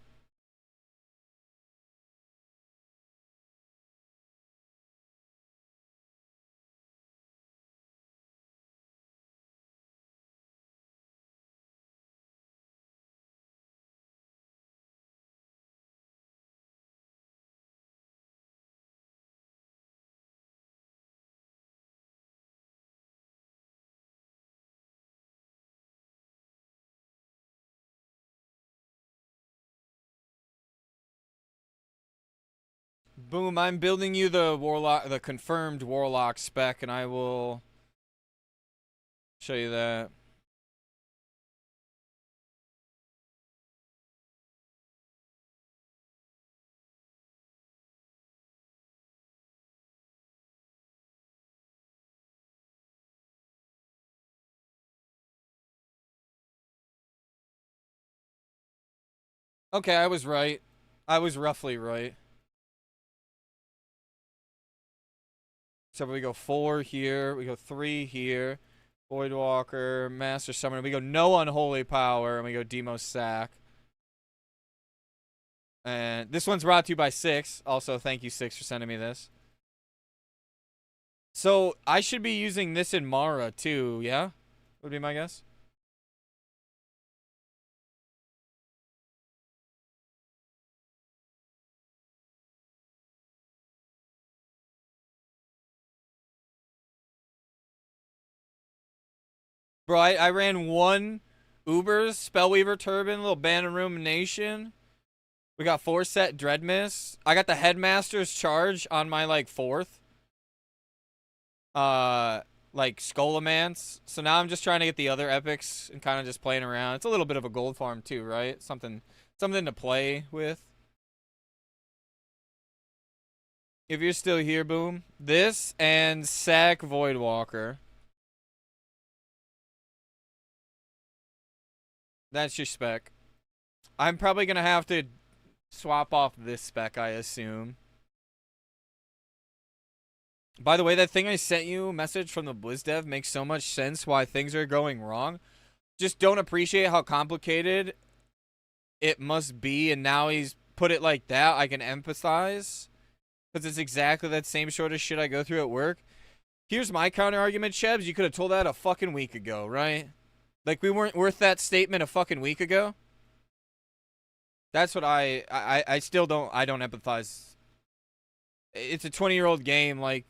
Boom, I'm building you the warlock, the confirmed warlock spec, and I will show you that. Okay, I was right. I was roughly right. So we go 4 here, we go 3 here, Voidwalker, Master Summoner, we go no Unholy Power, and we go Demo Sack. And this one's brought to you by Six. Also, thank you, Six, for sending me this. So, I should be using this in Mara, too, yeah? Would be my guess. Bro, I ran 1 Ubers, Spellweaver Turban, little Banner Room Nation. We got 4 set Dreadmist. I got the Headmaster's Charge on my, like, 4th. Like, Skullomance. So now I'm just trying to get the other epics and kind of just playing around. It's a little bit of a gold farm, too, right? Something to play with. If you're still here, Boom. This and Sack Voidwalker. That's your spec. I'm probably going to have to swap off this spec, I assume. By the way, that thing I sent you, message from the BlizzDev, makes so much sense why things are going wrong. Just don't appreciate how complicated it must be, and now he's put it like that. I can empathize. Because it's exactly that same sort of shit I go through at work. Here's my counter argument, Chebs. You could have told that a fucking week ago, right? Like, we weren't worth that statement a fucking week ago. That's what I still don't, I don't empathize. It's a 20-year-old game, like,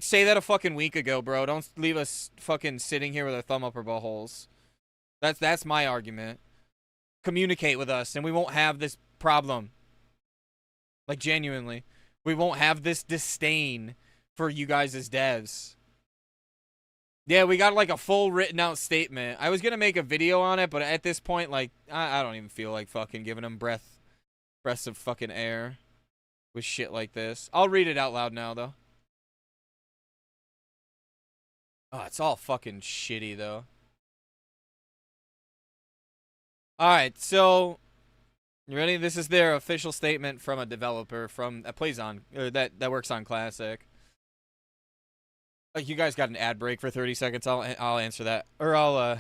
say that a fucking week ago, bro. Don't leave us fucking sitting here with our thumb up our buttholes. That's my argument. Communicate with us, and we won't have this problem. Like, genuinely. We won't have this disdain for you guys as devs. Yeah, we got like a full written out statement. I was going to make a video on it, but at this point, like, I don't even feel like fucking giving them breaths of fucking air with shit like this. I'll read it out loud now, though. Oh, it's all fucking shitty, though. Alright, so, you ready? This is their official statement from a developer that plays on, or that works on Classic. Like, you guys got an ad break for 30 seconds. I'll answer that. Or I'll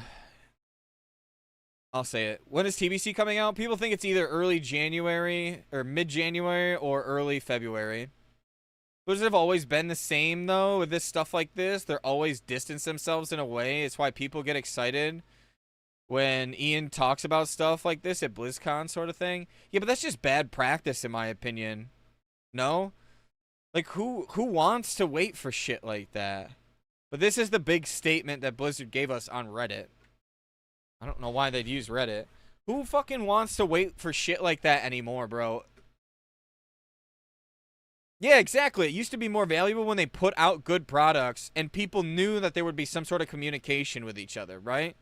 say it. When is TBC coming out? People think it's either early January or mid-January or early February. Blizzard have always been the same, though, with this stuff like this. They're always distance themselves in a way. It's why people get excited when Ian talks about stuff like this at BlizzCon sort of thing. Yeah, but that's just bad practice, in my opinion. No? Like, who wants to wait for shit like that? But this is the big statement that Blizzard gave us on Reddit. I don't know why they'd use Reddit. Who fucking wants to wait for shit like that anymore, bro? Yeah, exactly. It used to be more valuable when they put out good products and people knew that there would be some sort of communication with each other, right?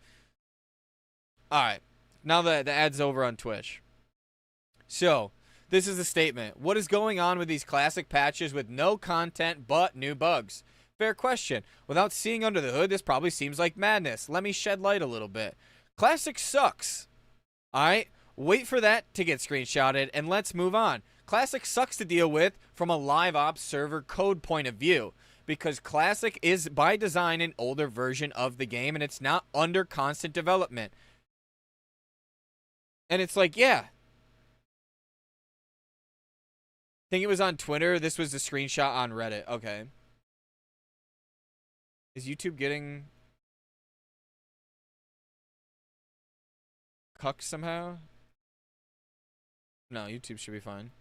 Alright. Now the ad's over on Twitch. So, this is a statement. What is going on with these classic patches with no content but new bugs? Fair question. Without seeing under the hood, this probably seems like madness. Let me shed light a little bit. Classic sucks. Alright? Wait for that to get screenshotted, and let's move on. Classic sucks to deal with from a live ops server code point of view, because Classic is by design an older version of the game, and it's not under constant development. And it's like, yeah. I think it was on Twitter. This was a screenshot on Reddit. Okay. Is YouTube getting cucked somehow? No, YouTube should be fine.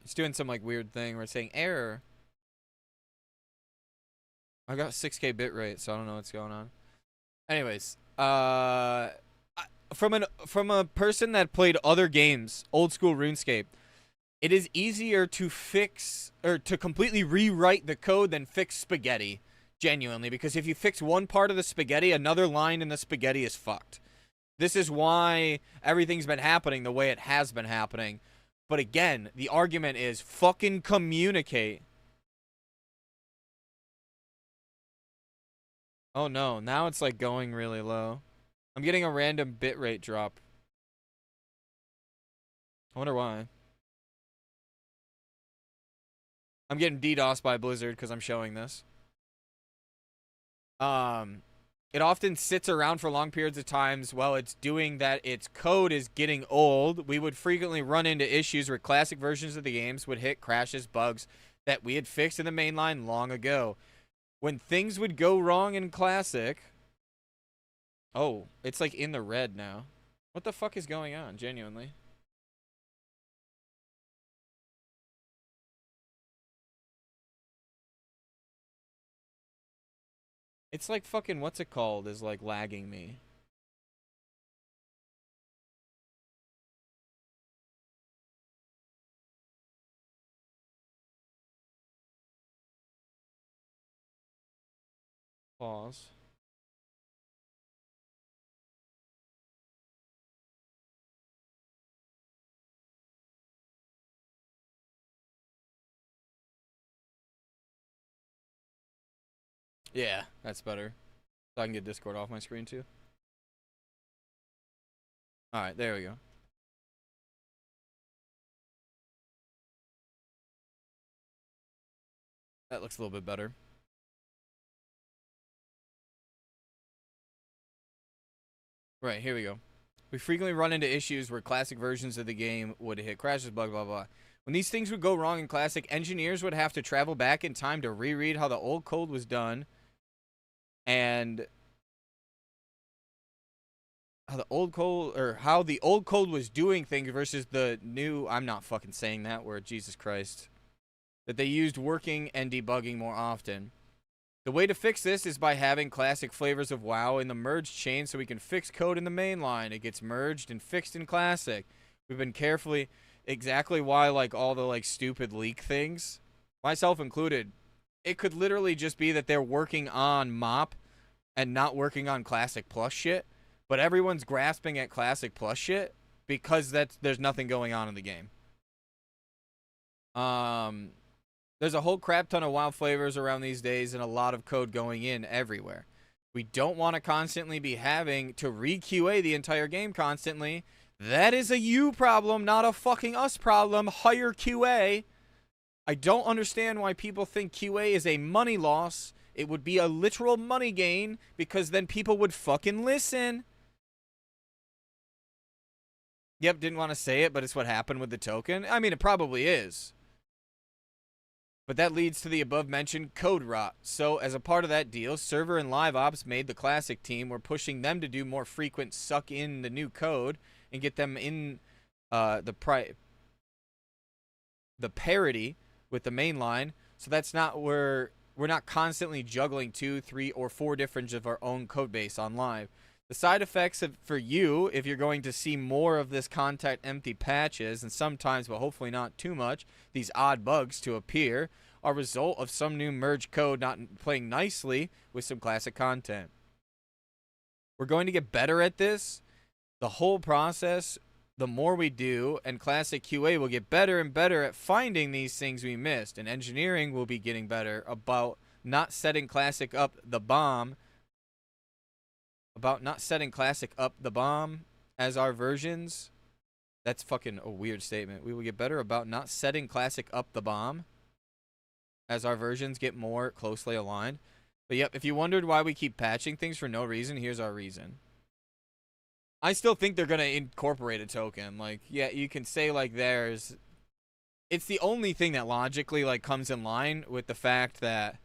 It's doing some like weird thing where it's saying error. I got 6K bitrate, so I don't know what's going on. Anyways, from a person that played other games, old school RuneScape, it is easier to fix or to completely rewrite the code than fix spaghetti. Genuinely, because if you fix one part of the spaghetti, another line in the spaghetti is fucked. This is why everything's been happening the way it has been happening. But again, the argument is fucking communicate. Oh no, now it's like going really low. I'm getting a random bitrate drop. I wonder why. I'm getting DDoS by Blizzard because I'm showing this. It often sits around for long periods of times while it's doing that. Its code is getting old. We would frequently run into issues where classic versions of the games would hit crashes, bugs that we had fixed in the mainline long ago. When things would go wrong in classic... Oh, it's like in the red now. What the fuck is going on, genuinely? It's like fucking, what's it called, is like lagging me. Pause. Yeah, that's better. So I can get Discord off my screen too. Alright, there we go. That looks a little bit better. Right, here we go. We frequently run into issues where classic versions of the game would hit crashes, blah, blah, blah. When these things would go wrong in classic, engineers would have to travel back in time to reread how the old code was done and how the old code was doing things versus the new, I'm not fucking saying that word, Jesus Christ, that they used working and debugging more often. The way to fix this is by having classic flavors of WoW in the merge chain so we can fix code in the main line. It gets merged and fixed in classic. We've been carefully, exactly why like all the like stupid leak things, myself included, it could literally just be that they're working on MOP and not working on classic plus shit, but everyone's grasping at classic plus shit because there's nothing going on in the game. There's a whole crap ton of WoW flavors around these days and a lot of code going in everywhere. We don't want to constantly be having to re-QA the entire game constantly. That is a you problem, not a fucking us problem. Hire QA. I don't understand why people think QA is a money loss. It would be a literal money gain because then people would fucking listen. Yep, didn't want to say it, but it's what happened with the token. I mean, it probably is. But that leads to the above-mentioned code rot. So, as a part of that deal, server and live ops made the classic team. We're pushing them to do more frequent suck in the new code and get them in the parity with the main line. So that's not where we're not constantly juggling 2, 3, or 4 different of our own code base on live. The side effects for you, if you're going to see more of this content empty patches, and sometimes, but hopefully not too much, these odd bugs to appear, are a result of some new merge code not playing nicely with some classic content. We're going to get better at this. The whole process, the more we do, and classic QA will get better and better at finding these things we missed, and engineering will be getting better about not setting classic up the bomb as our versions That's fucking a weird statement. We will get better about not setting Classic up the bomb as our versions get more closely aligned. But yep, if you wondered why we keep patching things for no reason, here's our reason. I still think they're going to incorporate a token. Like, yeah, you can say, like, there's... It's the only thing that logically, like, comes in line with the fact that,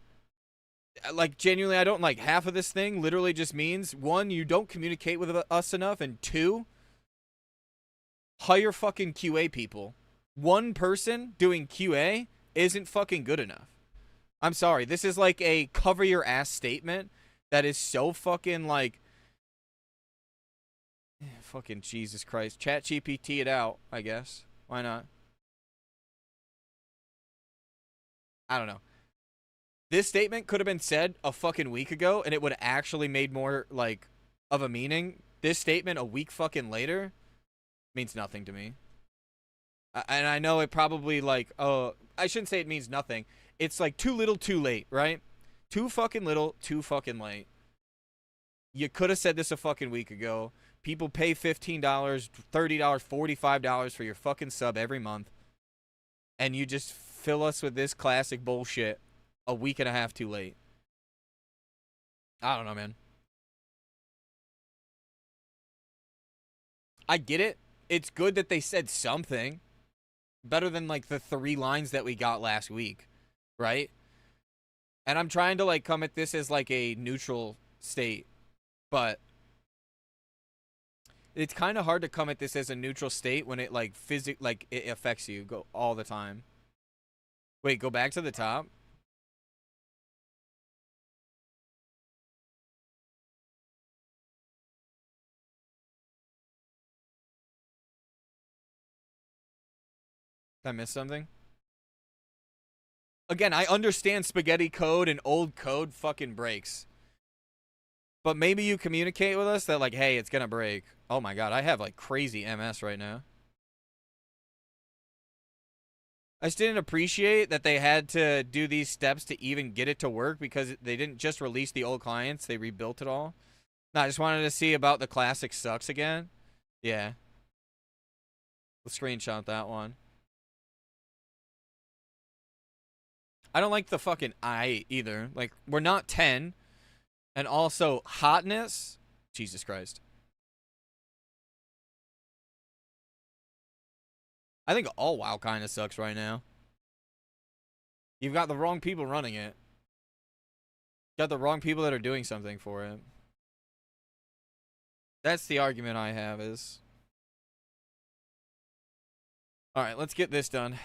like, genuinely, I don't like half of this thing literally just means, one, you don't communicate with us enough, and two, hire fucking QA people. One person doing QA isn't fucking good enough. I'm sorry. This is like a cover your ass statement that is so fucking like... Fucking Jesus Christ. Chat GPT it out, I guess. Why not? I don't know. This statement could have been said a fucking week ago and it would have actually made more, like, of a meaning. This statement a week fucking later means nothing to me. And I know it probably, like, I shouldn't say it means nothing. It's like too little, too late, right? Too fucking little, too fucking late. You could have said this a fucking week ago. People pay $15, $30, $45 for your fucking sub every month. And you just fill us with this classic bullshit a week and a half too late. I don't know, man. I get it. It's good that they said something. Better than, like, the 3 lines that we got last week. Right? And I'm trying to, like, come at this as, like, a neutral state. But it's kind of hard to come at this as a neutral state when it, like, it affects you all the time. Wait, go back to the top? Did I miss something? Again, I understand spaghetti code and old code fucking breaks. But maybe you communicate with us that, like, hey, it's gonna break. Oh my god, I have, like, crazy MS right now. I just didn't appreciate that they had to do these steps to even get it to work because they didn't just release the old clients, they rebuilt it all. No, I just wanted to see about the classic sucks again. Yeah. We'll screenshot that one. I don't like the fucking I either. Like, we're not 10. And also, hotness. Jesus Christ. I think all WoW kind of sucks right now. You've got the wrong people running it. Got the wrong people that are doing something for it. That's the argument I have is... Alright, let's get this done.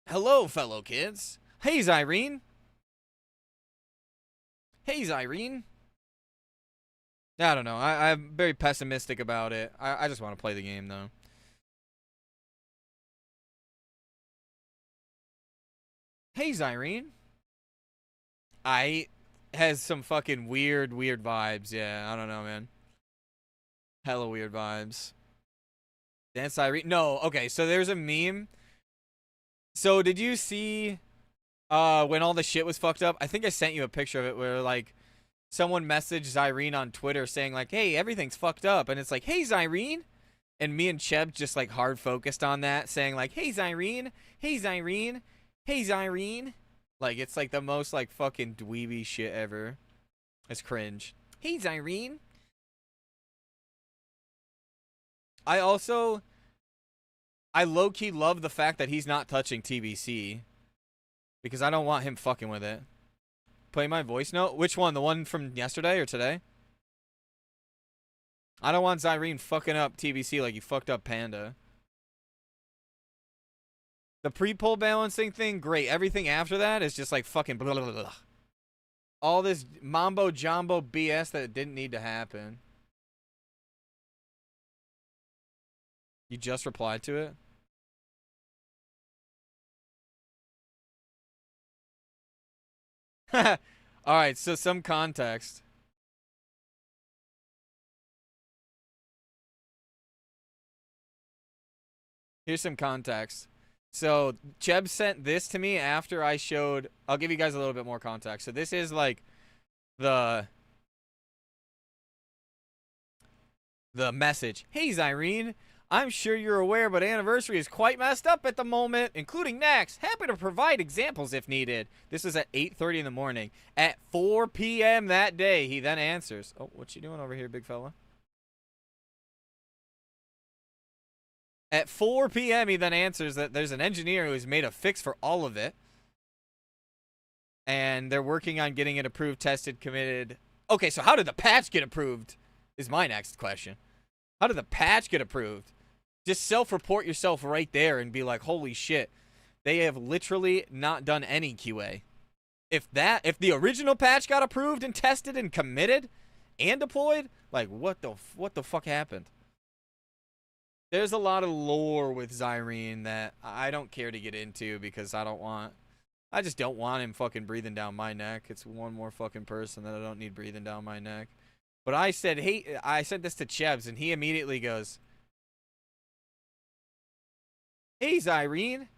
Hello, fellow kids. Hey, Zyrene. Hey, Zyrene. I don't know. I'm very pessimistic about it. I just want to play the game, though. Hey, Zyrene. I has some fucking weird vibes. Yeah, I don't know, man. Hella weird vibes. Dance Zyrene. No, okay, so there's a meme. So did you see when all the shit was fucked up? I think I sent you a picture of it where, like, someone messaged Zyrene on Twitter saying, like, hey, everything's fucked up. And it's like, hey, Zyrene. And me and Cheb just, like, hard focused on that, saying, like, hey, Zyrene. Hey, Zyrene. Hey, Zyrene. Like, it's, like, the most, like, fucking dweeby shit ever. It's cringe. Hey, Zyrene. I low-key love the fact that he's not touching TBC. Because I don't want him fucking with it. Play my voice note? Which one? The one from yesterday or today? I don't want Zyrene fucking up TBC like you fucked up Panda. The pre-pull balancing thing, great. Everything after that is just like fucking blah, blah, blah. All this mambo jumbo BS that didn't need to happen. You just replied to it? Alright, so some context. Here's some context. So, Cheb sent this to me after I showed... I'll give you guys a little bit more context. So, this is, like, the message. Hey, Zyrene. I'm sure you're aware, but anniversary is quite messed up at the moment, including Nax. Happy to provide examples if needed. This is at 8:30 in the morning. At 4 p.m. that day, he then answers. Oh, what you doing over here, big fella? At 4 p.m., he then answers that there's an engineer who's made a fix for all of it. And they're working on getting it approved, tested, committed. Okay, so how did the patch get approved is my next question. How did the patch get approved? Just self-report yourself right there and be like, holy shit. They have literally not done any QA. If the original patch got approved and tested and committed and deployed, like what the fuck happened? There's a lot of lore with Zyrene that I don't care to get into because I just don't want him fucking breathing down my neck. It's one more fucking person that I don't need breathing down my neck. But I said this to Chebs and he immediately goes, hey, Zyrene.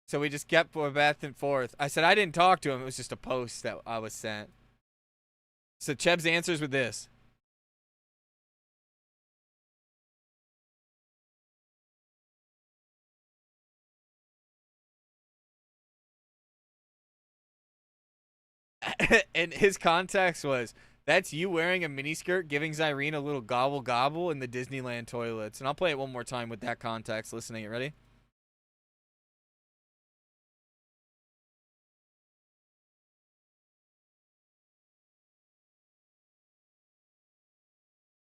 So we just kept going back and forth. I said I didn't talk to him. It was just a post that I was sent. So Chebs answers with this. And his context was, that's you wearing a miniskirt giving Zyrene a little gobble gobble in the Disneyland toilets. And I'll play it one more time with that context. Listening, it ready?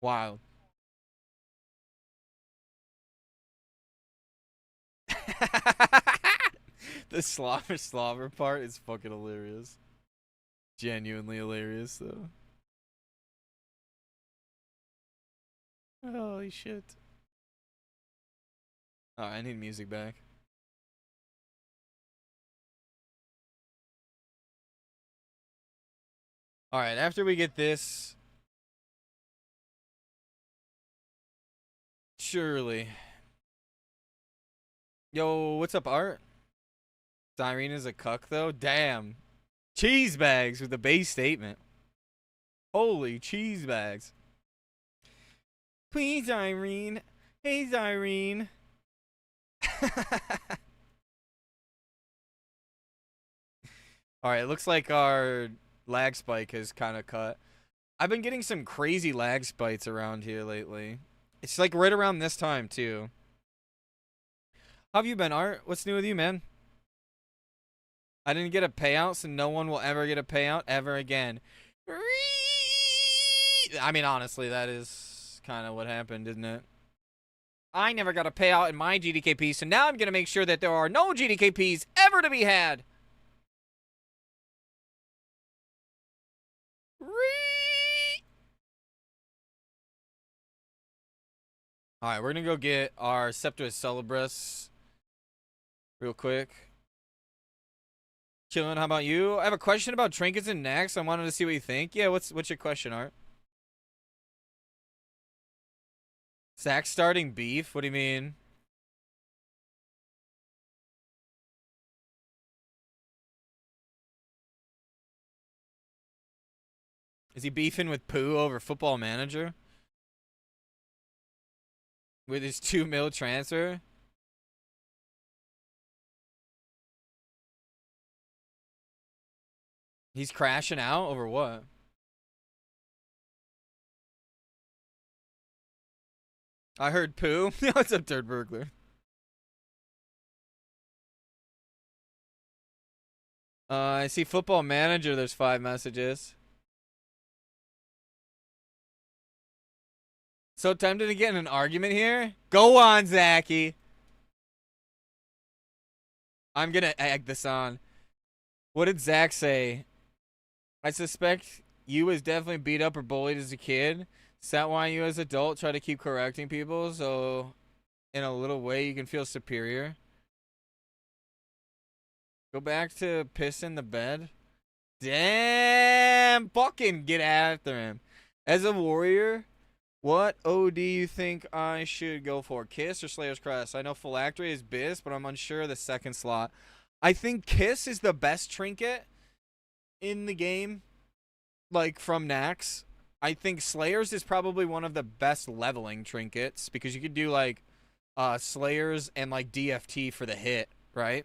Wow. The slobber part is fucking hilarious. Genuinely hilarious, though. Holy shit. Oh, I need music back. Alright, after we get this... Surely. Yo, what's up, Art? Irene is a cuck, though? Damn. Cheese bags with the base statement. Holy cheese bags. Please, Irene. Hey, Irene. Alright, it looks like our lag spike has kind of cut. I've been getting some crazy lag spikes around here lately. It's like right around this time, too. How have you been, Art? What's new with you, man? I didn't get a payout, so no one will ever get a payout ever again. I mean, honestly, that is kind of what happened, isn't it? I never got a payout in my GDKP, so now I'm going to make sure that there are no GDKPs ever to be had. Alright, we're going to go get our Septus Celebris real quick. Chillin', how about you? I have a question about trinkets and necks. I wanted to see what you think. Yeah, what's your question, Art? Zach starting beef? What do you mean? Is he beefing with Pooh over Football Manager? With his 2 mil transfer? He's crashing out over what? I heard Pooh. What's up, Third Burglar? I see Football Manager. There's 5 messages. So tempted to get in an argument here? Go on, Zachy. I'm gonna egg this on. What did Zach say? I suspect you was definitely beat up or bullied as a kid. Is that why you as an adult try to keep correcting people so in a little way you can feel superior? Go back to piss in the bed? Damn! Fucking get after him. As a warrior, what OD do you think I should go for? Kiss or Slayer's Crest? I know Phylactery is Biss, but I'm unsure of the second slot. I think Kiss is the best trinket in the game, like from Nax. I think Slayer's is probably one of the best leveling trinkets because you could do like Slayers and like DFT for the hit, right?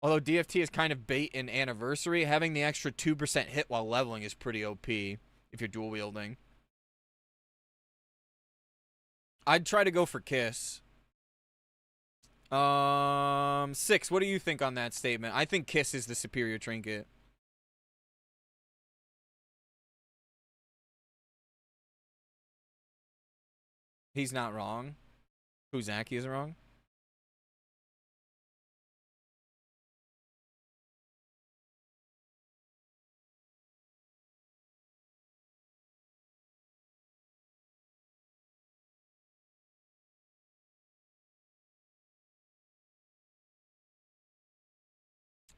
Although DFT is kind of bait in Anniversary, having the extra 2% hit while leveling is pretty OP if you're dual wielding. I'd try to go for Kiss. 6. What do you think on that statement? I think Kiss is the superior trinket. He's not wrong. Fuzaki is wrong.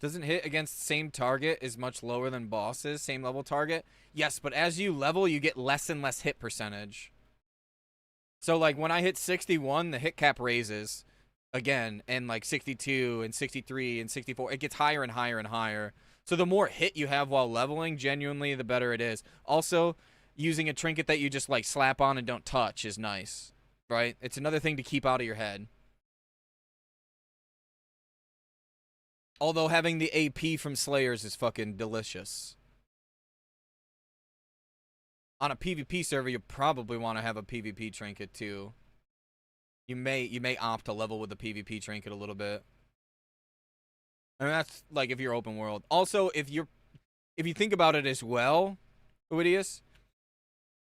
Doesn't hit against the same target is much lower than bosses, same level target. Yes, but as you level, you get less and less hit percentage. So like when I hit 61, the hit cap raises again, and like 62 and 63 and 64, it gets higher and higher and higher. So the more hit you have while leveling, genuinely, the better it is. Also, using a trinket that you just like slap on and don't touch is nice, right? It's another thing to keep out of your head. Although having the AP from Slayers is fucking delicious. On a PvP server, you probably want to have a PvP trinket too. You may opt to level with the PvP trinket a little bit. I mean, that's like if you're open world. Also, if you think about it as well, Uidius,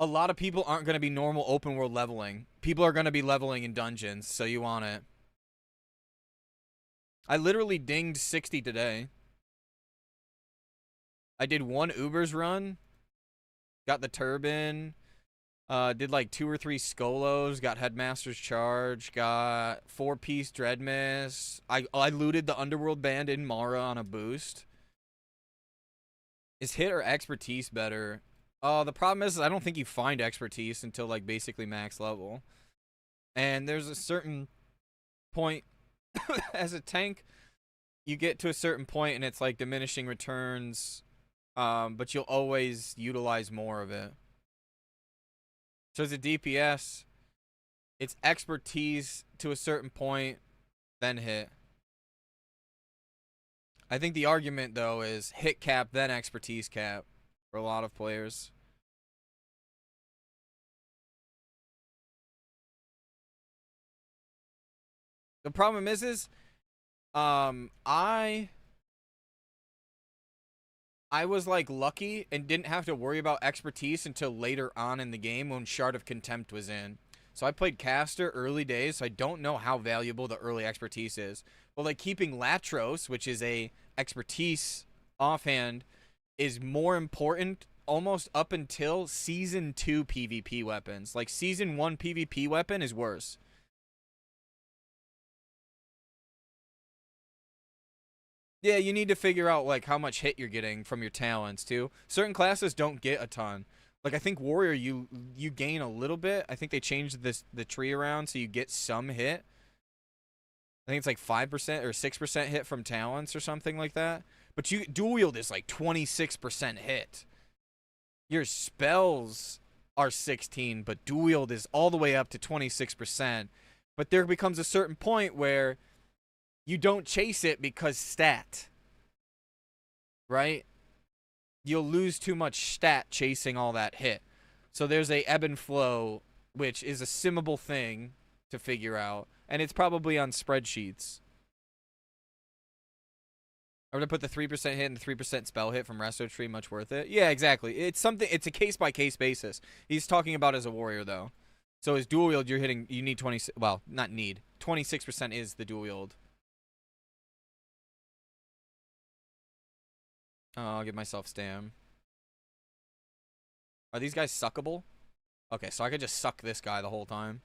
a lot of people aren't going to be normal open world leveling. People are going to be leveling in dungeons, so you want it. I literally dinged 60 today. I did one Uber's run. Got the turban. Did like 2 or 3 Skolos. Got Headmaster's Charge. Got 4-piece Dreadmiss. I looted the Underworld Band in Mara on a boost. Is hit or expertise better? The problem is I don't think you find expertise until like basically max level. And there's a certain point as a tank, you get to a certain point and it's like diminishing returns, but you'll always utilize more of it. So as a DPS, it's expertise to a certain point, then hit. I think the argument though is hit cap, then expertise cap for a lot of players. The problem is I was like lucky and didn't have to worry about expertise until later on in the game when Shard of Contempt was in. So I played caster early days, so I don't know how valuable the early expertise is. But like keeping Latros, which is a expertise offhand, is more important almost up until season 2 PvP weapons. Like season 1 PvP weapon is worse. Yeah, you need to figure out like how much hit you're getting from your talents too. Certain classes don't get a ton. Like I think Warrior you gain a little bit. I think they changed the tree around so you get some hit. I think it's like 5% or 6% hit from talents or something like that. But you dual wield is like 26% hit. Your spells are 16, but dual wield is all the way up to 26%. But there becomes a certain point where you don't chase it because stat. Right? You'll lose too much stat chasing all that hit. So there's a ebb and flow, which is a simmable thing to figure out. And it's probably on spreadsheets. Or to put the 3% hit and the 3% spell hit from Resto Tree much worth it? Yeah, exactly. It's a case-by-case basis. He's talking about as a warrior, though. So as dual wield, you need 20, well, not need. 26% is the dual wield. Oh, I'll give myself stam. Are these guys suckable? Okay, so I could just suck this guy the whole time.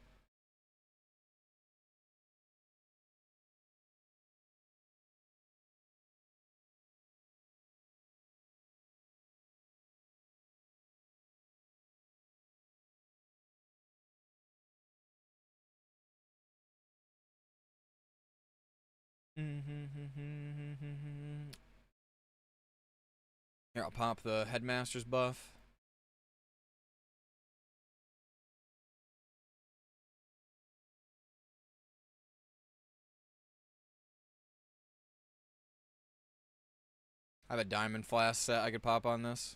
Here, I'll pop the Headmaster's buff. I have a diamond flask set I could pop on this.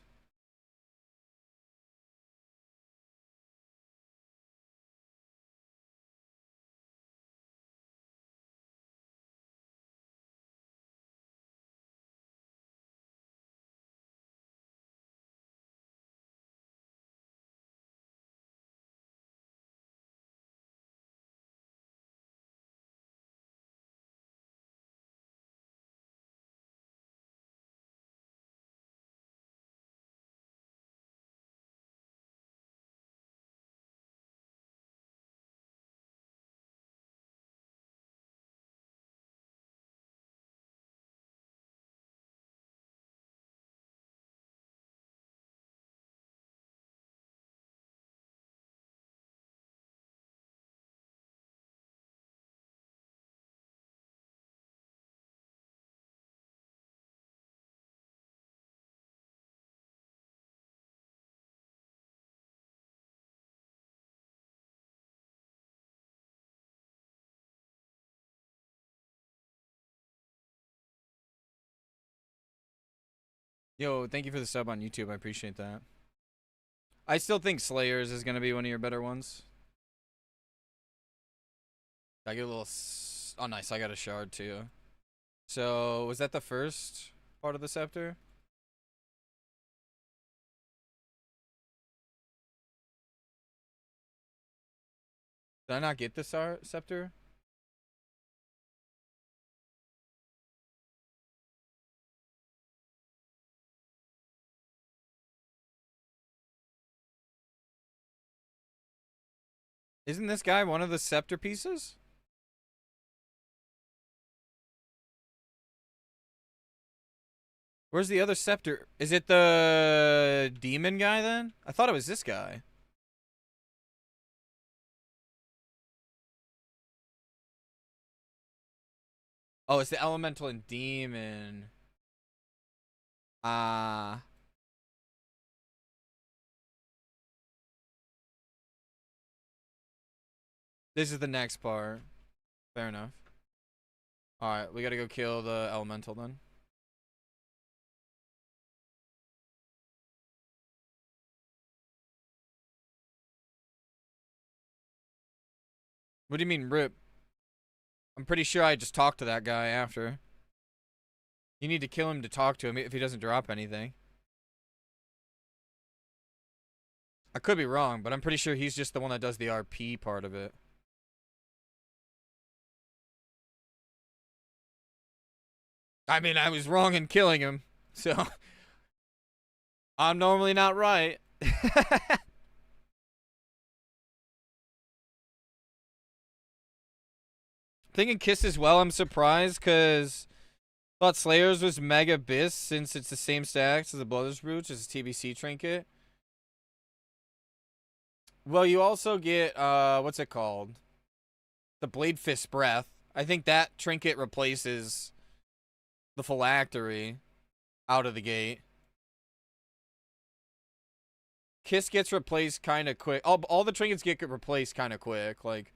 Yo, thank you for the sub on YouTube. I appreciate that. I still think Slayers is gonna be one of your better ones. I get a little. Oh, nice. I got a shard too. So was that the first part of the scepter? Did I not get the scepter? Isn't this guy one of the scepter pieces? Where's the other scepter? Is it the demon guy then? I thought it was this guy. Oh, it's the elemental and demon. Ah. This is the next part. Fair enough. Alright, we gotta go kill the elemental then. What do you mean, rip? I'm pretty sure I just talked to that guy after. You need to kill him to talk to him if he doesn't drop anything. I could be wrong, but I'm pretty sure he's just the one that does the RP part of it. I mean, I was wrong in killing him, so I'm normally not right. Thinking Kiss as well, I'm surprised because thought Slayers was Mega Abyss since it's the same stacks as the Bloodless Brooch as a TBC trinket. Well, you also get, what's it called? The Blade Fist Breath. I think that trinket replaces the Phylactery out of the gate. Kiss gets replaced kind of quick. All the trinkets get replaced kind of quick. Like,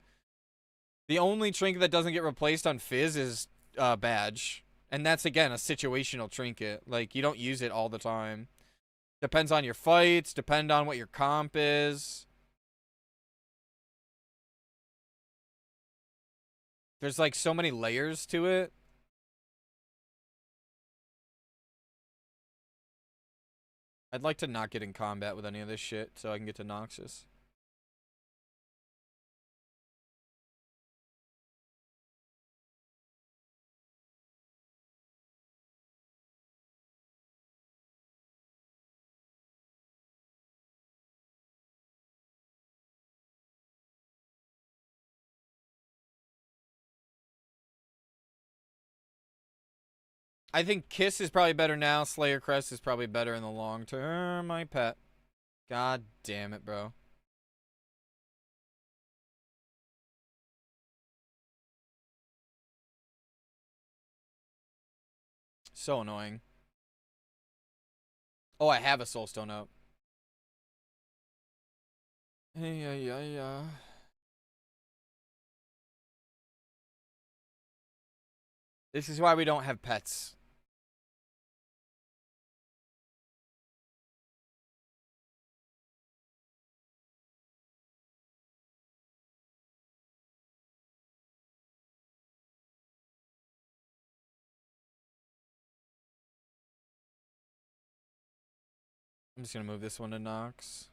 the only trinket that doesn't get replaced on Fizz is Badge. And that's, again, a situational trinket. Like, you don't use it all the time. Depends on your fights. Depend on what your comp is. There's, like, so many layers to it. I'd like to not get in combat with any of this shit so I can get to Noxus. I think Kiss is probably better now. Slayer Crest is probably better in the long term, my pet. God damn it, bro. So annoying. Oh, I have a Soulstone up. Yeah. This is why we don't have pets. I'm just gonna move this one to Nox.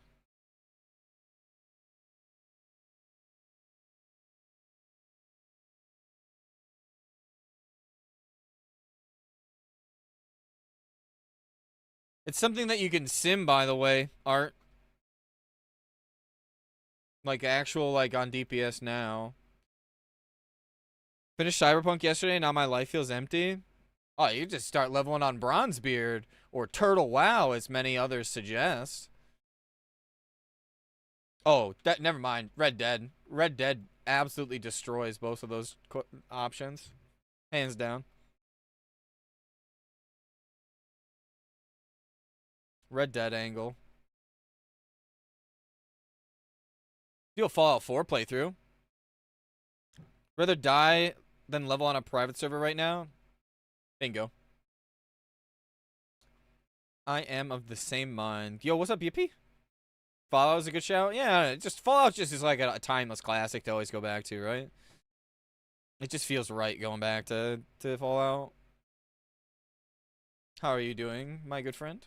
It's something that you can sim, by the way, Art. Like actual, like on DPS now. Finished Cyberpunk yesterday, now my life feels empty. Oh, you just start leveling on Bronzebeard or Turtle WoW, as many others suggest. Oh, that never mind. Red Dead. Red Dead absolutely destroys both of those options, hands down. Red Dead angle. Do a Fallout 4 playthrough. Rather die than level on a private server right now. Bingo. I am of the same mind. Yo, what's up, BP? Fallout is a good shout. Yeah, just Fallout just is like a timeless classic to always go back to, right? It just feels right going back to Fallout. How are you doing, my good friend?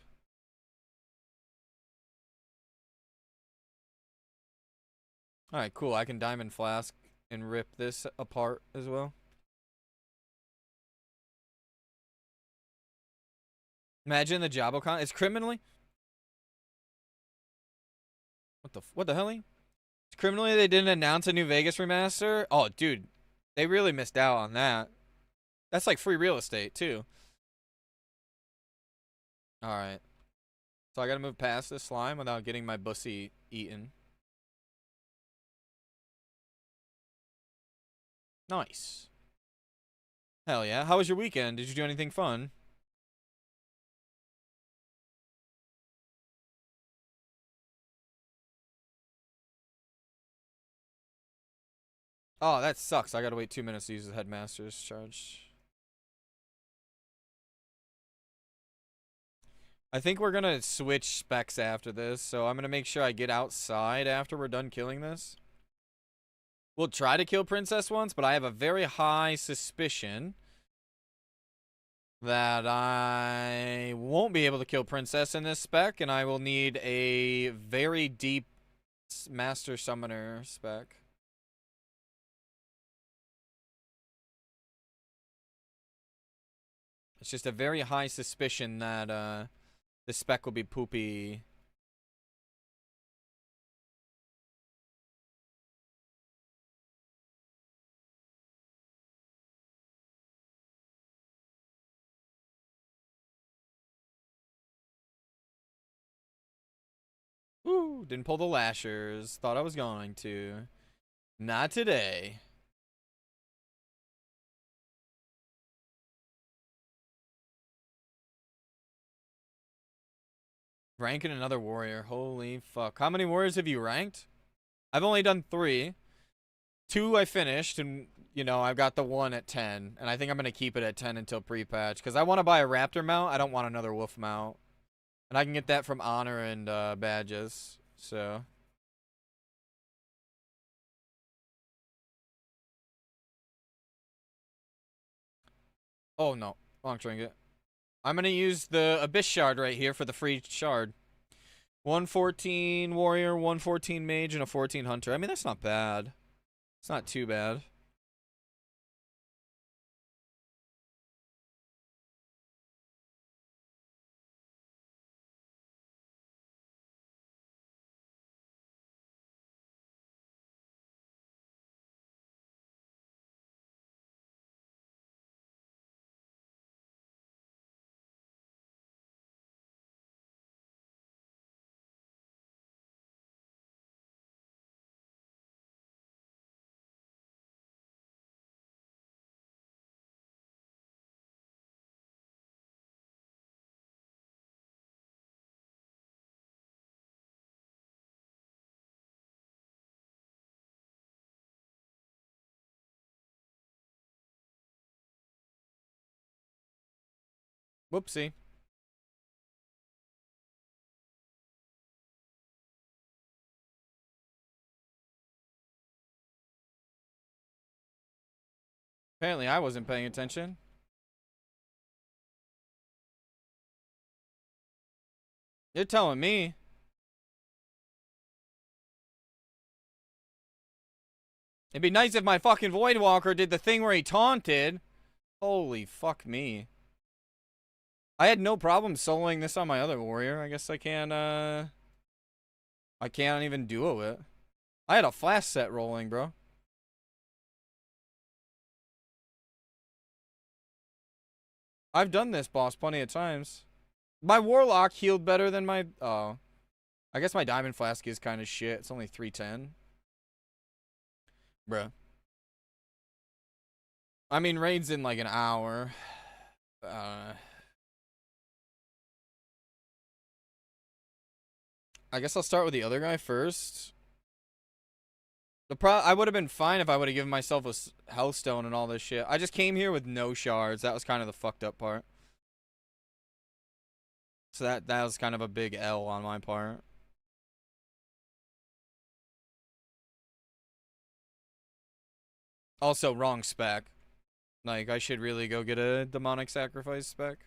All right, cool. I can Diamond Flask and rip this apart as well. Imagine the Jabocon. It's criminally. What the hell? It's criminally they didn't announce a New Vegas remaster. Oh, dude, they really missed out on that. That's like free real estate too. All right, so I gotta move past this slime without getting my bussy eaten. Nice. Hell yeah. How was your weekend? Did you do anything fun? Oh, that sucks. I gotta wait 2 minutes to use the headmaster's charge. I think we're gonna switch specs after this, so I'm gonna make sure I get outside after we're done killing this. We'll try to kill Princess once, but I have a very high suspicion that I won't be able to kill Princess in this spec, and I will need a very deep Master Summoner spec. It's just a very high suspicion that the spec will be poopy. Ooh, didn't pull the lashers. Thought I was going to. Not today. Ranking another warrior. Holy fuck. How many warriors have you ranked? I've only done 3. 2 I finished, and, you know, I've got the 1 at 10. And I think I'm going to keep it at 10 until pre-patch. Because I want to buy a raptor mount. I don't want another wolf mount. And I can get that from honor and badges. So... Oh, no. Long trinket. I'm going to use the Abyss Shard right here for the free shard. 114 warrior, 114 mage, and a 14 hunter. I mean, that's not bad. It's not too bad. Whoopsie. Apparently, I wasn't paying attention. You're telling me. It'd be nice if my fucking Voidwalker did the thing where he taunted. Holy fuck me. I had no problem soloing this on my other warrior. I guess I can't even duo it. I had a flash set rolling, bro. I've done this boss plenty of times. My Warlock healed better than my... Oh. I guess my Diamond Flask is kind of shit. It's only 310. Bruh. I mean, raid's in like an hour. I guess I'll start with the other guy first. I would have been fine if I would have given myself a health stone and all this shit. I just came here with no shards. That was kind of the fucked up part. So that was kind of a big L on my part. Also, wrong spec. Like, I should really go get a demonic sacrifice spec.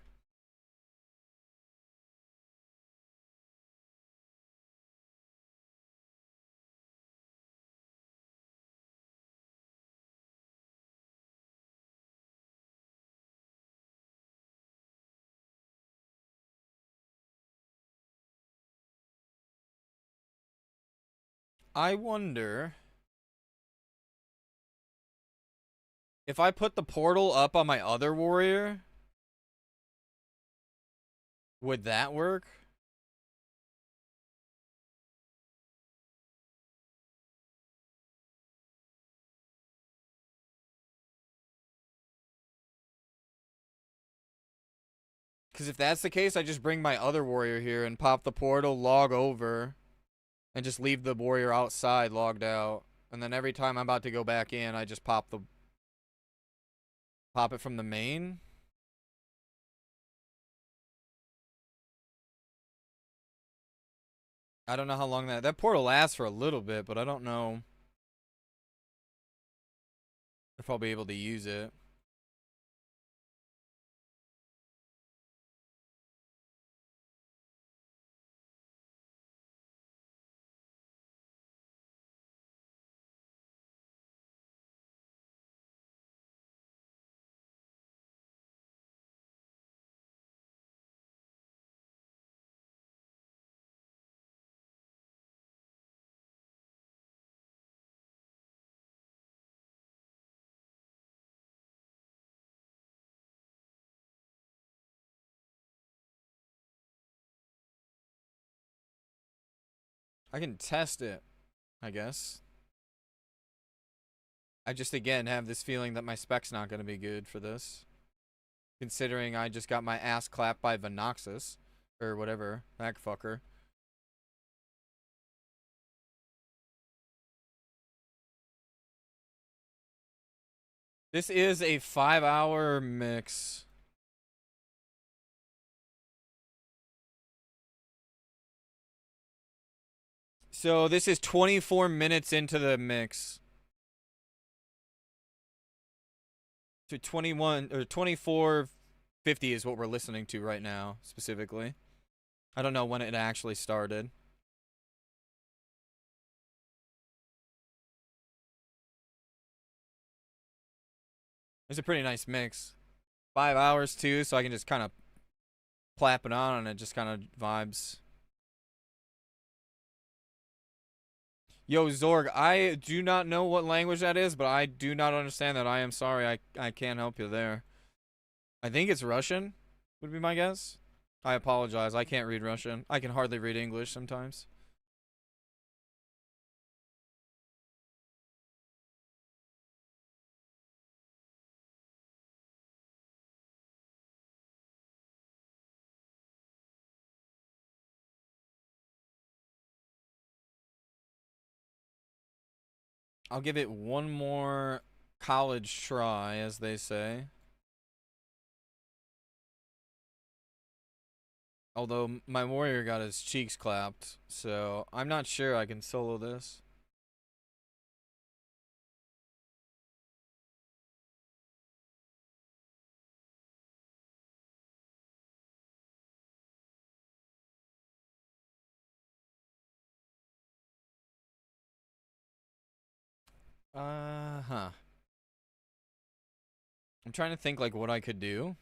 I wonder if I put the portal up on my other warrior, would that work? Because if that's the case, I just bring my other warrior here and pop the portal, log over, and just leave the warrior outside logged out. And then every time I'm about to go back in, I just pop it from the main. I don't know how long that portal lasts for a little bit, but I don't know if I'll be able to use it. I can test it, I guess. I just, again, have this feeling that my spec's not going to be good for this. Considering I just got my ass clapped by Venoxus. Or whatever. That fucker. This is a 5-hour mix. So this is 24 minutes into the mix. To 21 or 24:50 is what we're listening to right now, specifically. I don't know when it actually started. It's a pretty nice mix. 5 hours too, so I can just kind of plap it on and it just kind of vibes. Yo, Zorg, I do not know what language that is, but I do not understand that. I am sorry. I can't help you there. I think it's Russian, would be my guess. I apologize. I can't read Russian. I can hardly read English sometimes. I'll give it one more college try, as they say. Although my warrior got his cheeks clapped, so I'm not sure I can solo this. Huh. I'm trying to think like what I could do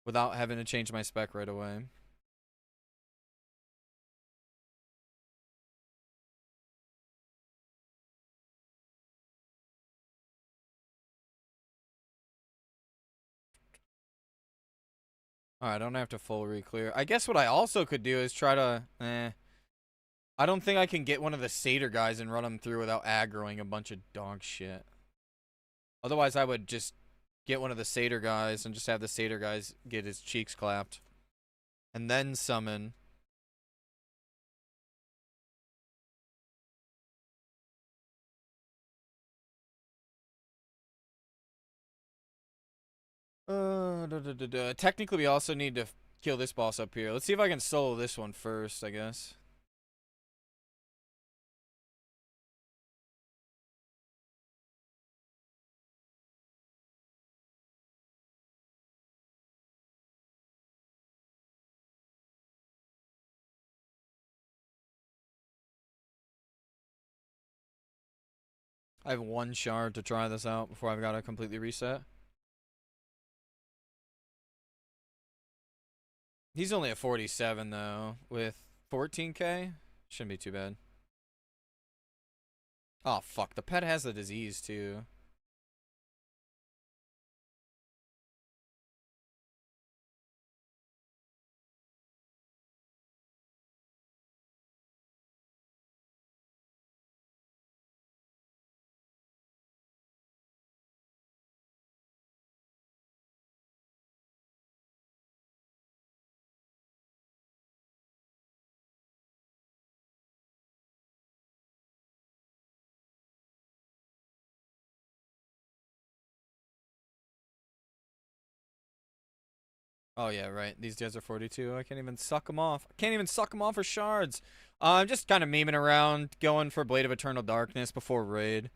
without having to change my spec right away. Alright, I don't have to full re-clear. I guess what I also could do is try to... I don't think I can get one of the satyr guys and run them through without aggroing a bunch of dog shit. Otherwise, I would just get one of the satyr guys and just have the satyr guys get his cheeks clapped. And then summon. Technically, we also need to kill this boss up here. Let's see if I can solo this one first, I guess. I have one shard to try this out before I've got to completely reset. He's only at 47, though, with 14k. Shouldn't be too bad. Oh, fuck. The pet has the disease, too. Oh, yeah, right. These guys are 42. I can't even suck them off. I can't even suck them off for shards. I'm just kind of memeing around, going for Blade of Eternal Darkness before raid.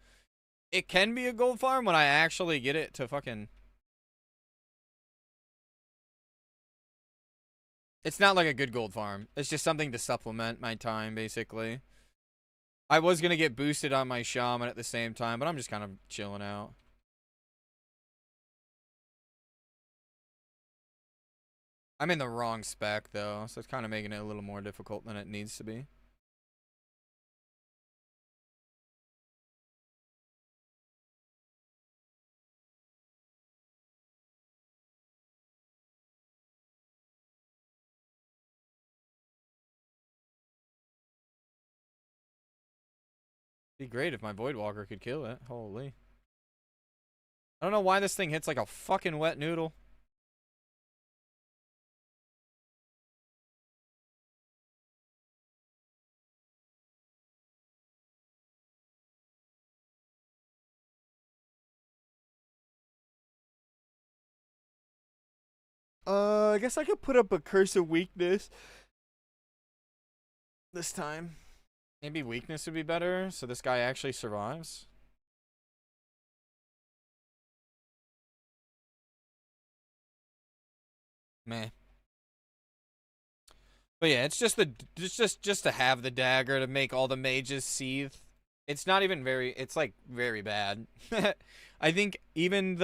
It can be a gold farm when I actually get it to fucking... It's not like a good gold farm. It's just something to supplement my time, basically. I was going to get boosted on my shaman at the same time, but I'm just kind of chilling out. I'm in the wrong spec, though, so it's kind of making it a little more difficult than it needs to be. Be great if my Voidwalker could kill it. Holy. I don't know why this thing hits like a fucking wet noodle. I guess I could put up a Curse of Weakness this time. Maybe Weakness would be better, so this guy actually survives. Meh. But yeah, it's just to have the dagger to make all the mages seethe. It's not even very. It's like very bad. I think even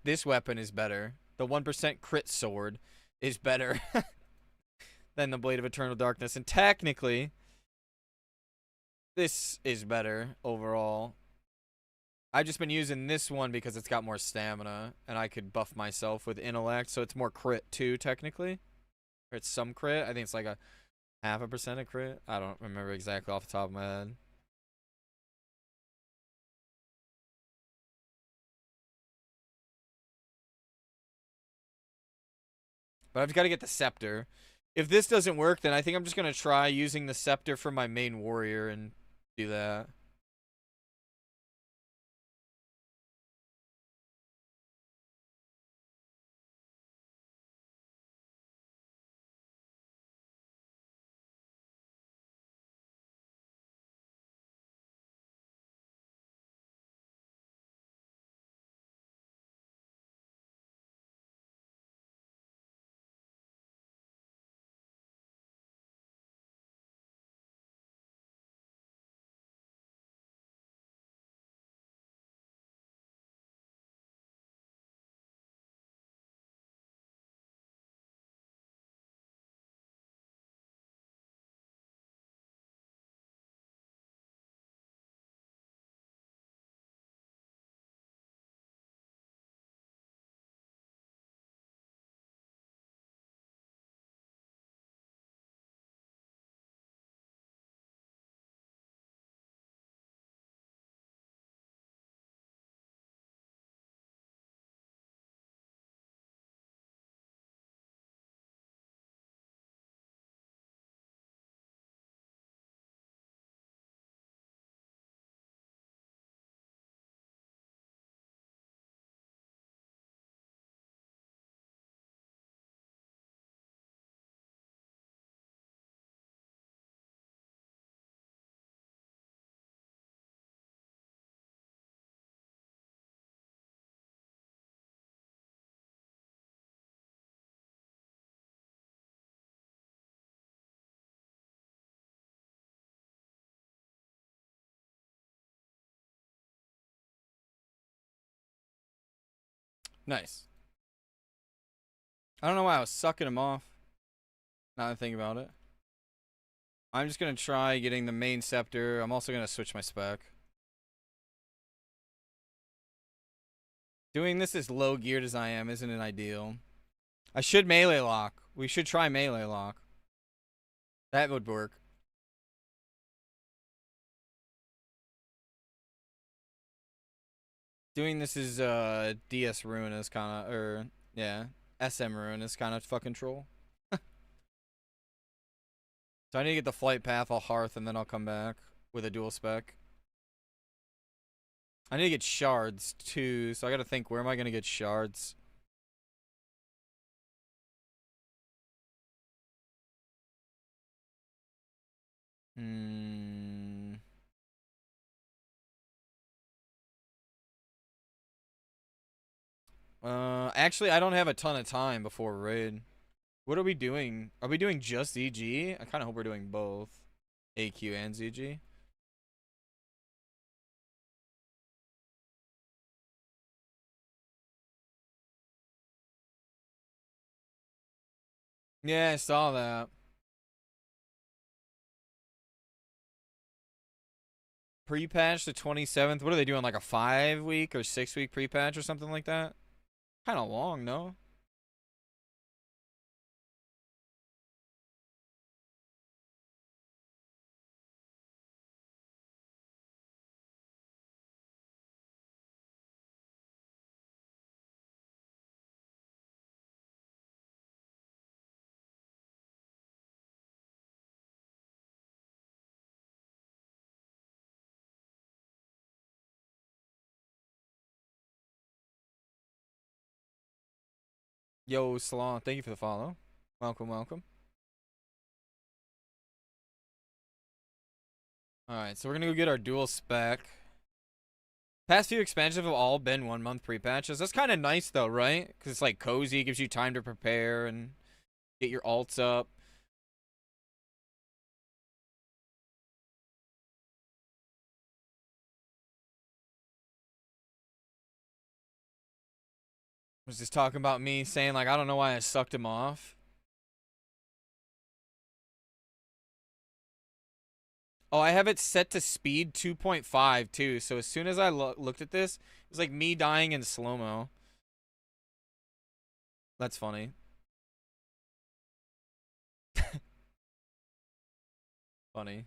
this weapon is better. The 1% crit sword is better than the Blade of Eternal Darkness, and technically, this is better overall. I've just been using this one because it's got more stamina, and I could buff myself with intellect, so it's more crit too, technically. Or it's some crit. I think it's like a 0.5% of crit. I don't remember exactly off the top of my head. But I've got to get the scepter. If this doesn't work, then I think I'm just going to try using the scepter for my main warrior and do that. Nice. I don't know why I was sucking him off. Now that I think about it. I'm just going to try getting the main scepter. I'm also going to switch my spec. Doing this as low geared as I am isn't an ideal. I should melee lock. We should try melee lock. That would work. Doing this is DS Ruin is kind of, or yeah, SM Ruin is kind of fucking troll. So I need to get the flight path. I'll hearth and then I'll come back with a dual spec. I need to get shards too, so I gotta think, where am I gonna get shards? Hmm. Actually, I don't have a ton of time before raid. What are we doing? Are we doing just ZG? I kind of hope we're doing both, AQ and ZG. Yeah, I saw that. Pre-patch the 27th. What are they doing? Like a 5-week or 6-week pre-patch or something like that? Kind of long, no? Yo, Salon, thank you for the follow. Welcome, welcome. Alright, so we're gonna go get our dual spec. Past few expansions have all been 1-month pre-patches. That's kind of nice though, right? Because it's like cozy, gives you time to prepare and get your alts up. Was just talking about me saying like, I don't know why I sucked him off. Oh, I have it set to speed 2.5 too. So as soon as I looked at this, it was like me dying in slow-mo. That's funny. Funny.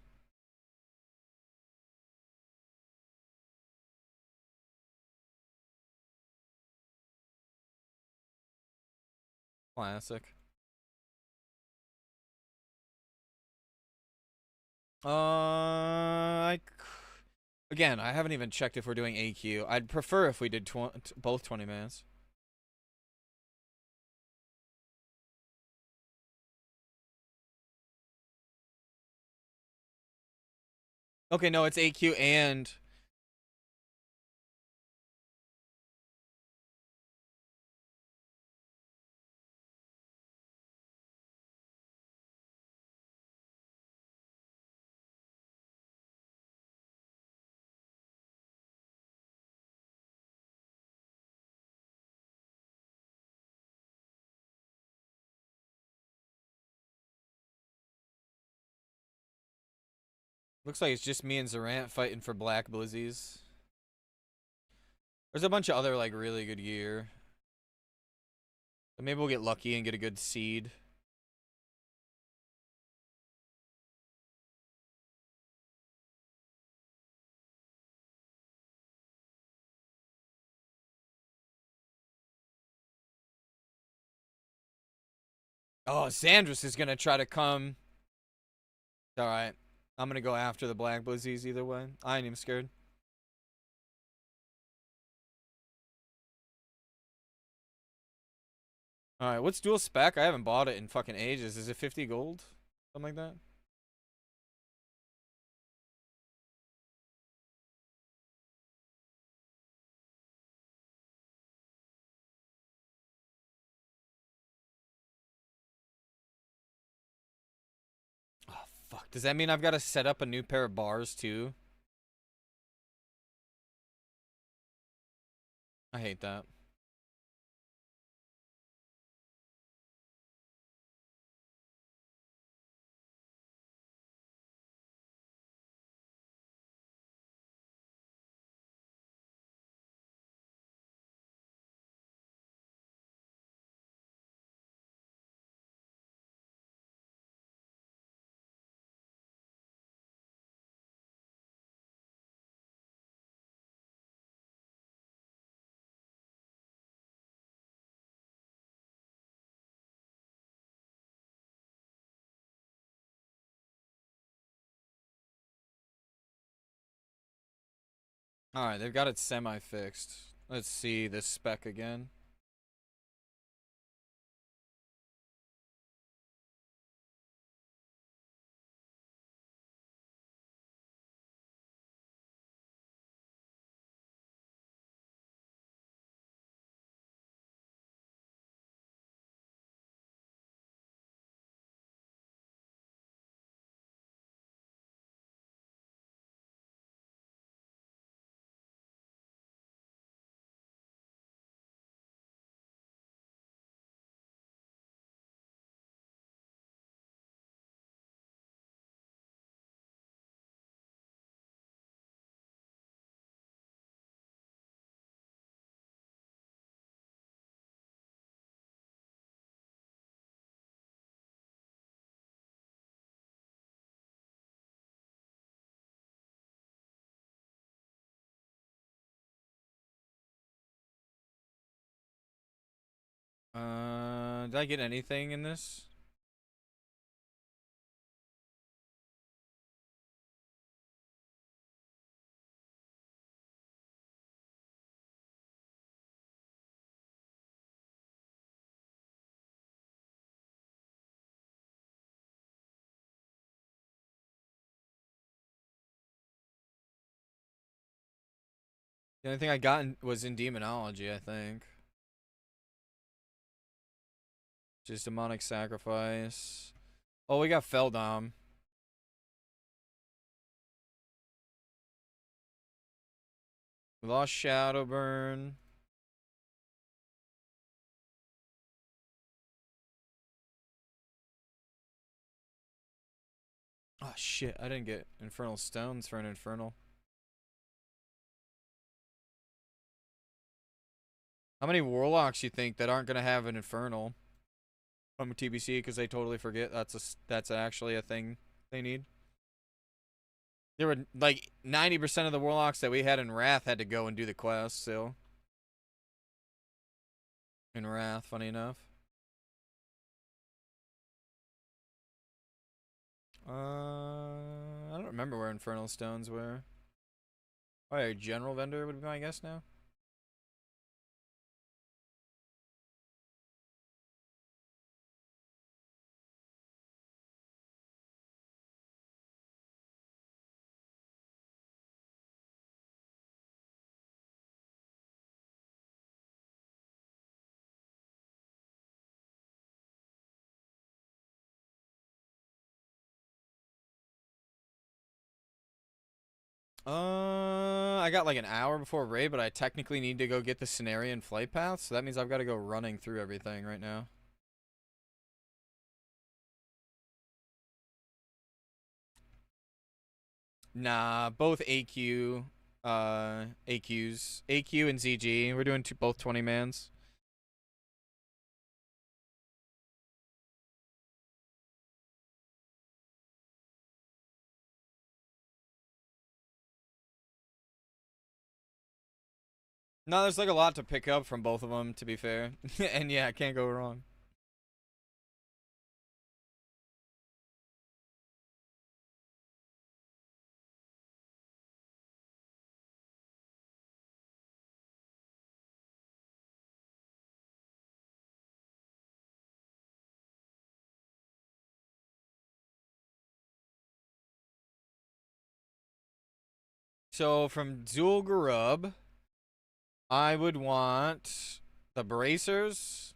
Classic. Again, I haven't even checked if we're doing AQ. I'd prefer if we did both 20 minutes. Okay, no, it's AQ and... Looks like it's just me and Zarant fighting for black blizzies. There's a bunch of other, like, really good gear. But maybe we'll get lucky and get a good seed. Oh, Sandras is gonna try to come. Alright. I'm gonna go after the black blizzies either way. I ain't even scared. Alright, what's dual spec? I haven't bought it in fucking ages. Is it 50 gold? Something like that? Oh, fuck. Does that mean I've got to set up a new pair of bars, too? I hate that. Alright, they've got it semi-fixed. Let's see this spec again. Did I get anything in this? The only thing I got was in demonology, I think. Just demonic sacrifice. Oh, we got Feldom. We lost Shadowburn. Oh shit, I didn't get Infernal Stones for an Infernal. How many Warlocks you think that aren't gonna have an Infernal from TBC because they totally forget that's actually a thing they need? There were like 90% of the Warlocks that we had in Wrath had to go and do the quest still. In Wrath, funny enough. I don't remember where Infernal Stones were. Oh, yeah, General Vendor would be my guess now. I got like an hour before raid, but I technically need to go get the Cenarian flight path, so that means I've got to go running through everything right now. Nah, both AQ, AQ and ZG. We're doing both 20 mans. No, there's like a lot to pick up from both of them, to be fair. And yeah, I can't go wrong. So from Zul'Gurub, I would want the bracers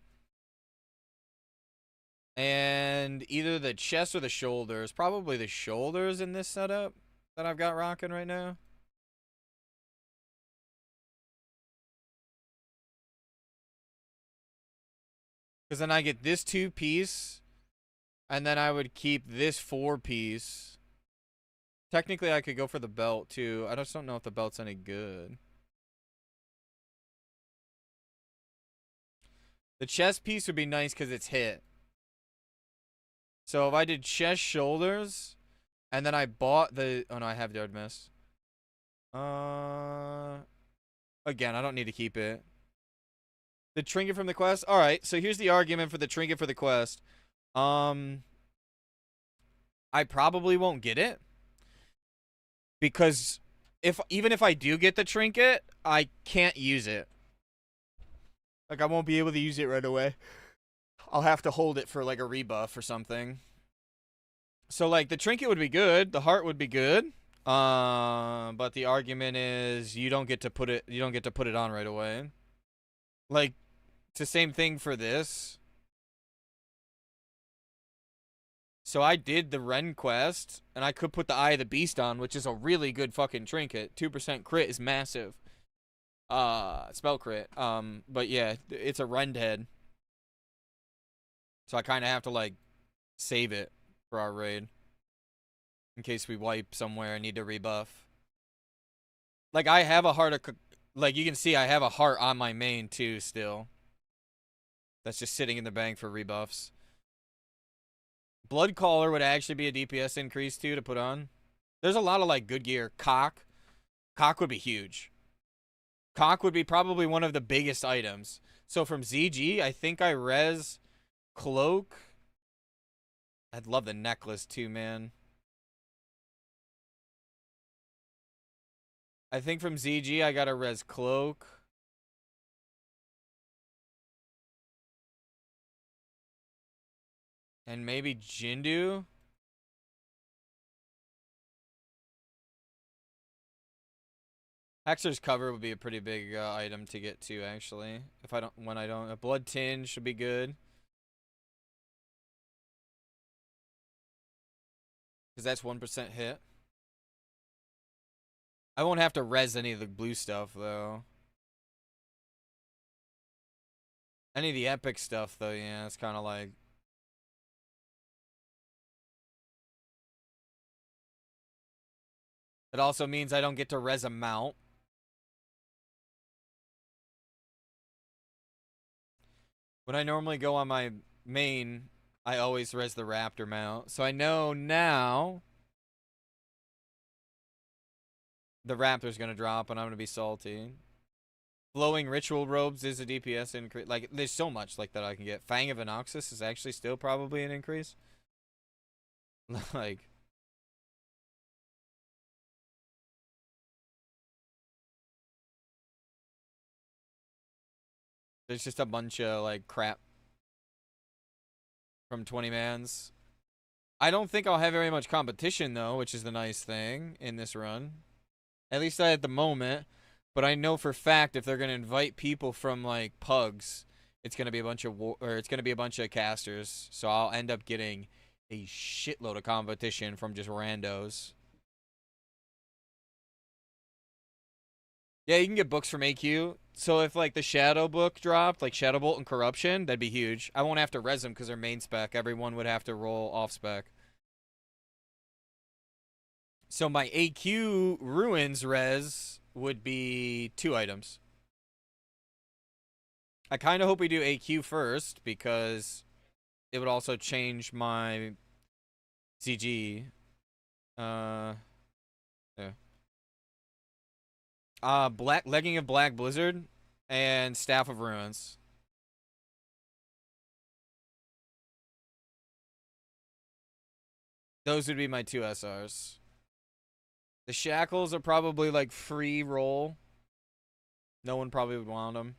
and either the chest or the shoulders. Probably the shoulders in this setup that I've got rocking right now. Because then I get this 2-piece, and then I would keep this 4-piece. Technically, I could go for the belt, too. I just don't know if the belt's any good. The chest piece would be nice because it's hit. So if I did chest, shoulders, and then I bought the... Oh, no, I have Yard Miss. Again, I don't need to keep it. The trinket from the quest? Alright, so here's the argument for the trinket for the quest. I probably won't get it. Because even if I do get the trinket, I can't use it. Like, I won't be able to use it right away. I'll have to hold it for like a rebuff or something. So like the trinket would be good, the heart would be good. But the argument is you don't get to put it on right away. Like, it's the same thing for this. So I did the Ren quest, and I could put the Eye of the Beast on, which is a really good fucking trinket. 2% crit is massive. Spell crit. But yeah, it's a Rend head. So I kind of have to, like, save it for our raid. In case we wipe somewhere and need to rebuff. Like, I have a heart of... Like, you can see I have a heart on my main, too, still. That's just sitting in the bank for rebuffs. Blood Caller would actually be a DPS increase, too, to put on. There's a lot of, like, good gear. Cock. Cock would be huge. Cock would be probably one of the biggest items. So from ZG, I think I res Cloak. I'd love the necklace, too, man. I think from ZG, I got a res Cloak. And maybe Jindu. Hexer's cover would be a pretty big item to get to, actually. When I don't, a blood tinge should be good. Because that's 1% hit. I won't have to res any of the blue stuff, though. Any of the epic stuff, though, yeah, it's kind of like... It also means I don't get to res a mount. When I normally go on my main, I always res the raptor mount. So I know now the raptor's going to drop and I'm going to be salty. Flowing ritual robes is a DPS increase. Like, there's so much like that I can get. Fang of Anoxis is actually still probably an increase. Like... There's just a bunch of, like, crap from 20 mans. I don't think I'll have very much competition, though, which is the nice thing in this run. At least at the moment. But I know for fact if they're going to invite people from, like, pugs, it's going to be a bunch of casters. So I'll end up getting a shitload of competition from just randos. Yeah, you can get books from AQ. So if, like, the Shadow book dropped, like Shadow Bolt and Corruption, that'd be huge. I won't have to res them because they're main spec. Everyone would have to roll off spec. So my AQ Ruins res would be 2 items. I kind of hope we do AQ first because it would also change my CG. Yeah. Legging of Black Blizzard and Staff of Ruins. Those would be my 2 SRs. The Shackles are probably like free roll. No one probably would want them.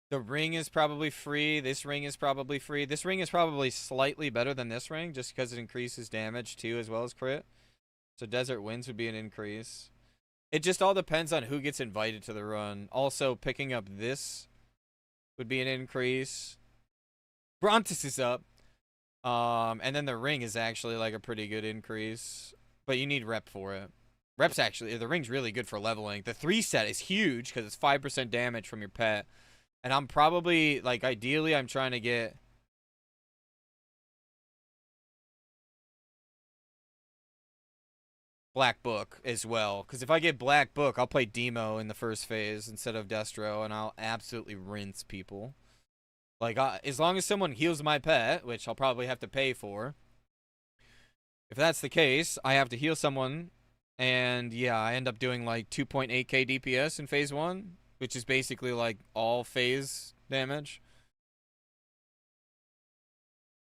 The ring is probably free. This ring is probably free. This ring is probably slightly better than this ring just because it increases damage too as well as crit. So Desert Winds would be an increase. It just all depends on who gets invited to the run. Also, picking up this would be an increase. Brontis is up. And then the ring is actually like a pretty good increase. But you need rep for it. Rep's actually, the ring's really good for leveling. The 3 set is huge because it's 5% damage from your pet. And I'm probably, like, ideally, I'm trying to get... Black Book as well. Because if I get Black Book, I'll play Demo in the first phase instead of Destro, and I'll absolutely rinse people. Like, as long as someone heals my pet, which I'll probably have to pay for. If that's the case, I have to heal someone, and yeah, I end up doing, like, 2.8k DPS in phase 1, which is basically, like, all phase damage.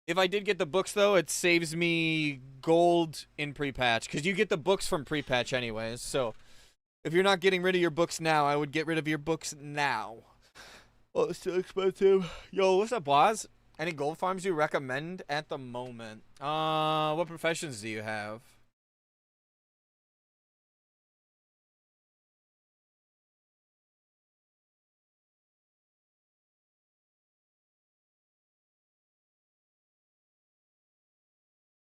If I did get the books, though, it saves me gold in pre-patch. Because you get the books from pre-patch anyways. So, if you're not getting rid of your books now, I would get rid of your books now. Oh, it's too expensive. Yo, what's up, Waz? Any gold farms you recommend at the moment? What professions do you have?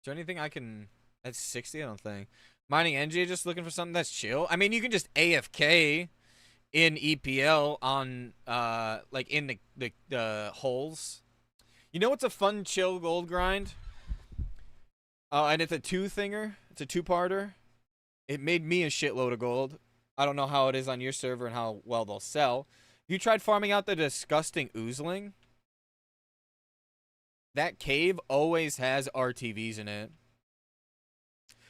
Is there anything I can... That's 60, I don't think. Mining NG, just looking for something that's chill. I mean, you can just AFK in EPL on, like, in the holes. You know what's a fun, chill gold grind? And it's a two-thinger. It's a two-parter. It made me a shitload of gold. I don't know how it is on your server and how well they'll sell. You tried farming out the disgusting oozling? That cave always has RTVs in it.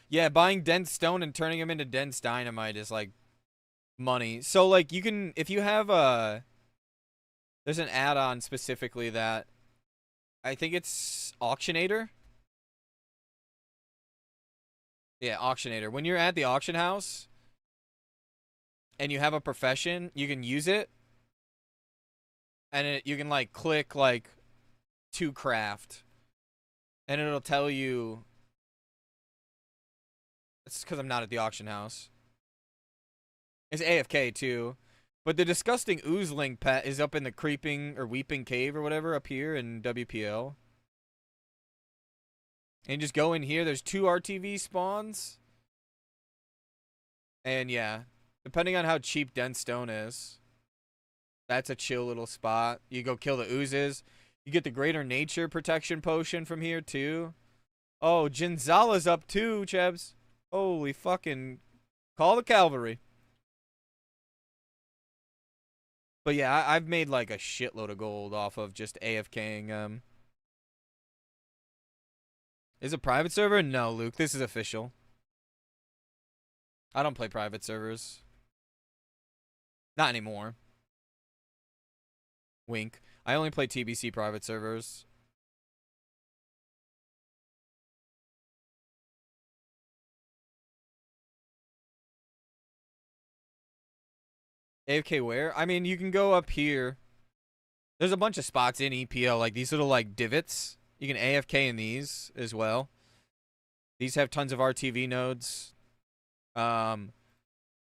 Yeah, buying dense stone and turning them into dense dynamite is like money. So like you can, if you have a, there's an add-on specifically that I think it's Auctionator. Yeah, Auctionator. When you're at the auction house and you have a profession, you can use it, and you can like click like to craft, and it'll tell you. It's because I'm not at the auction house. It's AFK too. But the disgusting oozling pet is up in the creeping or weeping cave or whatever up here in WPL. And you just go in here. There's 2 RTV spawns. And yeah, depending on how cheap dense stone is, that's a chill little spot. You go kill the oozes. You get the greater nature protection potion from here too. Oh, Jinzala's up too, Chebs. Holy fucking... Call the cavalry. But yeah, I've made like a shitload of gold off of just AFKing. Is it private server? No, Luke. This is official. I don't play private servers. Not anymore. Wink. I only play TBC private servers. AFK where? I mean, you can go up here. There's a bunch of spots in EPL, like these little like divots. You can AFK in these as well. These have tons of RTV nodes. If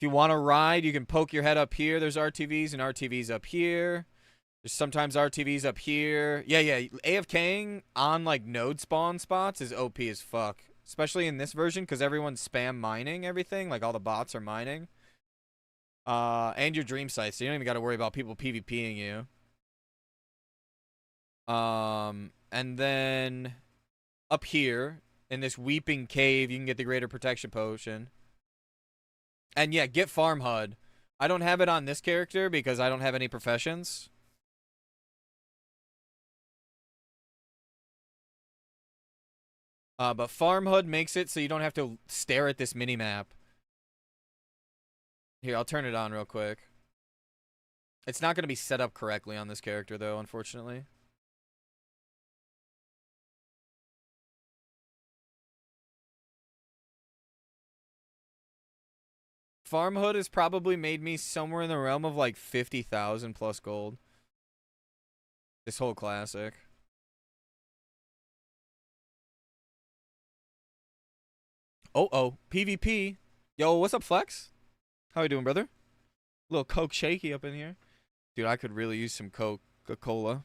you want to ride, you can poke your head up here. There's RTVs and RTVs up here. There's sometimes RTVs up here. Yeah. AFKing on like node spawn spots is OP as fuck. Especially in this version because everyone's spam mining everything. Like all the bots are mining. And your dream sites, so you don't even got to worry about people PvPing you. And then up here in this weeping cave, you can get the greater protection potion. And yeah, get farm HUD. I don't have it on this character because I don't have any professions. But farm HUD makes it so you don't have to stare at this mini map. Here, I'll turn it on real quick. It's not going to be set up correctly on this character, though, unfortunately. Farm HUD has probably made me somewhere in the realm of like 50,000 plus gold. This whole classic. Oh, PvP. Yo, what's up, Flex? How you doing, brother? A little Coke shaky up in here. Dude, I could really use some Coca-Cola.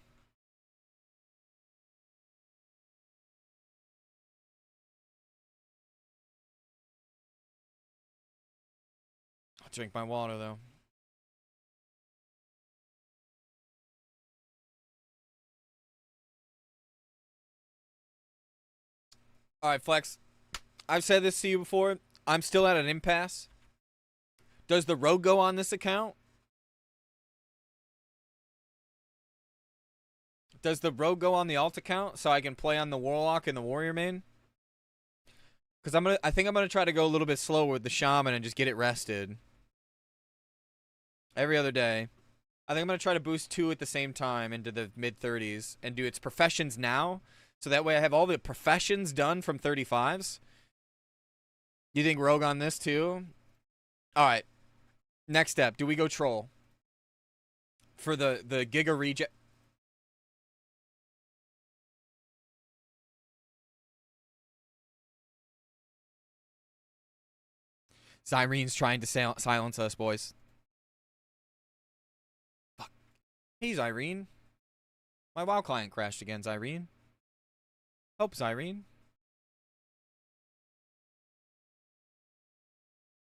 I'll drink my water, though. Alright, Flex. I've said this to you before. I'm still at an impasse. Does the rogue go on this account? Does the rogue go on the alt account so I can play on the warlock and the warrior main? Because I think I'm gonna try to go a little bit slower with the shaman and just get it rested. Every other day. I think I'm gonna try to boost 2 at the same time into the mid 30s and do its professions now. So that way I have all the professions done from 35s. You think rogue on this too? All right. Next step. Do we go troll? For the Giga reject. Zyrene's trying to silence us, boys. Fuck. Hey, Zyrene. My WoW client crashed again, Zyrene. Help, Zyrene.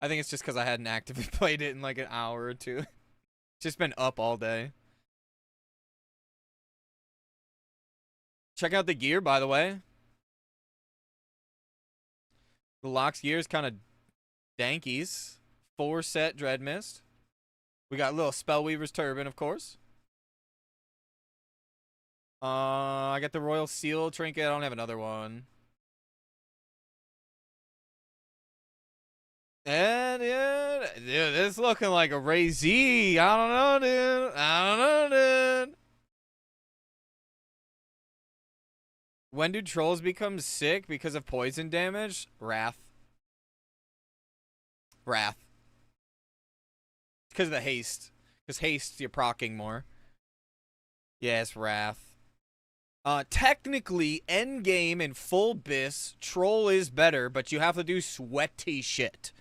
I think it's just because I hadn't actively played it in like an hour or two. Just been up all day. Check out the gear, by the way. The Locks gear is kind of dankies. 4-set Dread Mist. We got a little Spellweaver's Turban, of course. I got the Royal Seal trinket. I don't have another one. And yeah, dude, this looking like a Ray Z. I don't know, dude. I don't know, dude. When do trolls become sick because of poison damage? Wrath. Wrath. Because of the haste. Because haste, you're proccing more. Yes, Wrath. Technically, endgame in full bis, troll is better, but you have to do sweaty shit.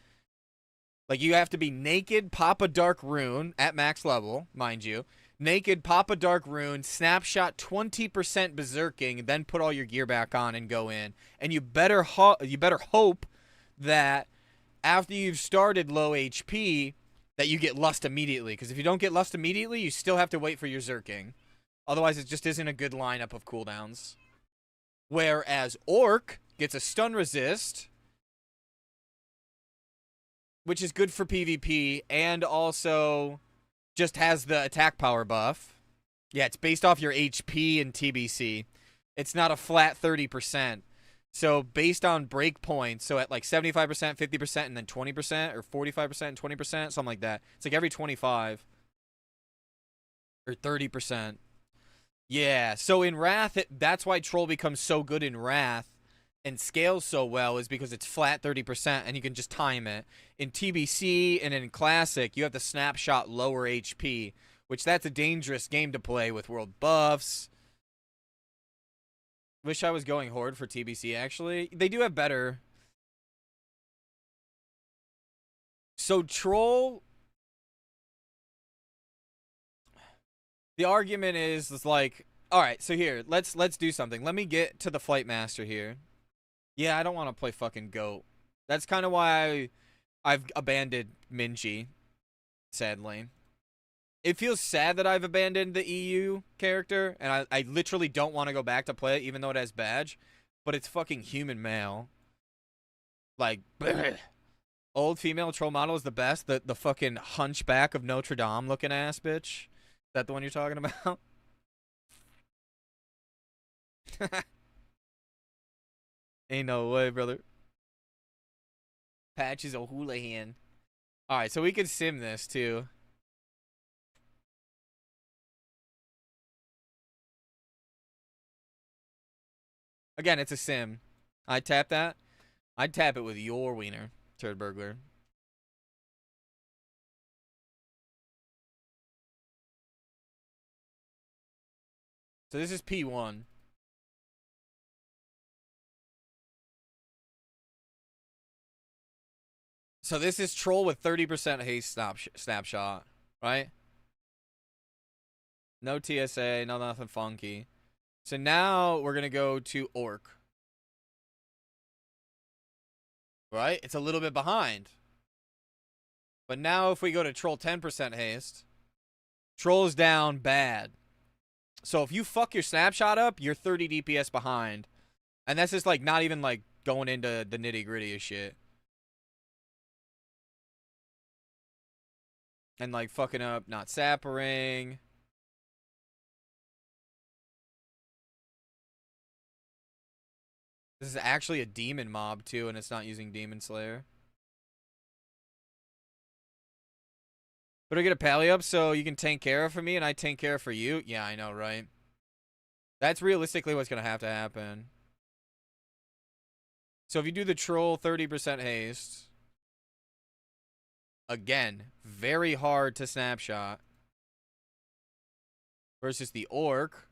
Like, you have to be naked, pop a dark rune at max level, mind you. Naked, pop a dark rune, snapshot 20% berserking, then put all your gear back on and go in. And you better hope that after you've started low HP, that you get lust immediately. Because if you don't get lust immediately, you still have to wait for your zerking. Otherwise, it just isn't a good lineup of cooldowns. Whereas Orc gets a stun resist, which is good for PvP, and also just has the attack power buff. Yeah, it's based off your HP and TBC. It's not a flat 30%. So based on breakpoints, so at like 75%, 50%, and then 20%, or 45% and 20%, something like that. It's like every 25. Or 30%. Yeah, so in Wrath, that's why Troll becomes so good in Wrath and scales so well, is because it's flat 30% and you can just time it. In TBC and in Classic, you have to snapshot lower HP, which that's a dangerous game to play with world buffs. Wish I was going Horde for TBC, actually. They do have better. So Troll... The argument is like, all right, so here, let's do something. Let me get to the Flight Master here. Yeah, I don't want to play fucking GOAT. That's kind of why I've abandoned Mintzy, sadly. It feels sad that I've abandoned the EU character, and I literally don't want to go back to play it, even though it has badge. But it's fucking human male. Like, old female troll model is the best. The fucking hunchback of Notre Dame looking ass bitch. Is that the one you're talking about? Ain't no way, brother. Patch is a Houlihan. Alright, so we can sim this, too. Again, it's a sim. I tap that. I'd tap it with your wiener, turd burglar. So this is P1. So this is troll with 30% haste snapshot, right? No TSA, no nothing funky. So now we're going to go to Orc. Right? It's a little bit behind. But now if we go to troll 10% haste, troll's down bad. So if you fuck your snapshot up, you're 30 DPS behind. And that's just like not even like going into the nitty gritty of shit. And like fucking up not sappering. This is actually a demon mob too, and it's not using Demon Slayer. But I get a pally up so you can tank care for me and I tank care for you? Yeah, I know, right? That's realistically what's going to happen. So if you do the troll 30% haste, again, very hard to snapshot. Versus the orc,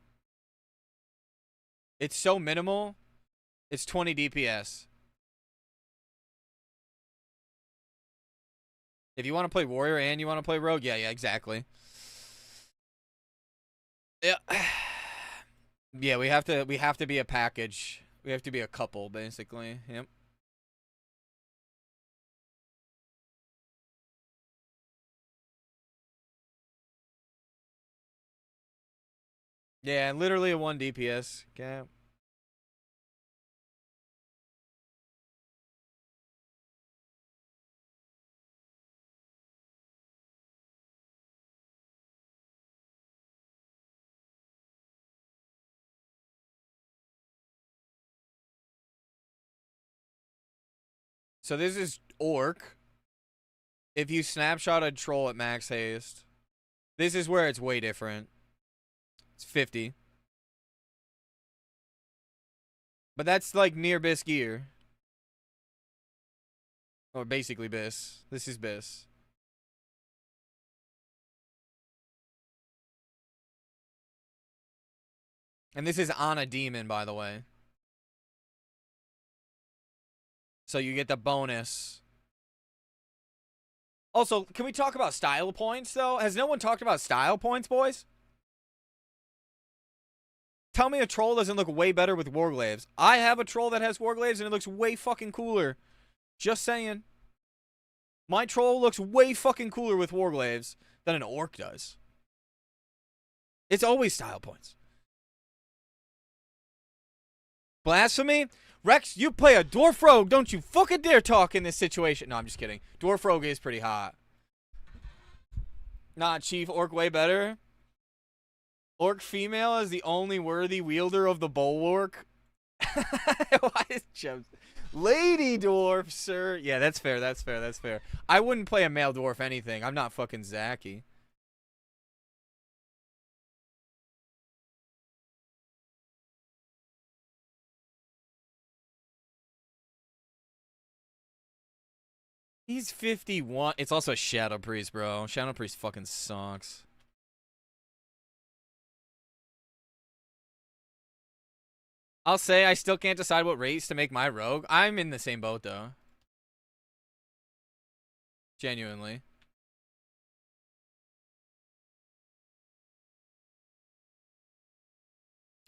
it's so minimal, it's 20 DPS. If you want to play warrior and you want to play rogue, yeah, exactly. Yeah. Yeah, we have to be a package. We have to be a couple, basically. Yep. Yeah, literally a 1 DPS cap. So this is orc. If you snapshot a troll at max haste, this is where it's way different. It's 50. But that's like near Bis gear. Or basically Bis. This is Bis. And this is on a demon, by the way. So you get the bonus. Also, can we talk about style points, though? Has no one talked about style points, boys? Tell me a troll doesn't look way better with Warglaives. I have a troll that has Warglaives, and it looks way fucking cooler. Just saying. My troll looks way fucking cooler with Warglaives than an orc does. It's always style points. Blasphemy? Rex, you play a Dwarf Rogue. Don't you fucking dare talk in this situation. No, I'm just kidding. Dwarf Rogue is pretty hot. Nah, Chief, Orc way better. Orc female is the only worthy wielder of the bulwark. Why is Chubbs? Lady Dwarf, sir. Yeah, that's fair, that's fair, that's fair. I wouldn't play a male dwarf anything. I'm not fucking Zacky. He's 51. It's also Shadow Priest, bro. Shadow Priest fucking sucks. I'll say I still can't decide what race to make my rogue. I'm in the same boat, though. Genuinely.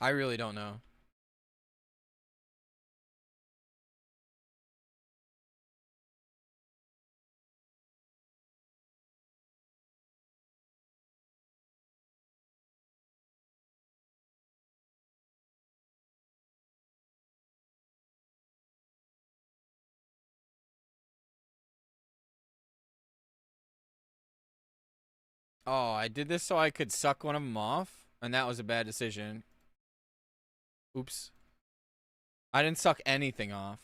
I really don't know. Oh, I did this so I could suck one of them off, and that was a bad decision. Oops. I didn't suck anything off.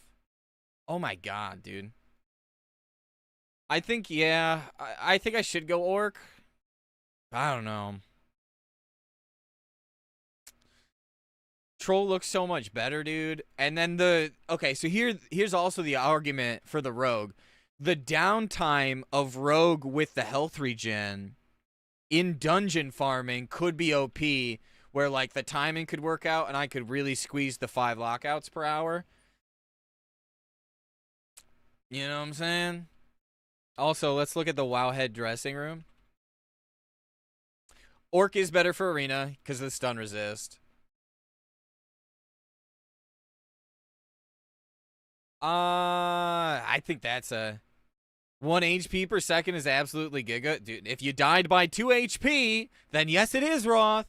Oh my god, dude. I think, yeah, I think I should go orc. I don't know. Troll looks so much better, dude. And then okay, so here's also the argument for the rogue. The downtime of rogue with the health regen in dungeon farming could be OP, where like the timing could work out and I could really squeeze the 5 lockouts per hour. You know what I'm saying? Also, let's look at the Wowhead dressing room. Orc is better for arena because of the stun resist. I think that's a 1 HP per second is absolutely giga. Dude, if you died by 2 HP, then yes, it is Roth.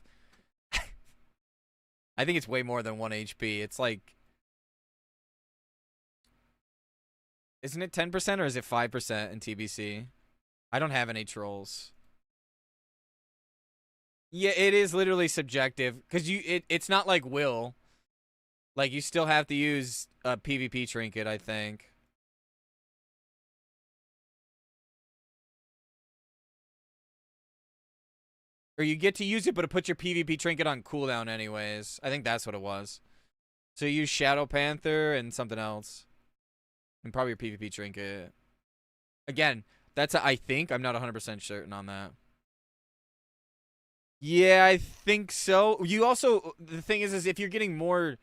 I think it's way more than 1 HP. It's like, isn't it 10% or is it 5% in TBC? I don't have any trolls. Yeah, it is literally subjective because it's not like will. Like you still have to use a PvP trinket, I think. Or you get to use it, but it puts your PvP trinket on cooldown anyways. I think that's what it was. So you use Shadow Panther and something else. And probably your PvP trinket. Again, that's a I think. I'm not 100% certain on that. Yeah, I think so. You also, the thing is if you're getting more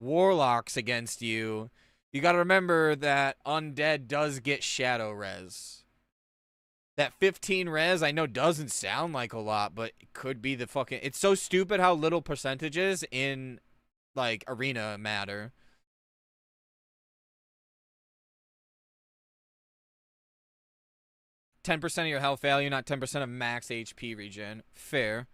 warlocks against you, you got to remember that undead does get shadow res. That 15 res I know doesn't sound like a lot, but it could be the fucking. It's so stupid how little percentages in like arena matter. %10 of your health value, not 10% of max HP regen. Fair.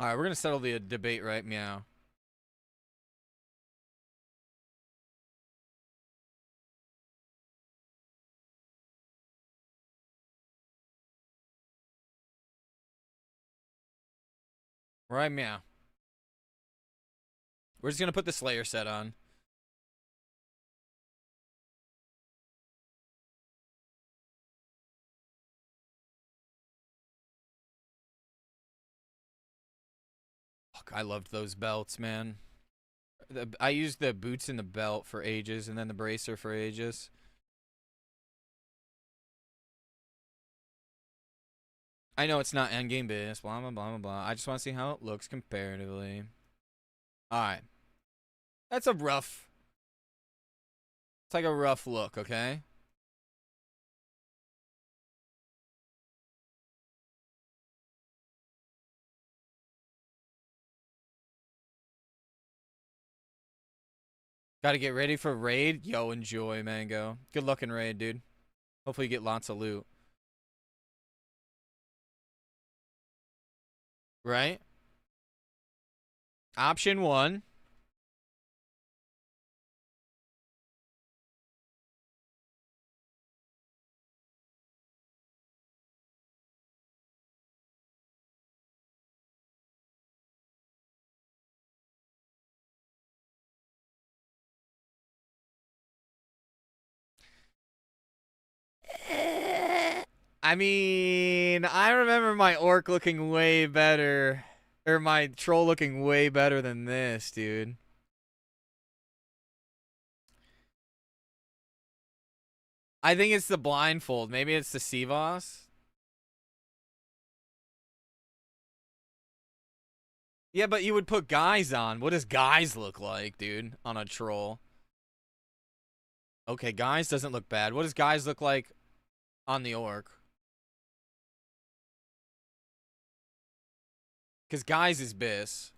All right, we're gonna settle the debate right meow. Right meow. We're just gonna put the Slayer set on. Fuck, I loved those belts, man. I used the boots and the belt for ages, and then the bracer for ages. I know it's not endgame business, blah, blah, blah, blah, blah. I just want to see how it looks comparatively. Alright. That's a rough... It's like a rough look, okay? Gotta get ready for raid. Yo, enjoy, Mango. Good luck in raid, dude. Hopefully you get lots of loot. Right? Option 1. I mean, I remember my orc looking way better. Or my troll looking way better than this, dude. I think it's the blindfold. Maybe it's the Sivas. Yeah, but you would put guys on. What does guys look like, dude, on a troll? Okay, guys doesn't look bad. What does guys look like on the orc? Because guys is bis.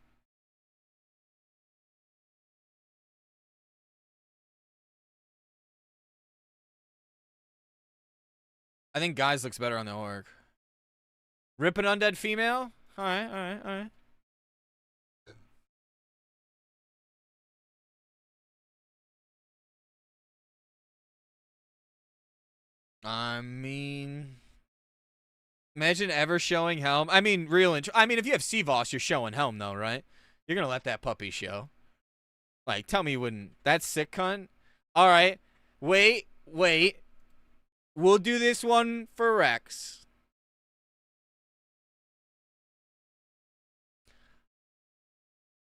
I think guys looks better on the orc. Rip an undead female? Alright, alright, alright. I mean... Imagine ever showing Helm. I mean, I mean, if you have Seavoss, you're showing Helm, though, right? You're gonna let that puppy show. Like, tell me you wouldn't. That's sick, cunt. Alright. Wait. We'll do this one for Rex.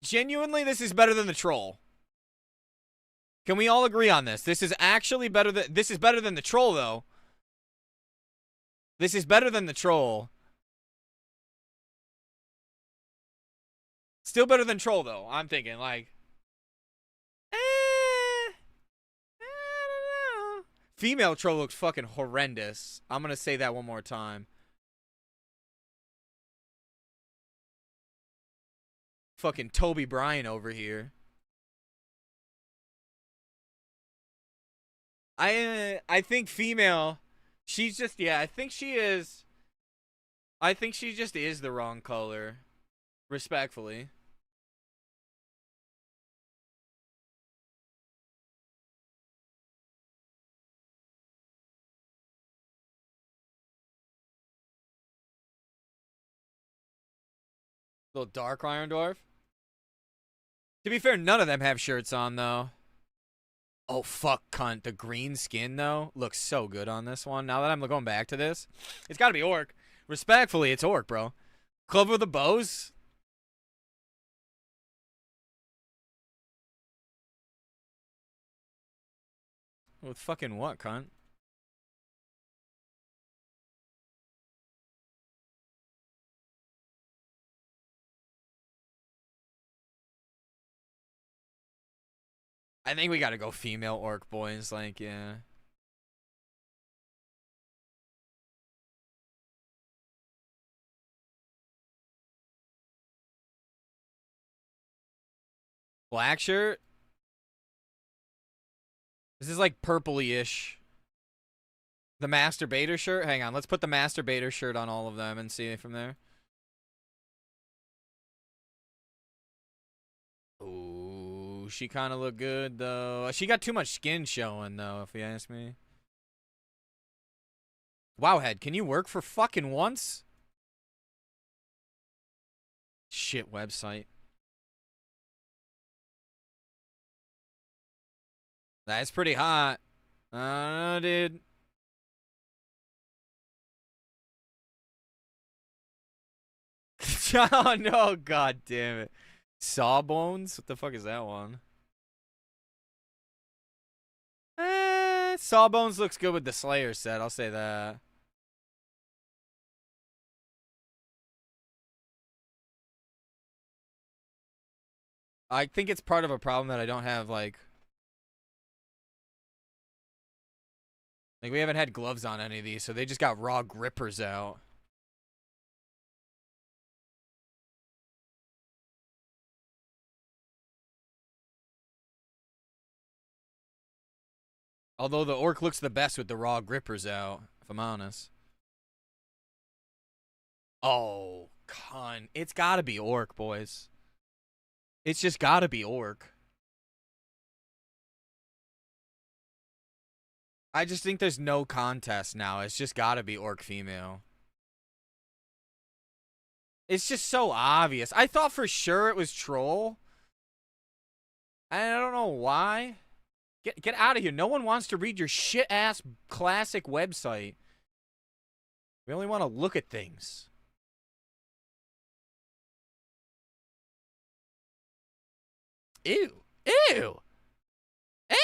Genuinely, this is better than the troll. Can we all agree on this? This is actually better than... This is better than the troll, though. This is better than the troll. Still better than troll, though. I'm thinking, like... I don't know. Female troll looks fucking horrendous. I'm gonna say that one more time. Fucking Toby Bryan over here. I think female... She's just... Yeah, I think she is... I think she just is the wrong color. Respectfully. Little dark Iron Dwarf. To be fair, none of them have shirts on, though. Oh, fuck, cunt. The green skin, though, looks so good on this one. Now that I'm going back to this, it's got to be Orc. Respectfully, it's Orc, bro. Clover the Bows. With fucking what, cunt? I think we gotta go female Orc, boys. Like, yeah. Black shirt? This is like purpley-ish. The Masturbator shirt? Hang on, let's put the Masturbator shirt on all of them and see from there. Ooh, she kind of looked good, though. She got too much skin showing, though, if you ask me. Wowhead, can you work for fucking once? Shit website. That's pretty hot. I don't know, dude. Oh, no, god damn it. Sawbones? What the fuck is that one? Sawbones looks good with the Slayer set, I'll say that. I think it's part of a problem that I don't have, like, we haven't had gloves on any of these, so they just got raw grippers out. Although the Orc looks the best with the raw grippers out, if I'm honest. Oh, cunt. It's gotta be Orc, boys. It's just gotta be Orc. I just think there's no contest now. It's just gotta be Orc female. It's just so obvious. I thought for sure it was Troll. And I don't know why. Get out of here. No one wants to read your shit-ass classic website. We only want to look at things. Ew. Ew. Ew.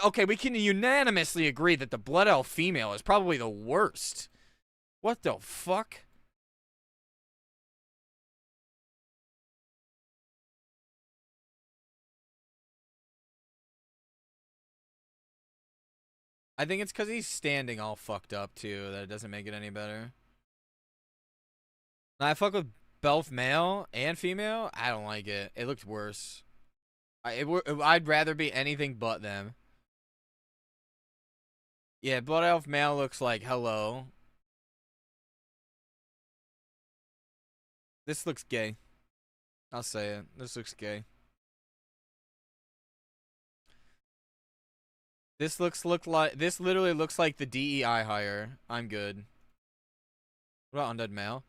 Okay, we can unanimously agree that the Blood Elf female is probably the worst. What the fuck? I think it's because he's standing all fucked up, too, that it doesn't make it any better. I fuck with both male and female. I don't like it. It looked worse. I'd rather be anything but them. Yeah, Blood Elf male looks like hello. This looks gay. I'll say it. This looks gay. This literally looks like the DEI hire. I'm good. What about Undead Male?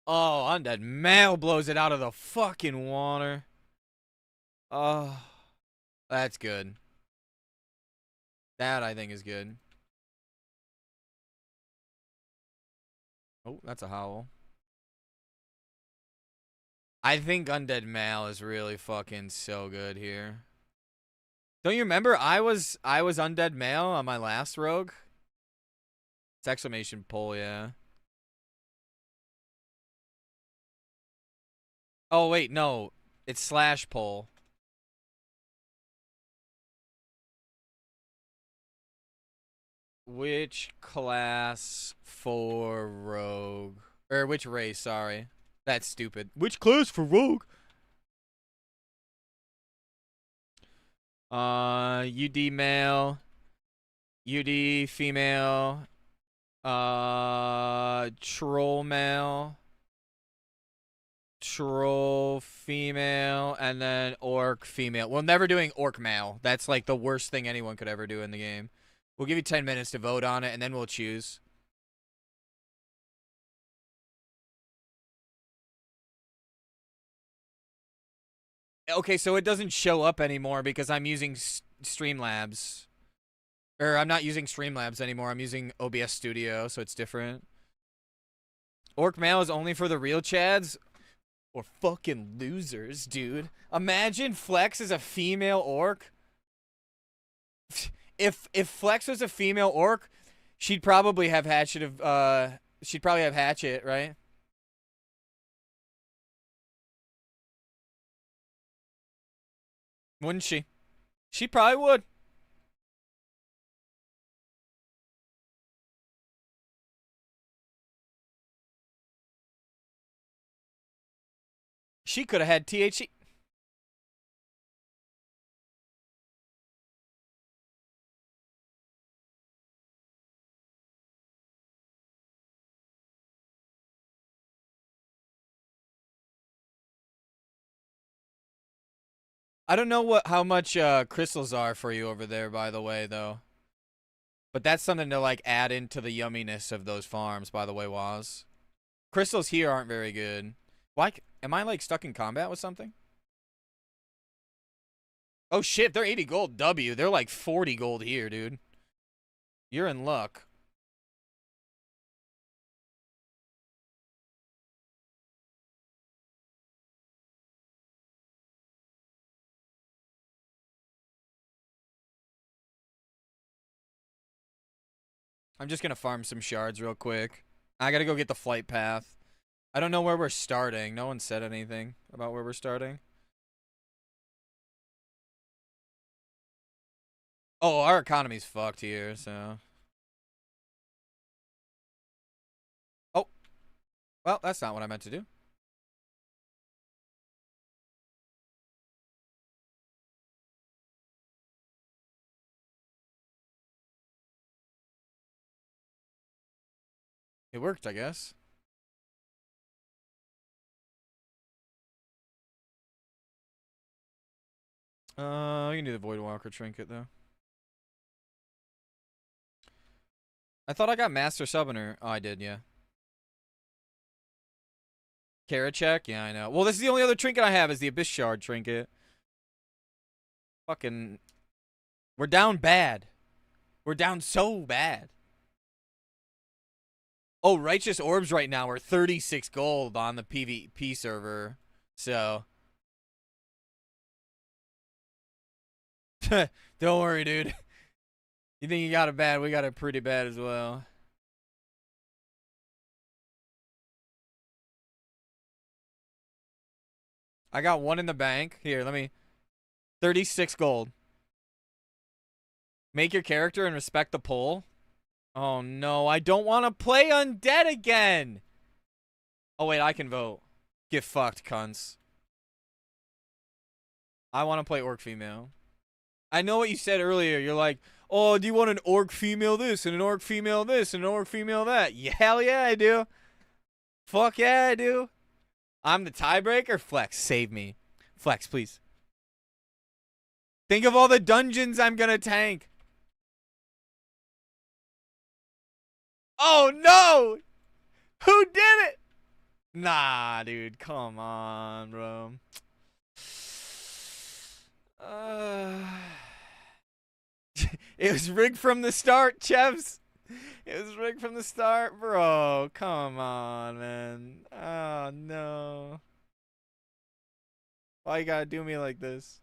Oh, Undead Male blows it out of the fucking water. Oh, that's good. That I think is good. Oh, that's a howl. I think Undead Male is really fucking so good here. Don't you remember I was Undead Male on my last rogue? It's exclamation poll, yeah. Oh wait, no. It's slash poll. Which class for rogue? Or which race, sorry. That's stupid. Which class for rogue? UD male. UD female. Troll male. Troll female. And then Orc female. We're never doing Orc male. That's like the worst thing anyone could ever do in the game. We'll give you 10 minutes to vote on it, and then we'll choose. Okay, so it doesn't show up anymore because I'm using Streamlabs. Or I'm not using Streamlabs anymore. I'm using OBS Studio, so it's different. Orc mail is only for the real Chads or fucking losers, dude. Imagine Flex is a female orc. If Flex was a female orc, she'd probably have Hatchet, right? Wouldn't she? She probably would. She could have had THC. I don't know how much crystals are for you over there, by the way, though. But that's something to like add into the yumminess of those farms, by the way, Waz. Crystals here aren't very good. Like, am I like stuck in combat with something? Oh shit, they're 80 gold W. They're like 40 gold here, dude. You're in luck. I'm just gonna farm some shards real quick. I gotta go get the flight path. I don't know where we're starting. No one said anything about where we're starting. Oh, our economy's fucked here, so. Oh, well, that's not what I meant to do. It worked, I guess. We can do the Voidwalker trinket, though. I thought I got Master Summoner. Oh, I did, yeah. Karachek? Yeah, I know. Well, this is the only other trinket I have is the Abyss Shard trinket. Fucking... We're down bad. We're down so bad. Oh, Righteous Orbs right now are 36 gold on the PvP server. So... Don't worry, dude. You think you got it bad? We got it pretty bad as well. I got one in the bank. Here, let me... 36 gold. Make your character and respect the poll. Oh no, I don't want to play undead again. Oh wait, I can vote. Get fucked, cunts. I want to play orc female. I know what you said earlier. You're like, oh, do you want an orc female this and an orc female this and an orc female that? Yeah, hell yeah, I do. Fuck yeah, I do. I'm the tiebreaker. Flex, save me. Flex, please. Think of all the dungeons I'm gonna tank. Oh no! Who did it? Nah, dude, come on, bro. Uh, it was rigged from the start, Chevs. It was rigged from the start, bro. Come on, man. Oh, no. Why you gotta do me like this?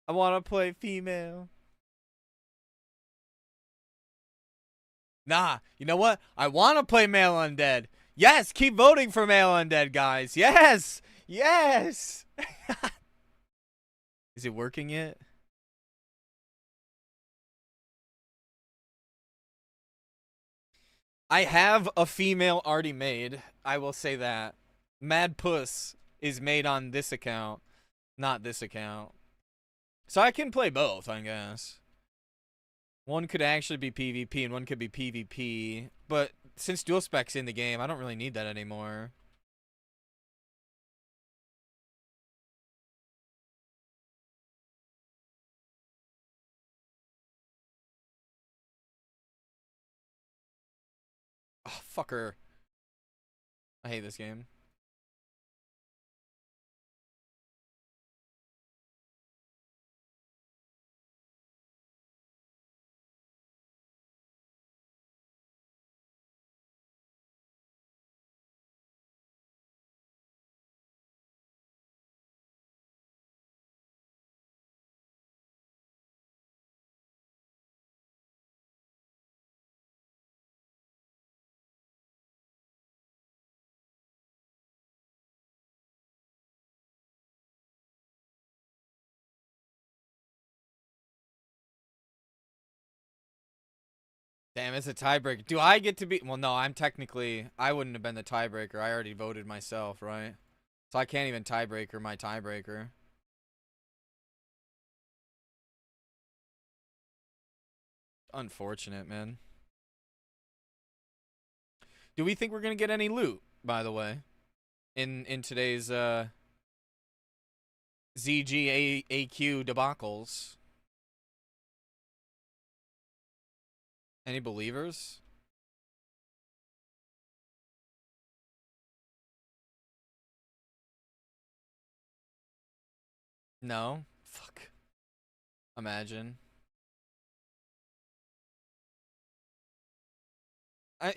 I wanna play female. Nah, you know what? I wanna play male undead. Yes, keep voting for male undead, guys. Yes! Yes! Is it working yet? I have a female already made. I will say that. Mad Puss is made on this account, not this account. So I can play both, I guess. One could actually be PvP and one could be PvP. But since dual spec's in the game, I don't really need that anymore. Oh, fucker. I hate this game. Damn, it's a tiebreaker. Do I get to be? Well, no, I'm technically. I wouldn't have been the tiebreaker. I already voted myself, right? So I can't even tiebreaker my tiebreaker. Unfortunate, man. Do we think we're gonna get any loot, by the way, in today's ZGAQ debacles? Any believers? No. Fuck. Imagine.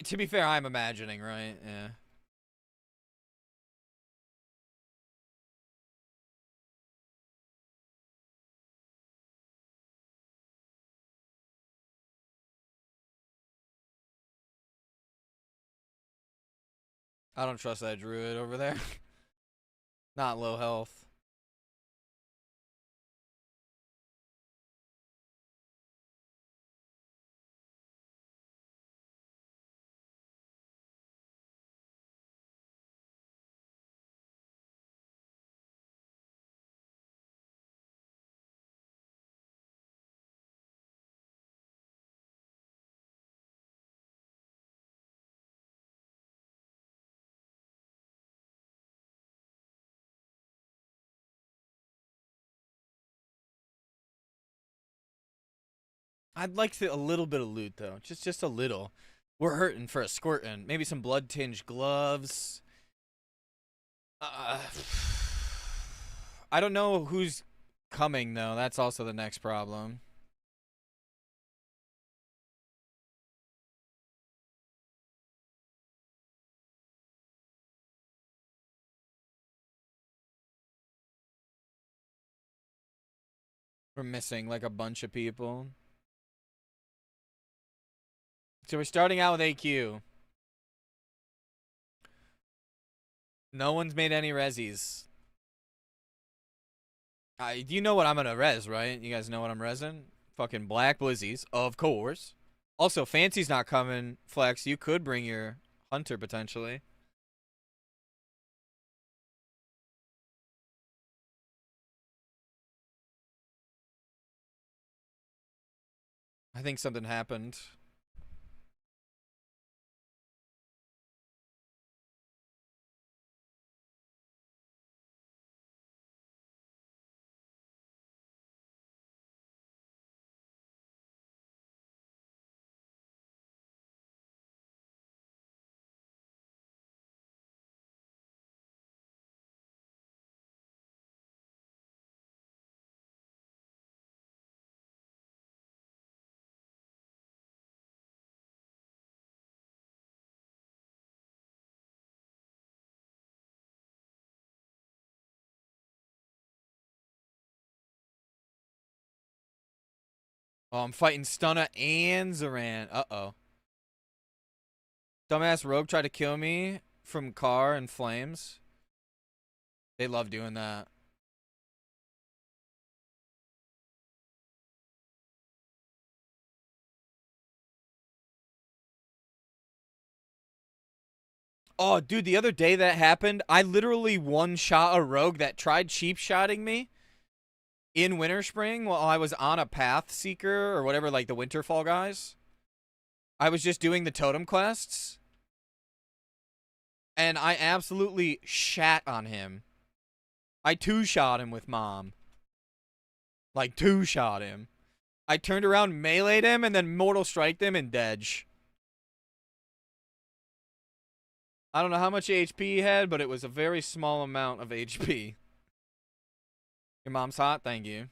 To be fair, I'm imagining, right? Yeah. I don't trust that druid over there. Not low health. I'd like a little bit of loot though, just a little. We're hurting for a squirtin'. Maybe some blood tinged gloves. Uh, I don't know who's coming though. That's also the next problem. We're missing like a bunch of people. So we're starting out with AQ. No one's made any resis. You know what I'm gonna res, right? You guys know what I'm resing? Fucking black blizzies, of course. Also, Fancy's not coming. Flex, you could bring your hunter potentially. I think something happened. Oh, I'm fighting Stunna and Zoran. Uh-oh. Dumbass Rogue tried to kill me from car and flames. They love doing that. Oh, dude, the other day that happened, I literally one-shot a rogue that tried cheap-shotting me in Winter Spring while I was on a Path Seeker or whatever, like the Winterfall guys. I was just doing the totem quests. And I absolutely shat on him. I two-shot him with Mom. Like, two-shot him. I turned around, meleeed him, and then Mortal Striked him and Dedge. I don't know how much HP he had, but it was a very small amount of HP. Your mom's hot? Thank you.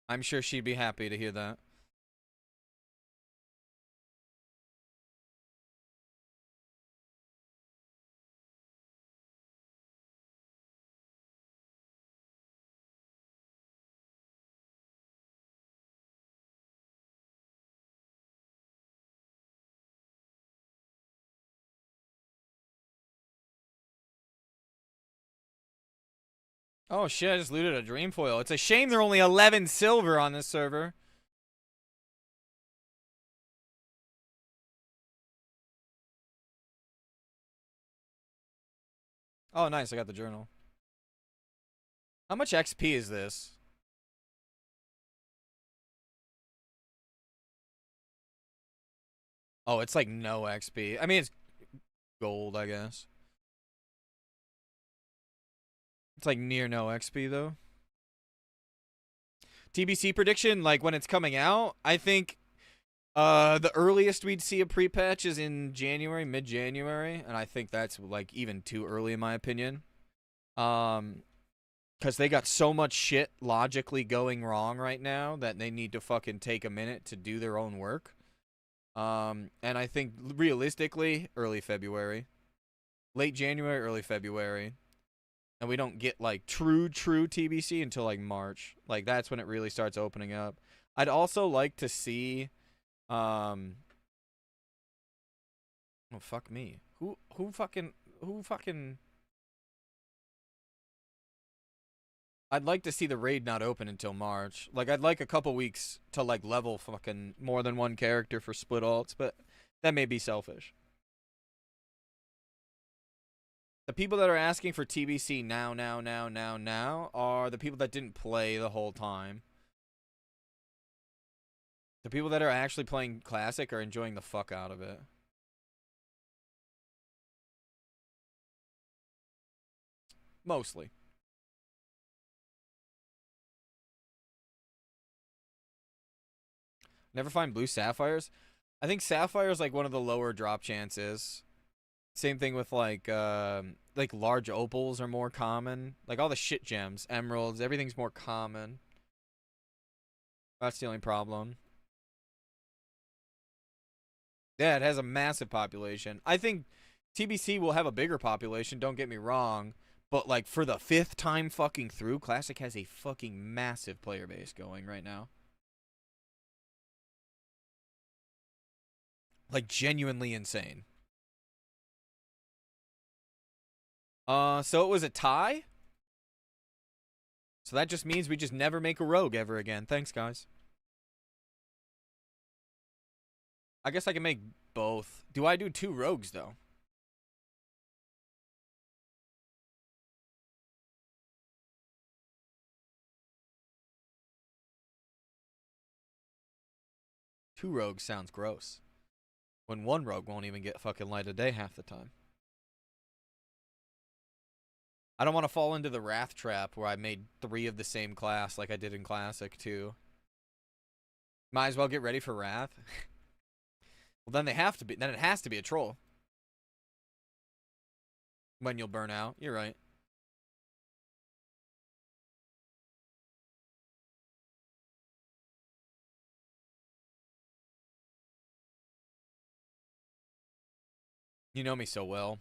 I'm sure she'd be happy to hear that. Oh shit, I just looted a dream foil. It's a shame there are only 11 silver on this server. Oh, nice. I got the journal. How much XP is this? Oh, it's like no XP. I mean, it's gold, I guess. It's like near no XP, though. TBC prediction, like when it's coming out, I think the earliest we'd see a pre-patch is in January, mid-January, and I think that's like even too early in my opinion. Because they got so much shit logically going wrong right now that they need to fucking take a minute to do their own work. And I think realistically, early February, late January, early February, and we don't get like true TBC until like March. Like that's when it really starts opening up. I'd also like to see, oh fuck me, who fucking. I'd like to see the raid not open until March. Like, I'd like a couple weeks to, like, level fucking more than one character for split alts, but that may be selfish. The people that are asking for TBC now are the people that didn't play the whole time. The people that are actually playing Classic are enjoying the fuck out of it. Mostly. Never find blue sapphires. I think sapphires like one of the lower drop chances. Same thing with like large opals are more common. Like all the shit gems, emeralds, everything's more common. That's the only problem. Yeah, it has a massive population. I think TBC will have a bigger population, don't get me wrong. But like for the 5th time fucking through, Classic has a fucking massive player base going right now. Like genuinely insane. So it was a tie. So that just means we just never make a rogue ever again. Thanks, guys. I guess I can make both. Do I do 2 rogues, though? Two rogues sounds gross. When one rogue won't even get fucking light of day half the time. I don't want to fall into the wrath trap where I made 3 of the same class like I did in Classic, too. Might as well get ready for wrath. Well, then they have to be. Then it has to be a troll. When you'll burn out. You're right. You know me so well.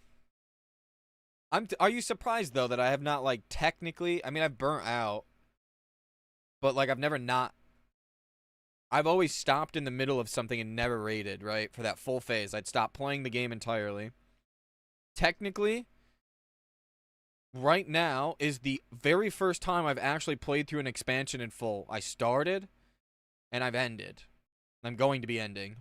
Are you surprised though that I have not like technically? I mean, I've burnt out, but like I've never not. I've always stopped in the middle of something and never raided. Right for that full phase, I'd stop playing the game entirely. Technically, right now is the very first time I've actually played through an expansion in full. I started, and I've ended. I'm going to be ending.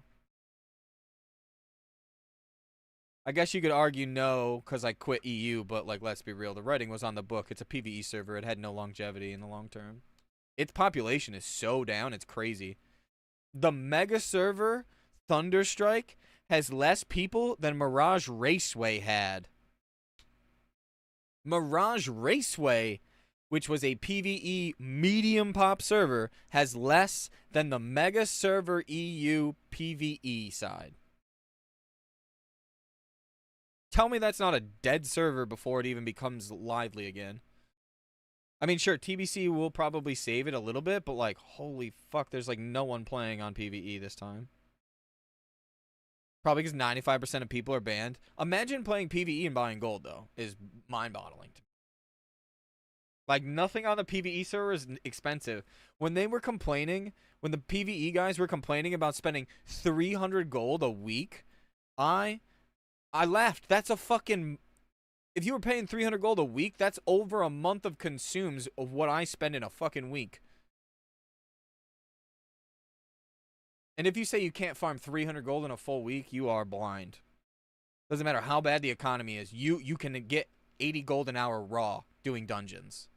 I guess you could argue no, because I quit EU, but, like, let's be real. The writing was on the book. It's a PvE server. It had no longevity in the long term. Its population is so down, it's crazy. The mega server, Thunderstrike, has less people than Mirage Raceway had. Mirage Raceway, which was a PvE medium pop server, has less than the mega server EU PvE side. Tell me that's not a dead server before it even becomes lively again. I mean, sure, TBC will probably save it a little bit, but like, holy fuck, there's like no one playing on PvE this time. Probably because 95% of people are banned. Imagine playing PvE and buying gold, though, is mind-boggling. Like, nothing on the PvE server is expensive. When they were complaining, when the PvE guys were complaining about spending 300 gold a week, I laughed. That's a fucking... If you were paying 300 gold a week, that's over a month of consumes of what I spend in a fucking week. And if you say you can't farm 300 gold in a full week, you are blind. Doesn't matter how bad the economy is. You can get 80 gold an hour raw doing dungeons.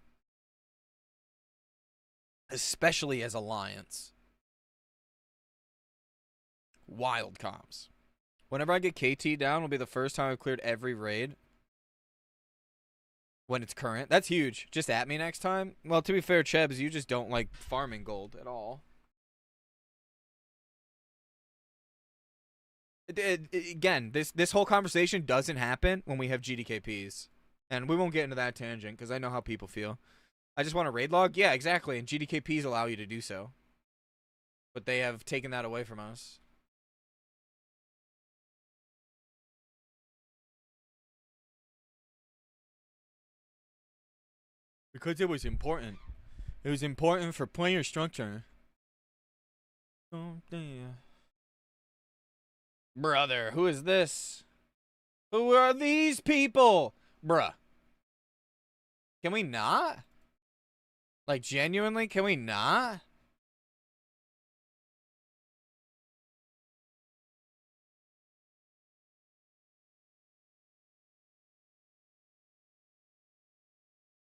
Especially as Alliance. Wild comps. Whenever I get KT down, will be the first time I've cleared every raid. When it's current. That's huge. Just at me next time. Well, to be fair, Chebs, you just don't like farming gold at all. Again, this whole conversation doesn't happen when we have GDKPs. And we won't get into that tangent because I know how people feel. I just want a raid log? Yeah, exactly. And GDKPs allow you to do so. But they have taken that away from us. Because it was important. It was important for player structure. Oh, damn. Brother, who is this? Who are these people? Bruh. Can we not? Like, genuinely, can we not?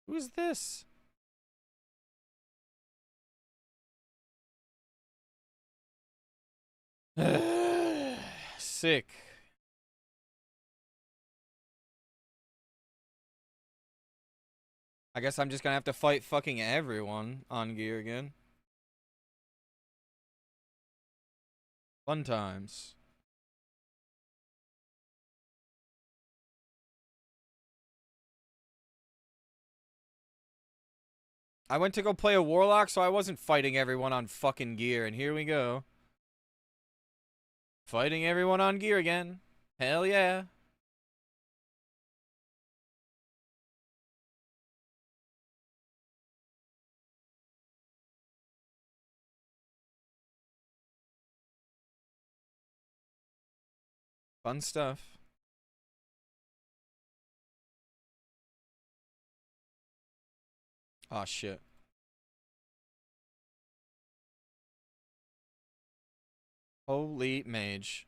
Who is this? Sick. I guess I'm just gonna have to fight fucking everyone on gear again. Fun times. I went to go play a warlock, so I wasn't fighting everyone on fucking gear, and here we go. Fighting everyone on gear again. Hell yeah. Fun stuff. Oh shit. Holy mage.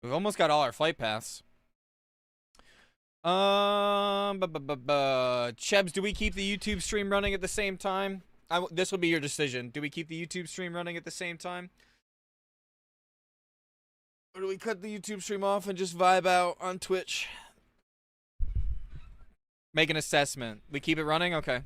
We've almost got all our flight paths. Chebs, do we keep the YouTube stream running at the same time? This will be your decision. Do we keep the YouTube stream running at the same time? Or do we cut the YouTube stream off and just vibe out on Twitch? Make an assessment. We keep it running? Okay.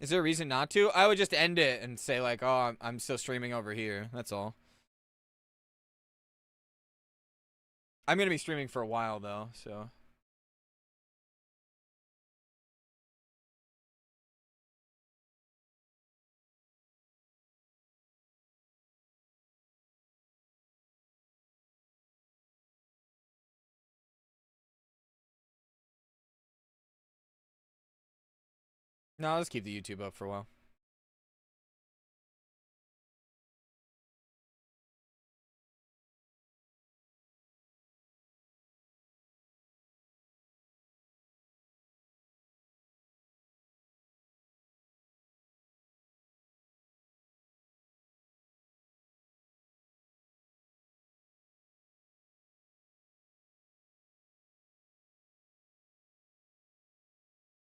Is there a reason not to? I would just end it and say like, oh, I'm still streaming over here. That's all. I'm going to be streaming for a while though, so. No, let's keep the YouTube up for a while.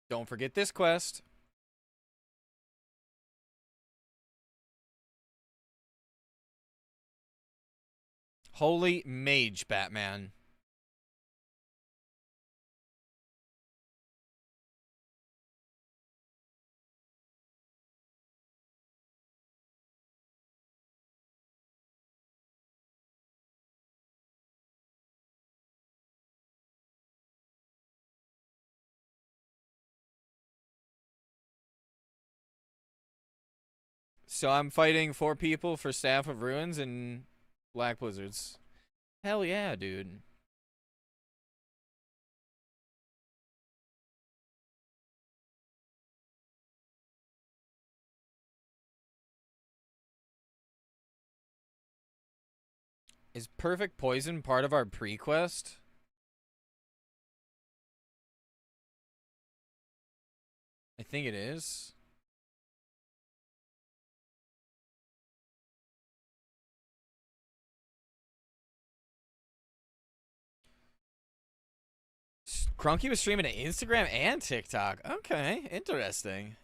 Don't forget this quest. Holy Mage, Batman. So I'm fighting 4 people for Staff of Ruins and Black Blizzards. Hell yeah, dude. Is Perfect Poison part of our pre-quest? I think it is. Crunky was streaming to Instagram and TikTok. Okay, interesting.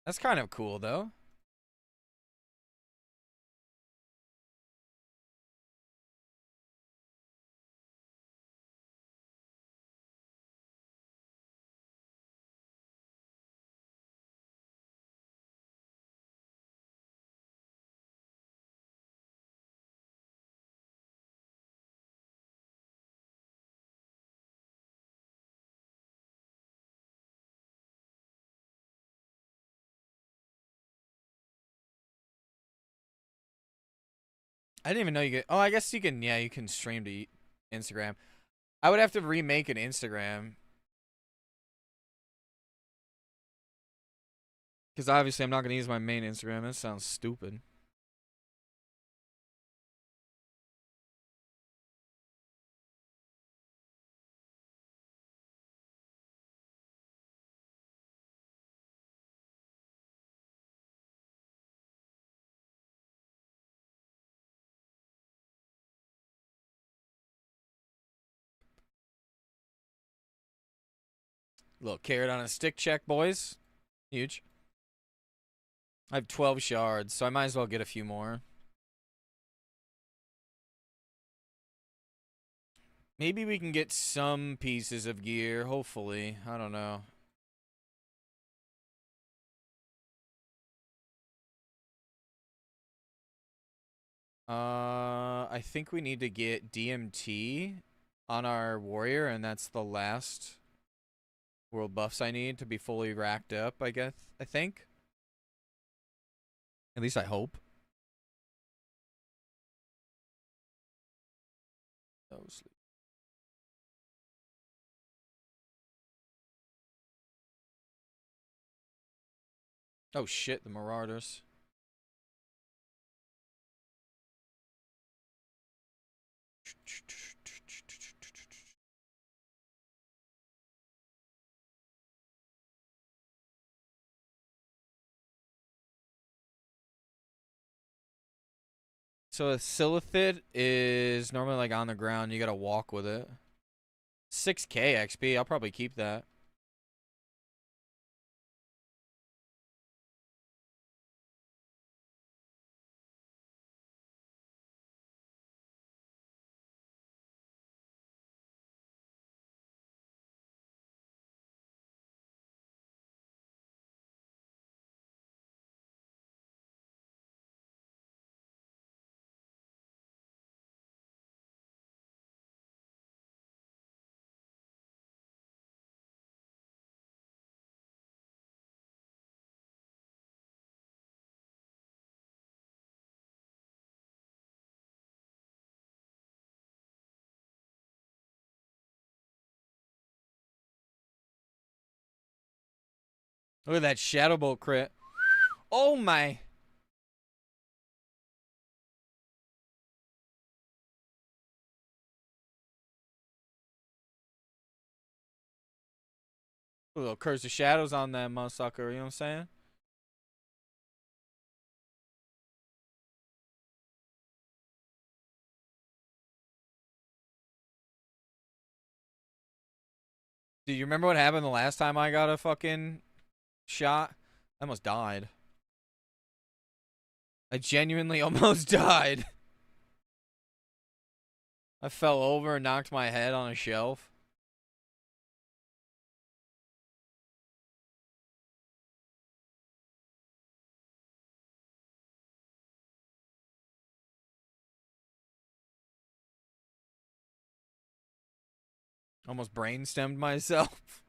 That's kind of cool, though. I didn't even know you could. Oh, I guess you can. Yeah, you can stream to Instagram. I would have to remake an Instagram. Because obviously I'm not going to use my main Instagram. That sounds stupid. Little carrot on a stick check, boys. Huge. I have 12 shards, so I might as well get a few more. Maybe we can get some pieces of gear, hopefully. I don't know. I think we need to get DMT on our warrior, and that's the last world buffs I need to be fully racked up, I guess. I think. At least I hope. Oh, sleep. Oh shit, the Marauders. So a Silithid is normally like on the ground. You gotta walk with it. 6k XP. I'll probably keep that. Look at that Shadow Bolt crit. Oh my. A little Curse of Shadows on that motherfucker, you know what I'm saying? Do you remember what happened the last time I got a fucking shot? I almost died. I genuinely almost died. I fell over and knocked my head on a shelf. Almost brainstemmed myself.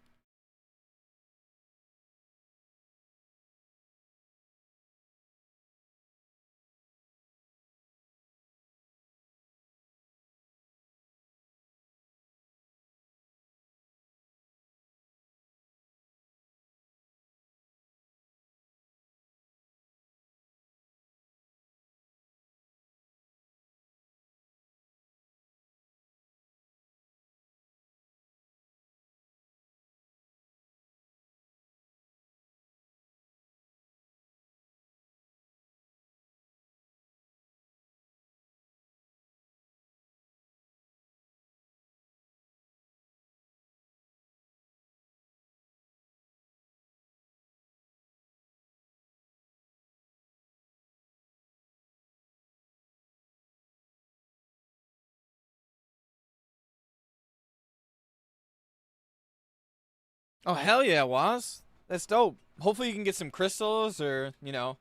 Oh hell yeah, Was. That's dope. Hopefully you can get some crystals or, you know.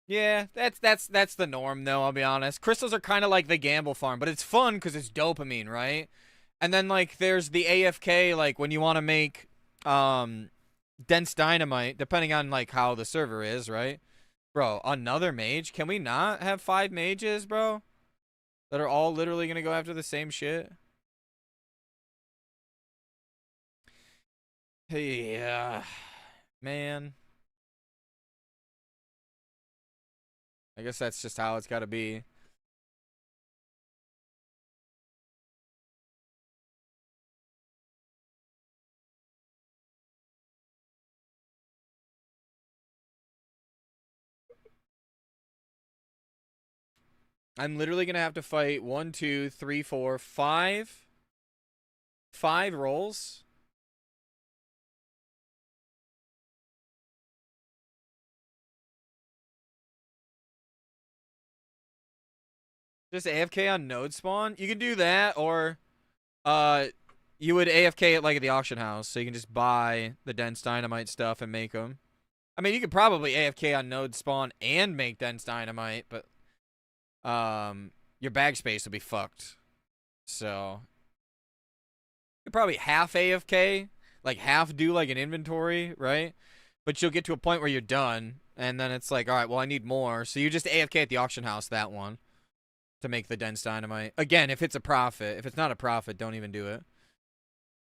Yeah, that's the norm though, I'll be honest. Crystals are kind of like the gamble farm, but it's fun cuz it's dopamine, right? And then like there's the AFK like when you want to make um dense dynamite depending on like how the server is, right? Bro, another mage? Can we not have 5 mages, bro? That are all literally going to go after the same shit? Yeah. Man. I guess that's just how it's got to be. I'm literally going to have to fight 1, 2, 3, 4, 5. 5 rolls. Just AFK on node spawn. You can do that, or uh, you would AFK it like at the auction house, so you can just buy the dense dynamite stuff and make them. I mean, you could probably AFK on node spawn and make dense dynamite, but your bag space will be fucked. So you probably half AFK, like half do like an inventory, right? But you'll get to a point where you're done, and then it's like, all right, well, I need more, so you just AFK at the auction house that one to make the dense dynamite. Again, if it's a profit. If it's not a profit, don't even do it.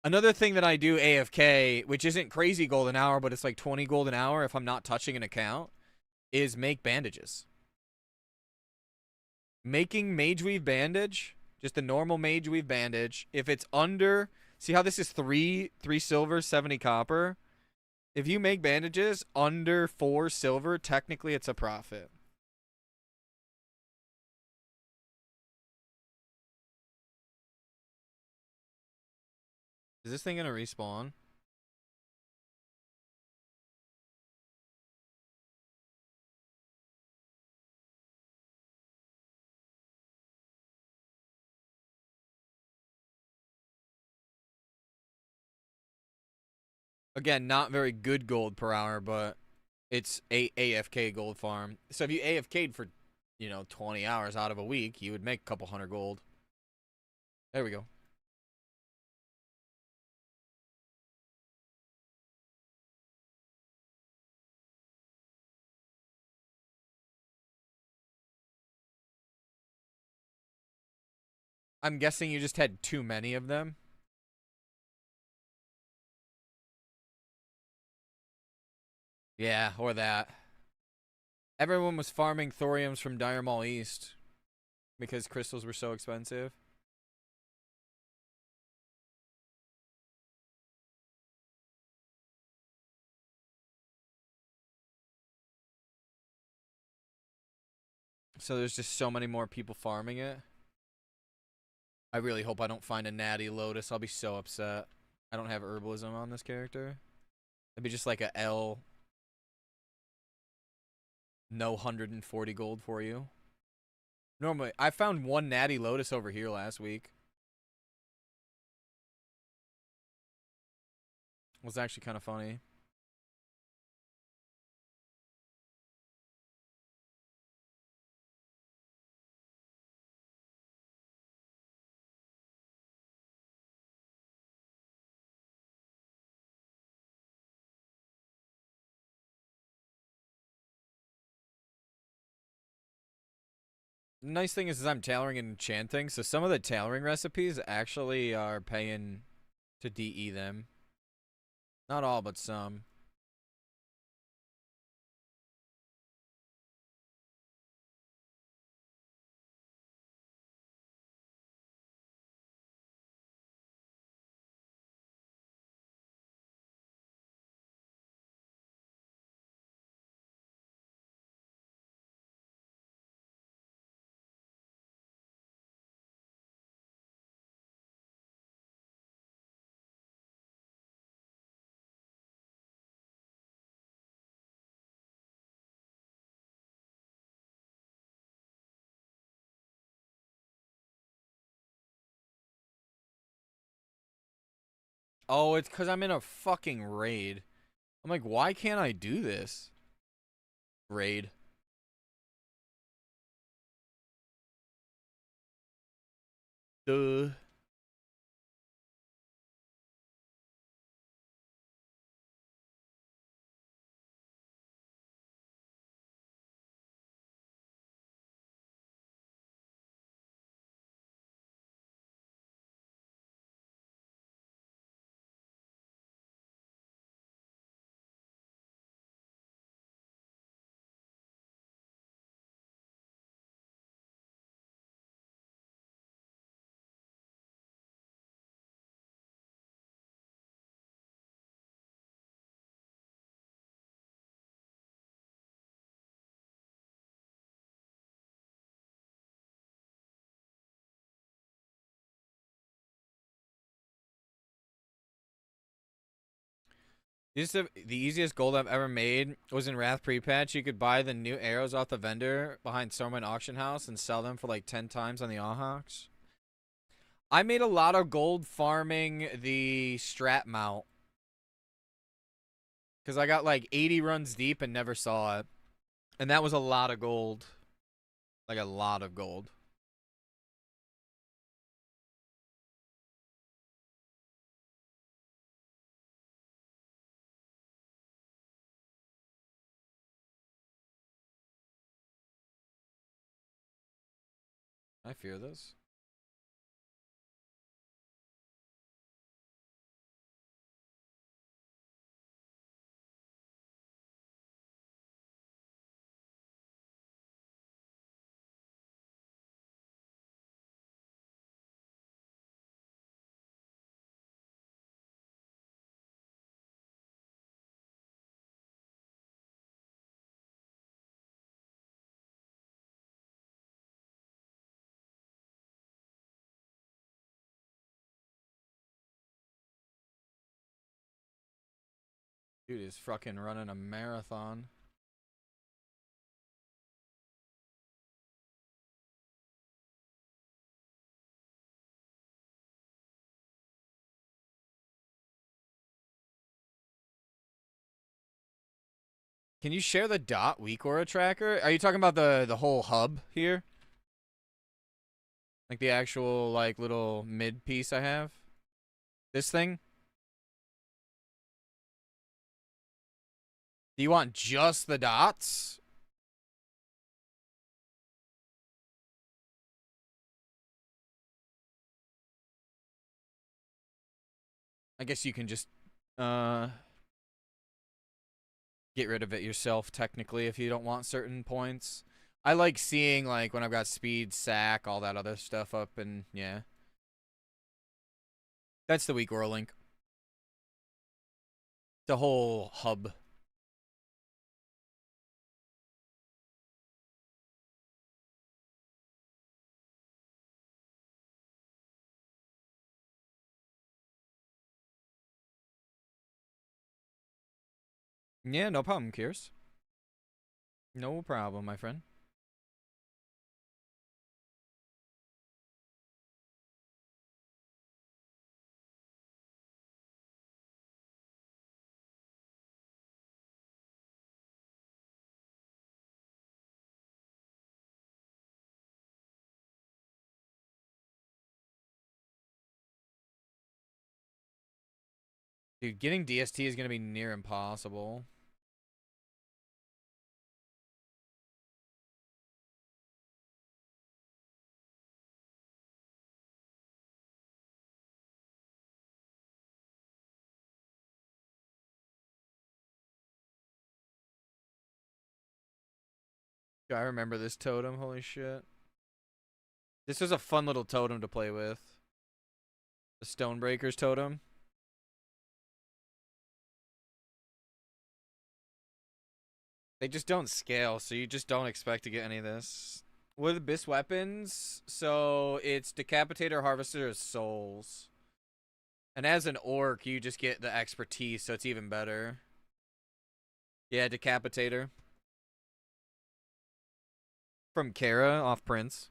Another thing that I do AFK, which isn't crazy gold an hour, but it's like 20 gold an hour if I'm not touching an account, is make bandages. Making mage weave bandage, just a normal mage weave bandage, if it's under, see how this is 3 silver, 70 copper? If you make bandages under 4 silver, technically it's a profit. Is this thing gonna respawn? Again, not very good gold per hour, but it's a AFK gold farm. So if you AFK'd for, 20 hours out of a week, you would make a couple hundred gold. There we go. I'm guessing you just had too many of them. Yeah, or that. Everyone was farming thoriums from Dire Mall East because crystals were so expensive. So there's just so many more people farming it. I really hope I don't find a natty lotus. I'll be so upset. I don't have herbalism on this character. It'd be just like a L. No 140 gold for you. Normally, I found one natty lotus over here last week. It was actually kind of funny. The nice thing is I'm tailoring and enchanting, so some of the tailoring recipes actually are paying to DE them. Not all, but some. Oh, it's because I'm in a fucking raid. I'm like, why can't I do this? Raid. Duh. The easiest gold I've ever made was in Wrath pre-patch. You could buy the new arrows off the vendor behind Stormwind Auction House and sell them for like 10 times on the Awhawks. I made a lot of gold farming the strat mount. Because I got like 80 runs deep and never saw it. And that was a lot of gold. Like a lot of gold. I fear this. Dude is fucking running a marathon. Can you share the dot weak aura tracker? Are you talking about the whole hub here? Like the actual like little mid piece I have? This thing? Do you want just the dots? I guess you can just get rid of it yourself technically if you don't want certain points. I like seeing like when I've got speed, sack, all that other stuff up, and yeah. That's the weak aura link. The whole hub. Yeah, no problem, Kiers. No problem, my friend. Dude, getting DST is going to be near impossible. I remember this totem, holy shit. This was a fun little totem to play with. The Stonebreaker's totem. They just don't scale, so you just don't expect to get any of this. With Abyss weapons, so it's Decapitator, Harvester of Souls. And as an orc, you just get the expertise, so it's even better. Yeah, Decapitator. From Kara, off Prince.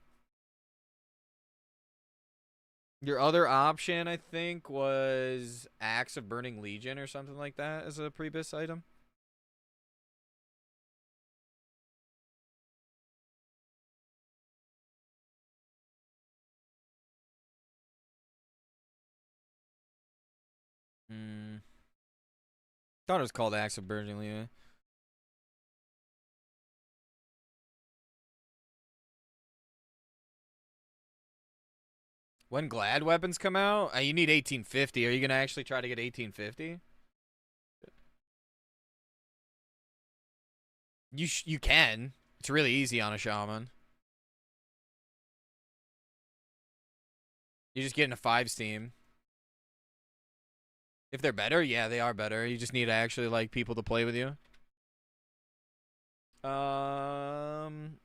Your other option, I think, was Axe of Burning Legion or something like that as a Prebus item. Hmm. Thought it was called Axe of Burning Legion. When Glad weapons come out, you need 1850. Are you gonna actually try to get 1850? You can. It's really easy on a shaman. You just get in a 5s team. If they're better, yeah, they are better. You just need to actually like people to play with you. Um,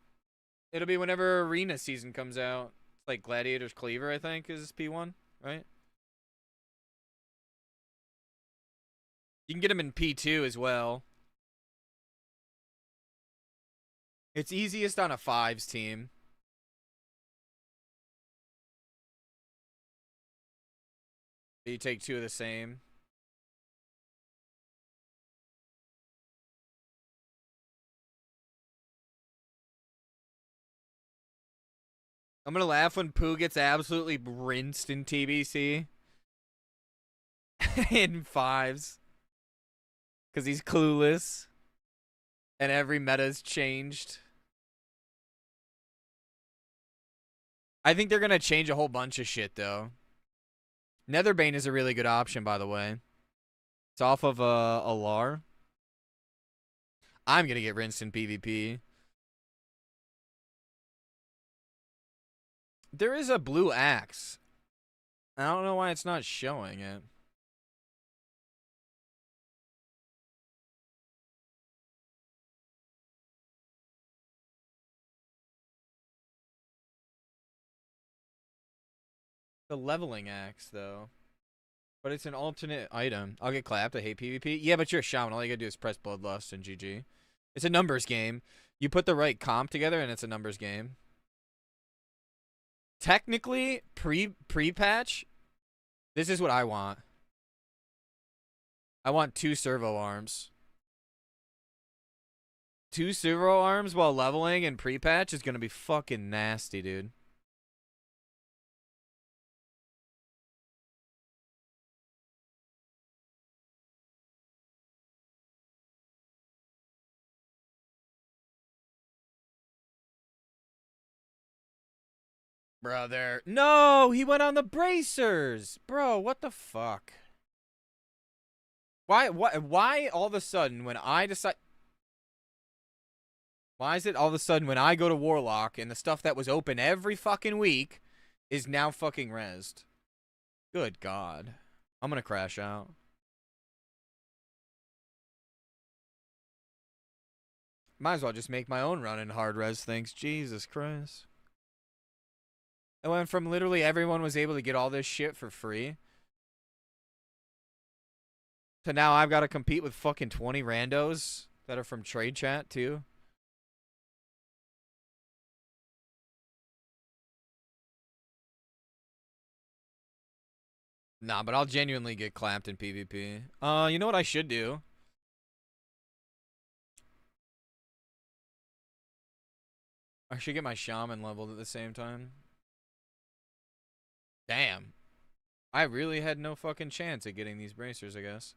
it'll be whenever arena season comes out. It's like Gladiator's Cleaver, I think, is P1, right? You can get them in P2 as well. It's easiest on a 5s team. You take 2 of the same. I'm gonna laugh when Pooh gets absolutely rinsed in TBC. In 5s. Because he's clueless. And every meta's changed. I think they're gonna change a whole bunch of shit, though. Netherbane is a really good option, by the way. It's off of Alar. I'm gonna get rinsed in PvP. There is a blue axe. I don't know why it's not showing it. The leveling axe, though. But it's an alternate item. I'll get clapped. I hate PvP. Yeah, but you're a shaman. All you gotta do is press Bloodlust and GG. It's a numbers game. You put the right comp together, and it's a numbers game. Technically, pre-patch, this is what I want. I want 2 servo arms. 2 servo arms while leveling and pre-patch is gonna be fucking nasty, dude. Brother. No, he went on the bracers. Bro, what the fuck? Why all of a sudden when I decide... Why is it all of a sudden when I go to Warlock and the stuff that was open every fucking week is now fucking rezzed? Good God. I'm gonna crash out. Might as well just make my own run in hard res things. Jesus Christ. I went from literally everyone was able to get all this shit for free to now I've got to compete with fucking 20 randos that are from trade chat too. Nah, but I'll genuinely get clamped in PvP. You know what I should do? I should get my shaman leveled at the same time. Damn. I really had no fucking chance at getting these bracers, I guess.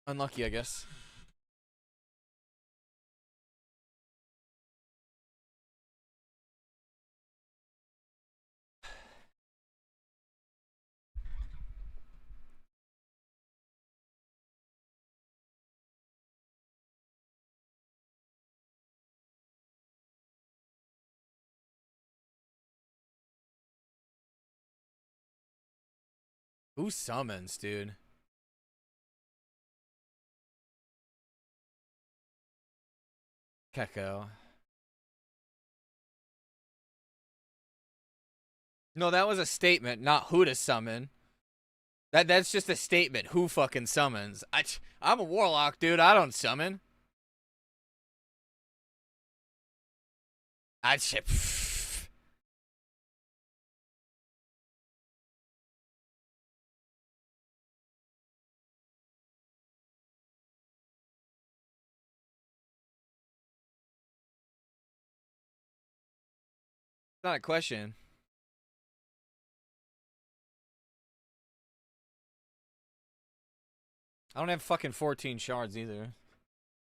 Unlucky, I guess. Who summons, dude? Keko. No, that was a statement, not who to summon. That's just a statement. Who fucking summons? I'm a warlock, dude. I don't summon. I shit. It's not a question. I don't have fucking 14 shards either.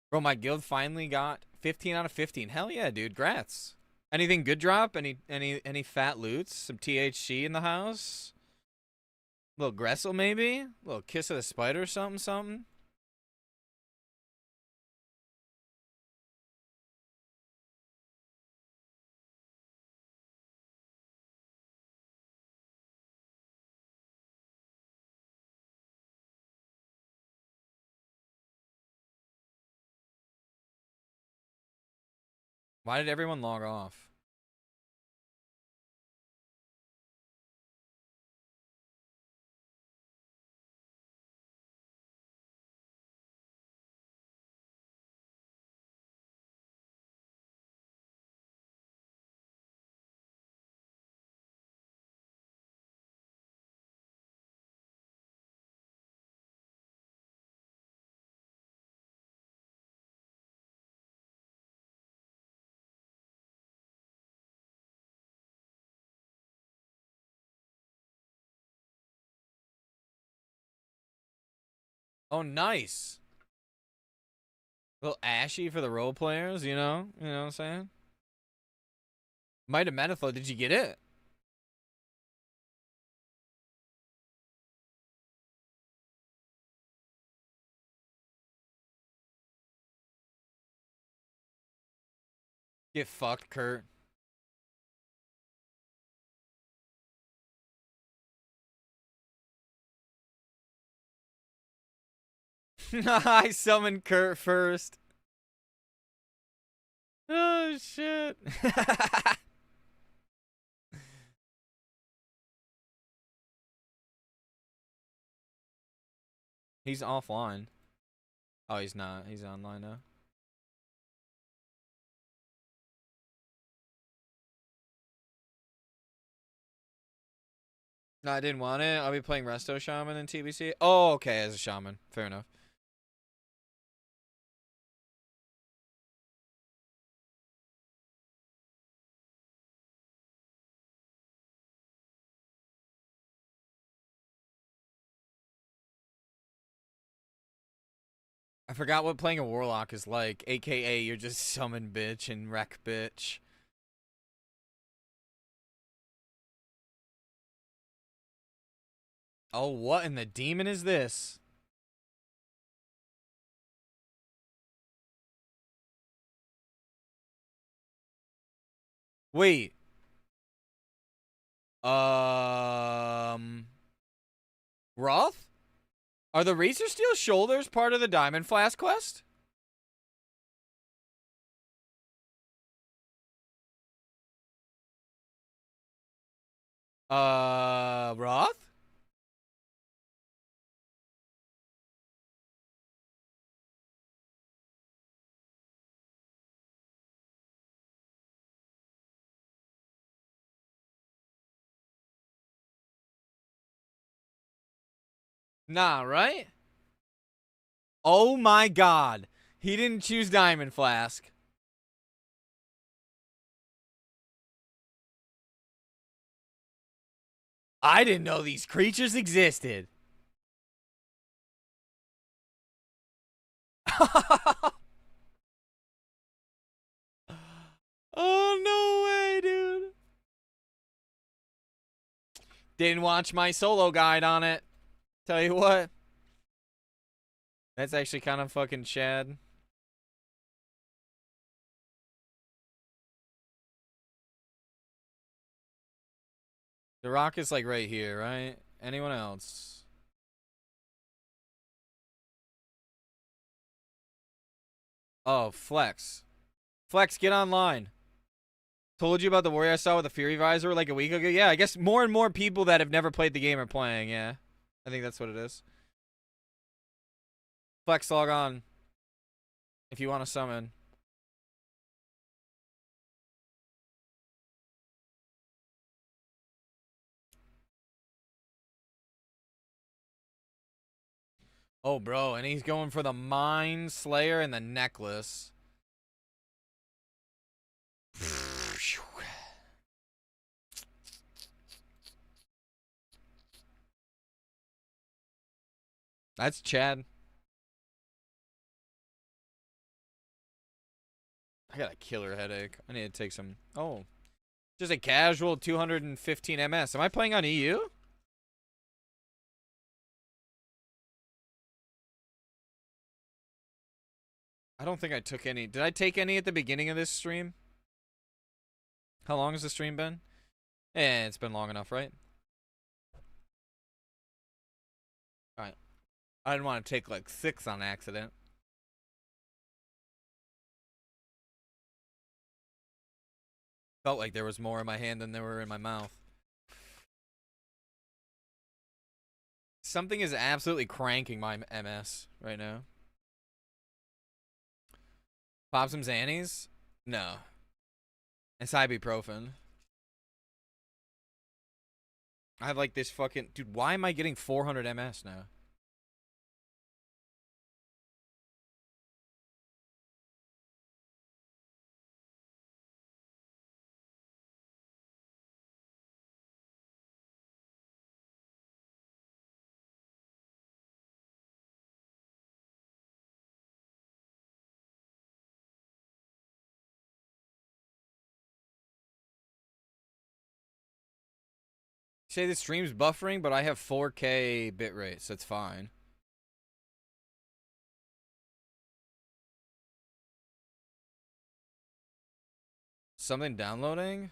Bro, my guild finally got 15 out of 15. Hell yeah, dude. Grats. Anything good drop? Any fat loots? Some THC in the house? Little Gressel maybe? Little Kiss of the Spider something something? Why did everyone log off? Oh, nice. A little ashy for the role players, you know? You know what I'm saying? Might have Metaflow. Did you get it? Get fucked, Kurt. I summoned Kurt first. Oh, shit. He's offline. Oh, he's not. He's online now. No, I didn't want it. I'll be playing Resto Shaman in TBC. Oh, okay, as a Shaman. Fair enough. I forgot what playing a Warlock is like, aka you're just summon bitch and wreck bitch. Oh, what in the demon is this? Wait. Roth? Are the Razor Steel shoulders part of the Diamond Flask quest? Roth? Nah, right? Oh my god. He didn't choose Diamond Flask. I didn't know these creatures existed. Oh, no way, dude. Didn't watch my solo guide on it. Tell you what. That's actually kind of fucking Chad. The rock is like right here, right? Anyone else? Oh, Flex. Flex, get online. Told you about the warrior I saw with the Fury Visor like a week ago? Yeah, I guess more and more people that have never played the game are playing, yeah. I think that's what it is. Flex, log on if you want to summon. Oh, bro, and he's going for the Mind Slayer and the necklace. That's Chad. I got a killer headache. I need to take some. Oh, just a casual 215 MS. Am I playing on EU? I don't think I took any. Did I take any at the beginning of this stream? How long has the stream been? Eh, it's been long enough, right? Alright. I didn't want to take like 6 on accident. Felt like there was more in my hand than there were in my mouth. Something is absolutely cranking my MS right now. Pop some Xannies? No. It's ibuprofen. I have like this fucking... Dude, why am I getting 400 MS now? Say the stream's buffering, but I have 4K bitrate, so it's fine. Something downloading?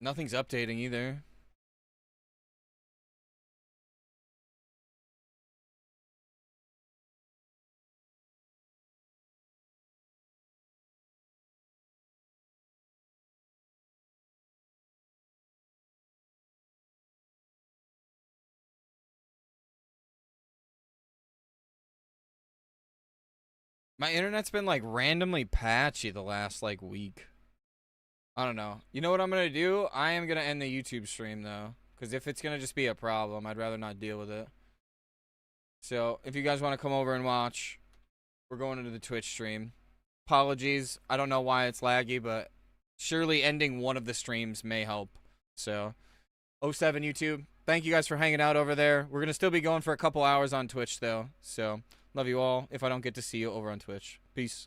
Nothing's updating either. My internet's been like randomly patchy the last like week. I don't know. You know what I'm gonna do? I am gonna end the YouTube stream though, because if it's gonna just be a problem, I'd rather not deal with it. So if you guys want to come over and watch, we're going into the Twitch stream. Apologies, I don't know why it's laggy, but surely ending one of the streams may help. So, '07 YouTube, thank you guys for hanging out over there. We're gonna still be going for a couple hours on Twitch though. So love you all. If I don't get to see you over on Twitch, peace.